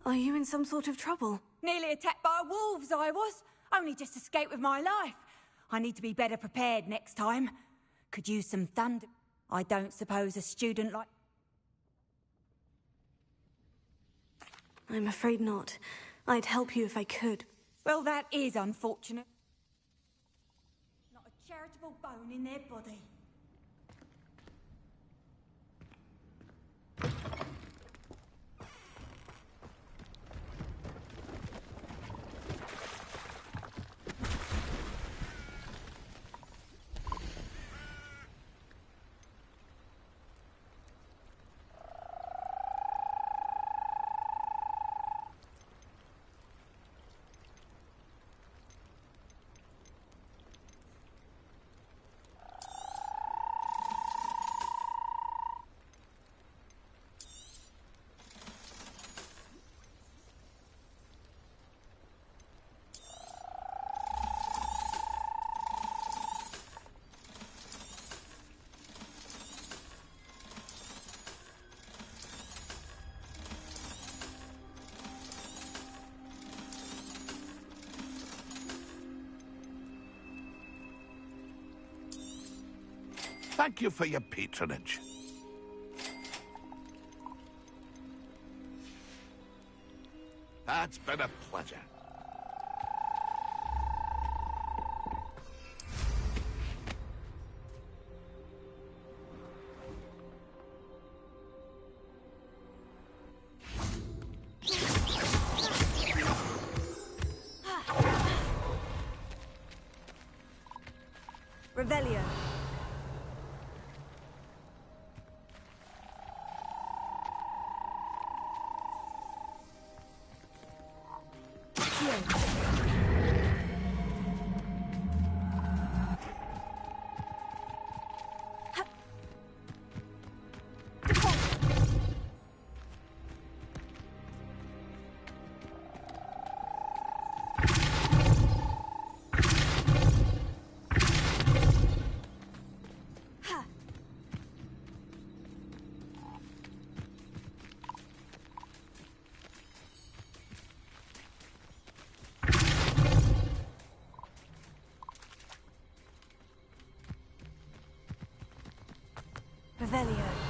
C: Are you in some sort of trouble?
V: Nearly attacked by wolves, I was. Only just escaped with my life. I need to be better prepared next time. Could use some thunder. I don't suppose a student like...
C: I'm afraid not. I'd help you if I could.
V: Well, that is unfortunate. Not a charitable bone in their body.
N: Thank you for your patronage. It's been a pleasure.
V: Revelio. Revelio.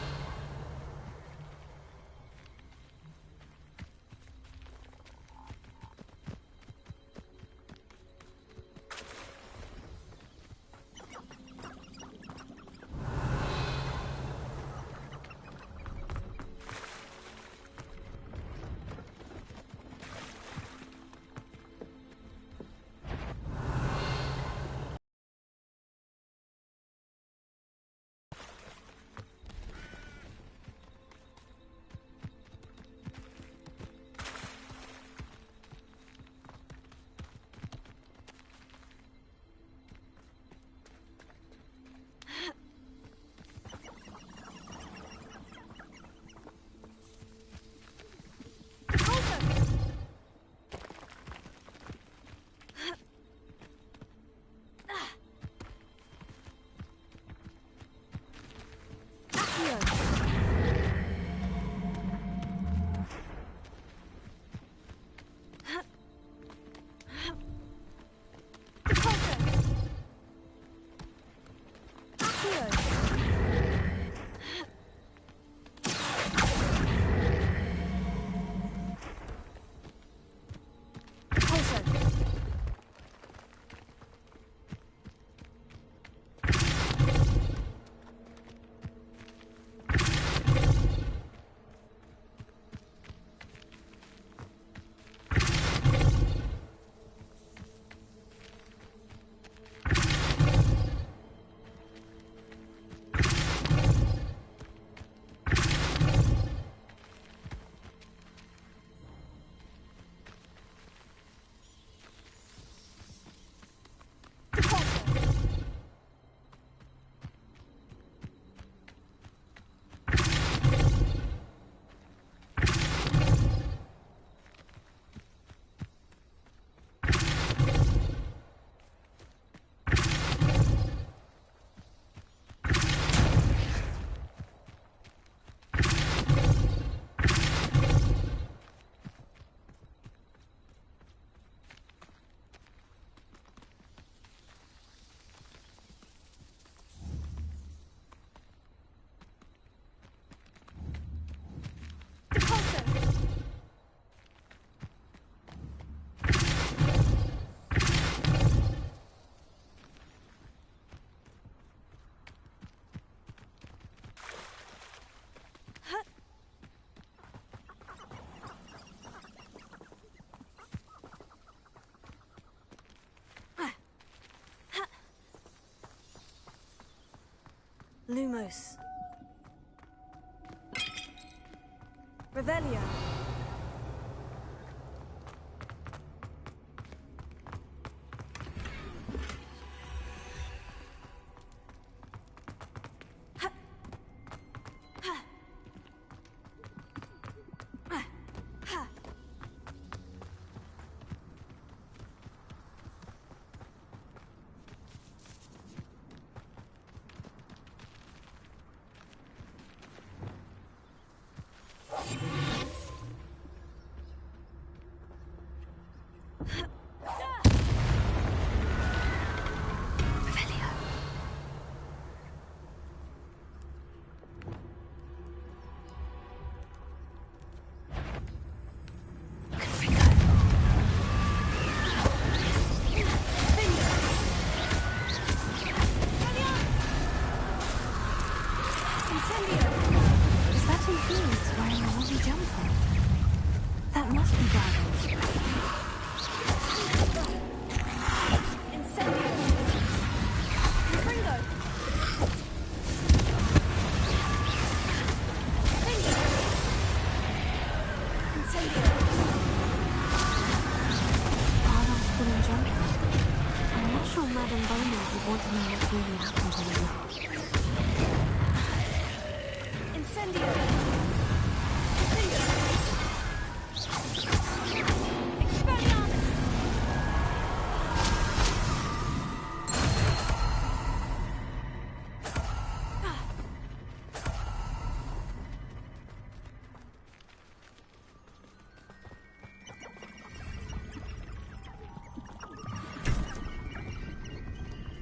C: Lumos. Revelio. Is that influence wearing a woolly jumper? That must be Dragon's. Incendio! Infringo! Finger! Incendio! Arnold's woolen jumper. I'm not sure Madame Beaumont would want to know what's really happened to him. Incendio!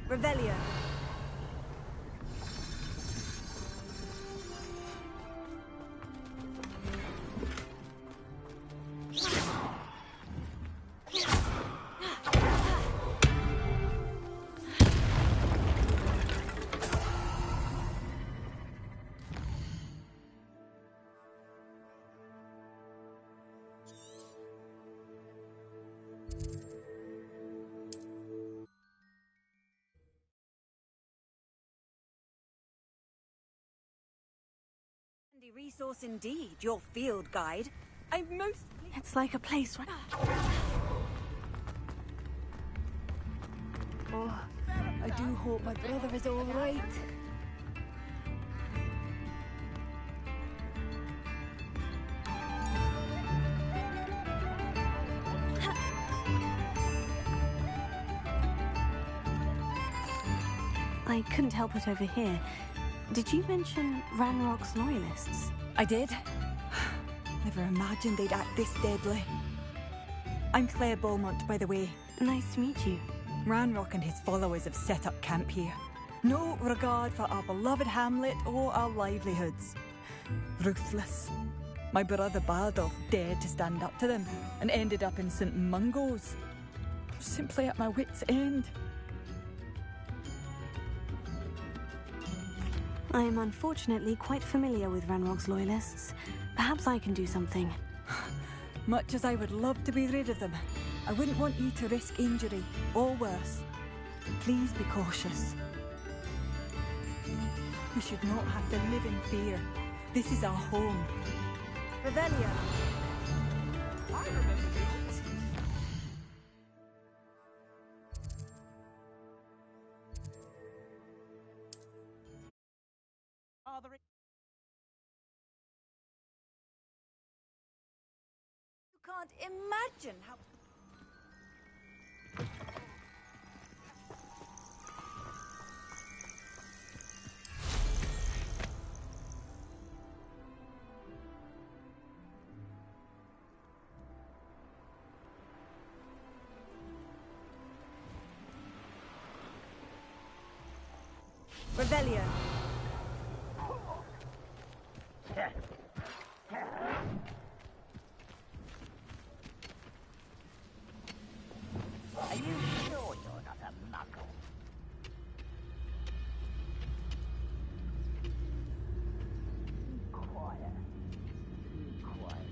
C: Revelio. Resource indeed, your field guide. I'm most... It's like a place right...
V: Oh, I do hope my brother is all right.
C: I couldn't help but overhear. Did you mention Ranrock's loyalists?
V: I did. Never imagined they'd act this deadly. I'm Claire Beaumont, by the way.
C: Nice to meet you.
V: Ranrock and his followers have set up camp here. No regard for our beloved hamlet or our livelihoods. Ruthless. My brother Bardolph dared to stand up to them and ended up in St. Mungo's. Simply at my wit's end.
C: I am unfortunately quite familiar with Ranrock's loyalists. Perhaps I can do something.
V: Much as I would love to be rid of them, I wouldn't want you to risk injury, or worse. Please be cautious. We should not have to live in fear. This is our home.
C: Revelio.
S: I remember things.
V: You can't imagine how...
C: Revelio.
G: Are you sure you're not a muggle? Quiet. Quiet.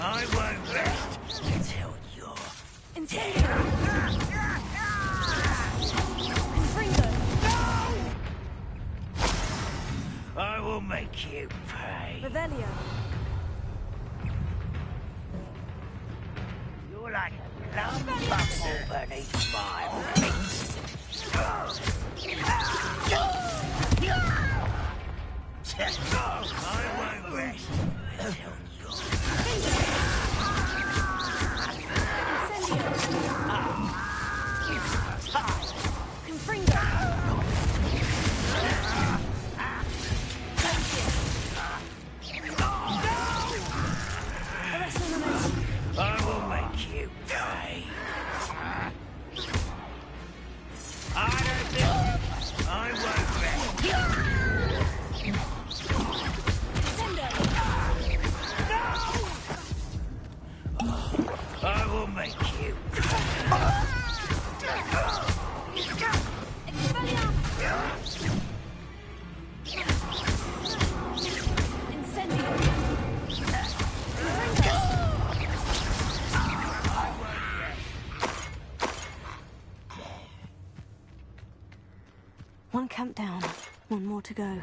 G: I won't rest until you're
C: Incendio! Confringo!
G: I will make you pay.
C: Revelio!
G: You're like a lump bumble beneath my feet. I won't rest until I will make you pay. I don't think I won't rest. I will make you pay.
C: One camp down, one more to go.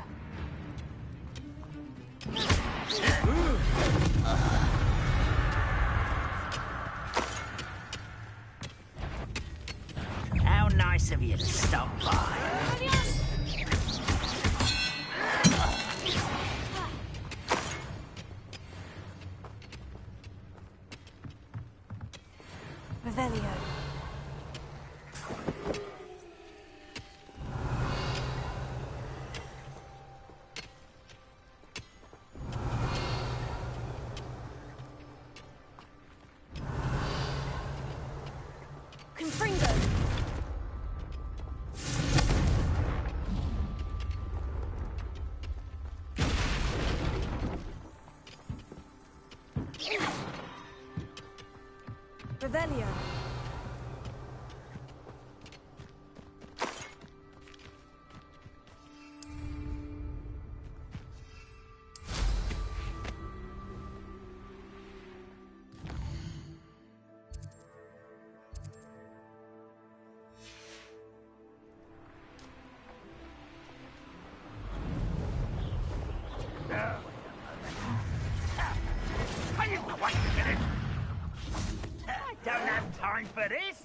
G: How nice of you to stop by.
C: Revelio. Confringo. Revelio.
G: Are you quite finished? I don't have time for this.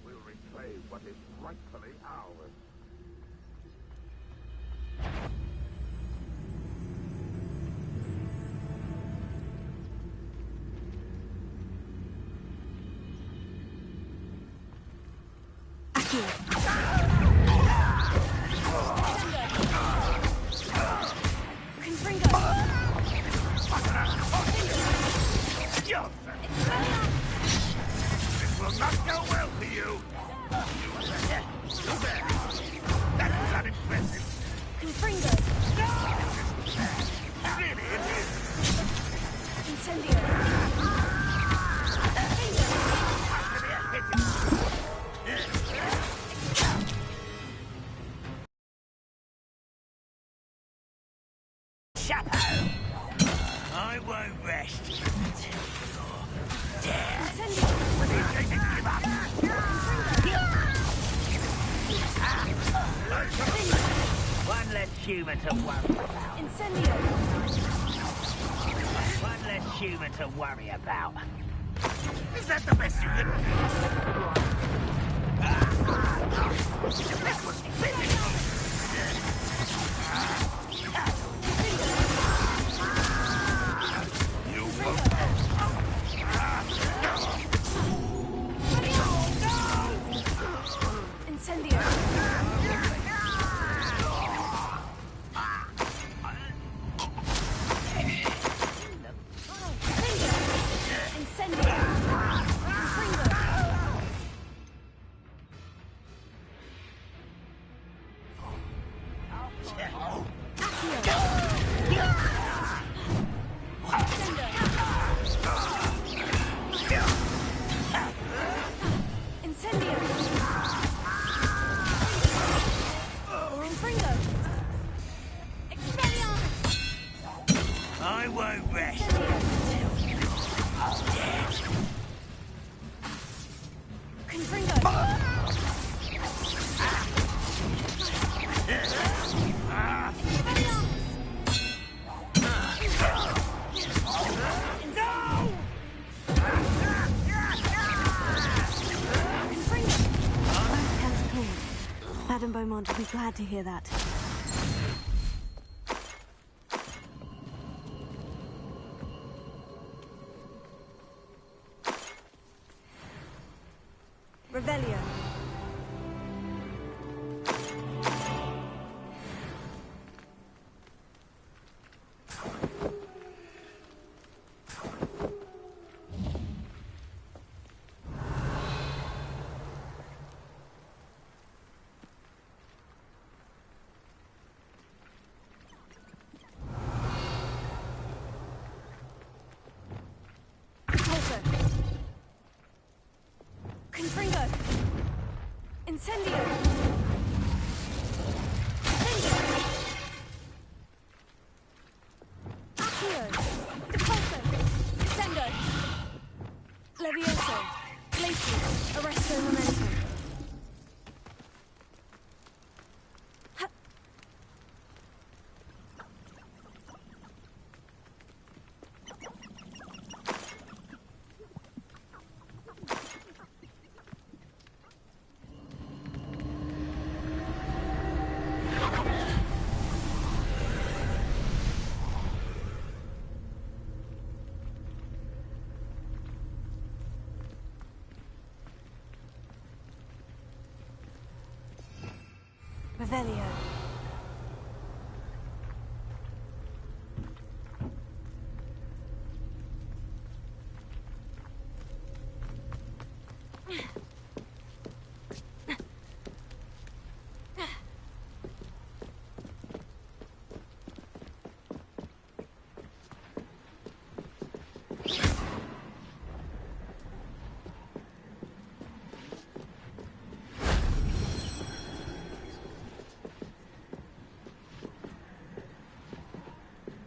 N: We'll reclaim what is rightfully ours. This will not go well for you. That was unimpressive.
C: Confringo.
N: Really, it is.
C: Incendio.
G: Chapeau. I won't rest until you're dead. They didn't give up. One less human to worry about.
C: Incendio.
G: One less human to worry about. Is that the best you can do? This was finished.
N: You won't.
C: Incendio. Incendio. Confringo. Madame Beaumont will be glad to hear that. Revelio. Confringo! Incendio! Accio! Depulso! Descendo! Levioso! Glacius! Arresto Momentum! Revelio.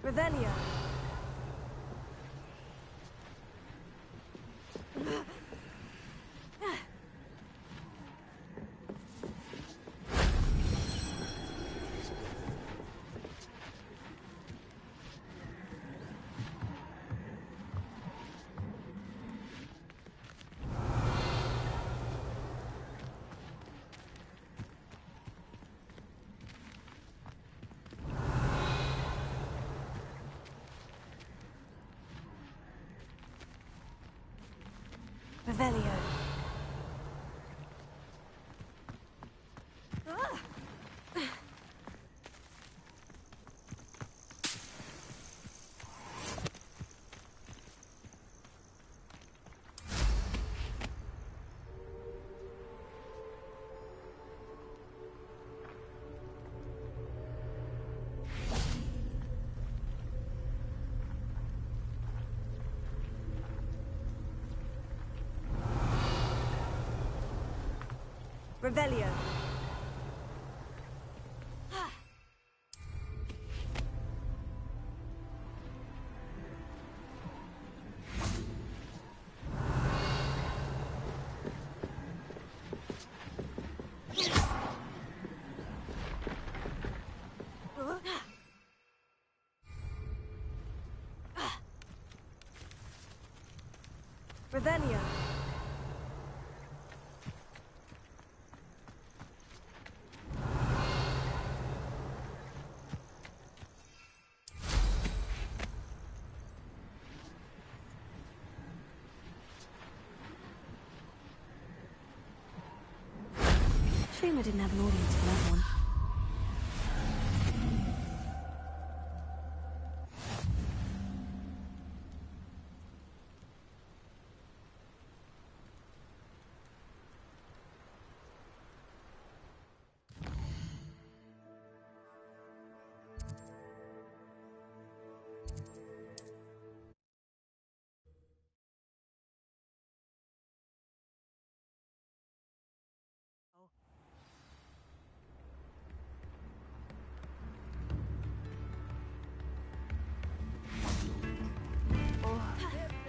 C: Revelio. Revelio. Revelio. Revelio. Shame I didn't have an audience for that one.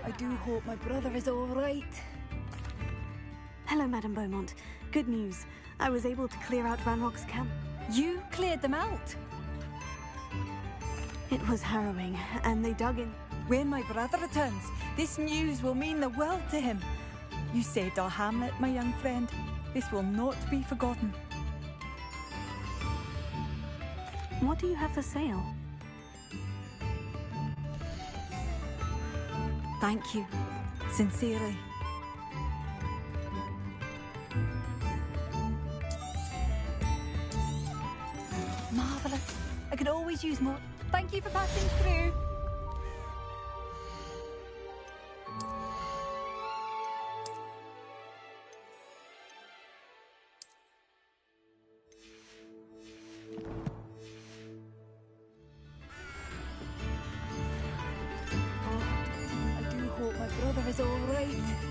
C: I do hope my brother is all right. Hello, Madame Beaumont. Good news. I was able to clear out Ranrock's camp. You cleared them out? It was harrowing, and they dug in. When my brother returns, this news will mean the world to him. You saved our hamlet, my young friend. This will not be forgotten. What do you have for sale?
V: Thank you. Sincerely. Marvellous. I could always use more. Thank you for passing through. I do hope my brother is all right.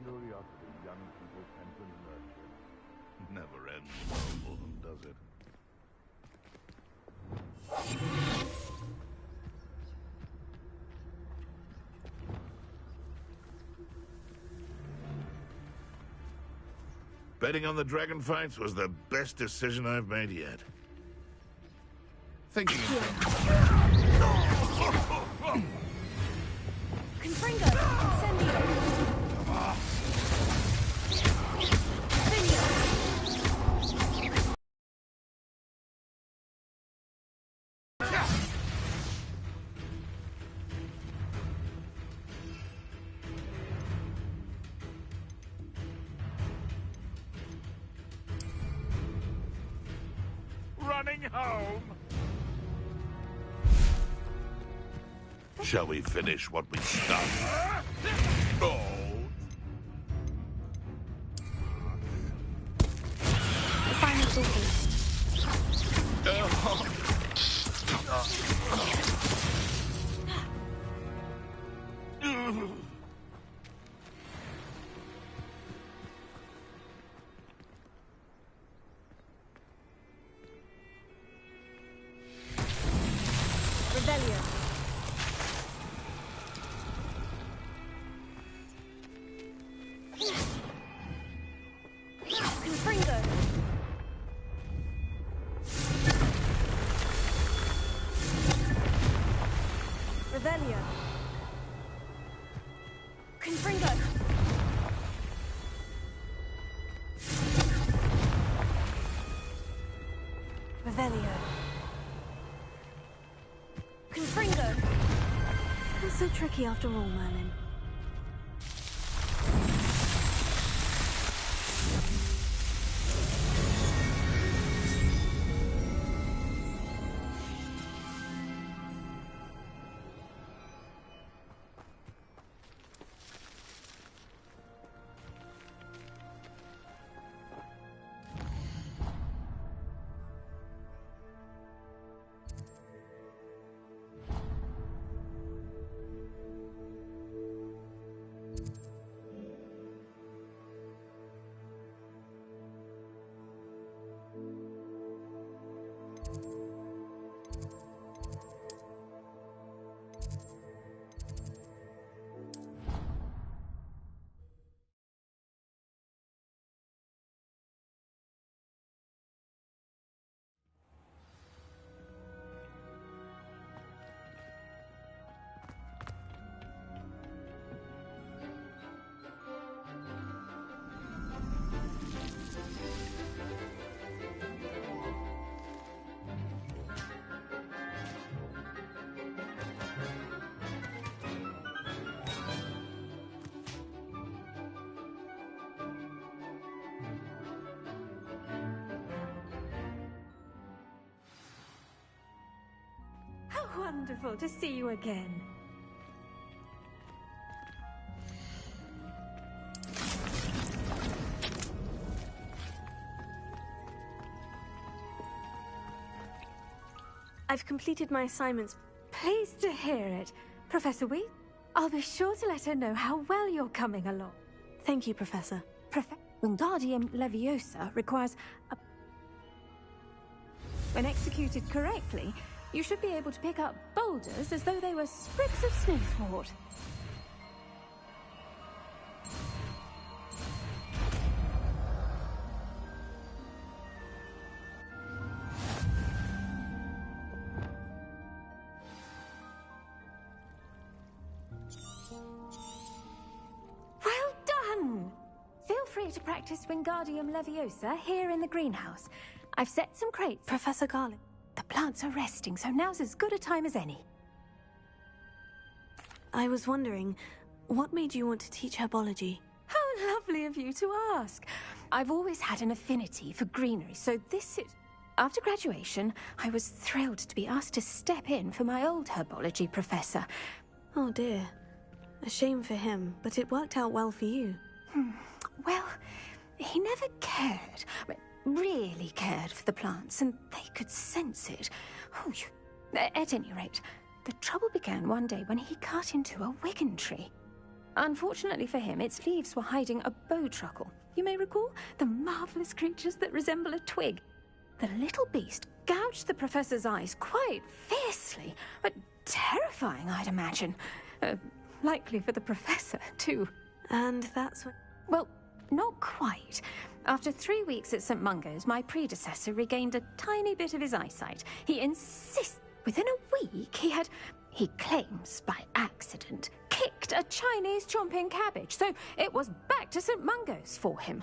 N: curiosity young people tend to nurture never ends well for them, does it? Betting on the dragon fights was the best decision I've made yet. Thinking.
C: Confringo, incendio.
N: Running home. Shall we finish what we started? Oh.
C: Assignment ordered. Rebellion. Confringo. Rebellion. Confringo. Revelio. Confringo. Not so tricky after all, Merlin.
P: How wonderful to see you again.
C: I've completed my assignments.
P: Pleased to hear it. Professor Wheat, I'll be sure to let her know how well you're coming along.
C: Thank you, Professor.
P: Wingardium Leviosa requires a... When executed correctly, you should be able to pick up boulders as though they were sprigs of snowsword. Well done! Feel free to practice Wingardium Leviosa here in the greenhouse. I've set some crates.
C: Professor Garlic.
P: The plants are resting, so now's as good a time as any.
C: I was wondering, what made you want to teach herbology?
P: How lovely of you to ask. I've always had an affinity for greenery, so this is... After graduation, I was thrilled to be asked to step in for my old herbology professor.
C: Oh dear. A shame for him, but it worked out well for you.
P: Well, he never cared. Really cared for the plants, and they could sense it. At any rate, the trouble began one day when he cut into a Wigan tree. Unfortunately for him, its leaves were hiding a bowtruckle. You may recall the marvelous creatures that resemble a twig. The little beast gouged the professor's eyes quite fiercely, but terrifying, I'd imagine. Likely for the professor, too.
C: And that's what...
P: Well, not quite. After 3 weeks at St. Mungo's, my predecessor regained a tiny bit of his eyesight. He insists... Within a week, he claims by accident, kicked a Chinese chomping cabbage, so it was back to St. Mungo's for him.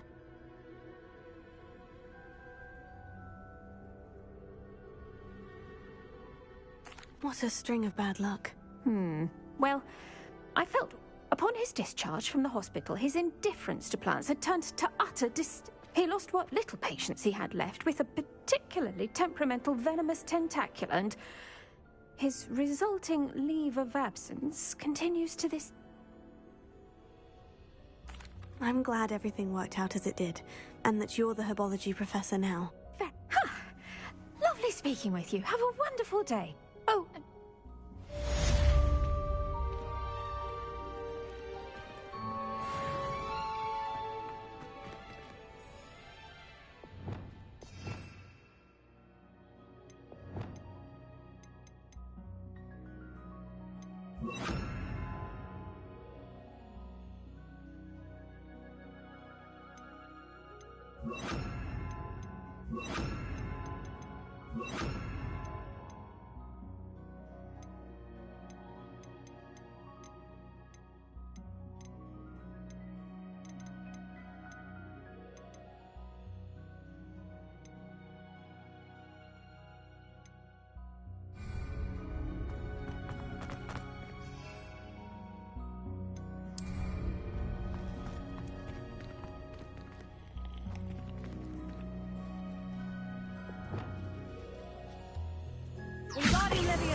C: What a string of bad luck.
P: Well, I felt upon his discharge from the hospital, his indifference to plants had turned to utter He lost what little patience he had left with a particularly temperamental venomous tentacula, and his resulting leave of absence continues to this...
C: I'm glad everything worked out as it did, and that you're the herbology professor now.
P: Lovely speaking with you. Have a wonderful day. Oh,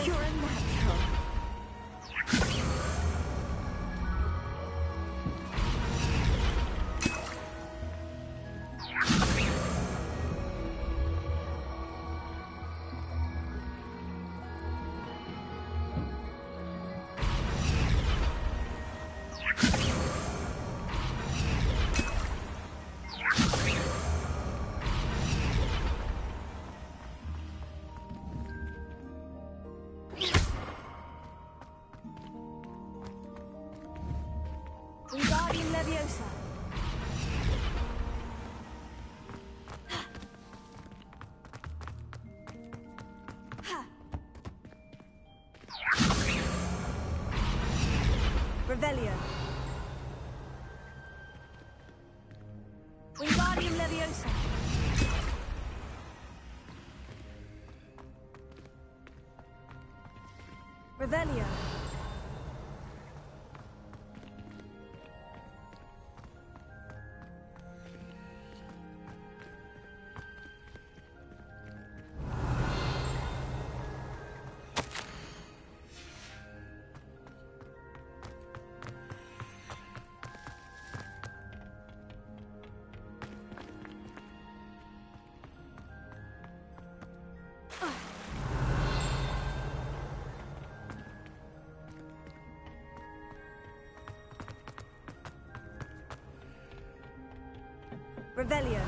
Q: You're a natural. Wingardium Leviosa. Revelio. Wingardium Leviosa. Revelio. Revelio.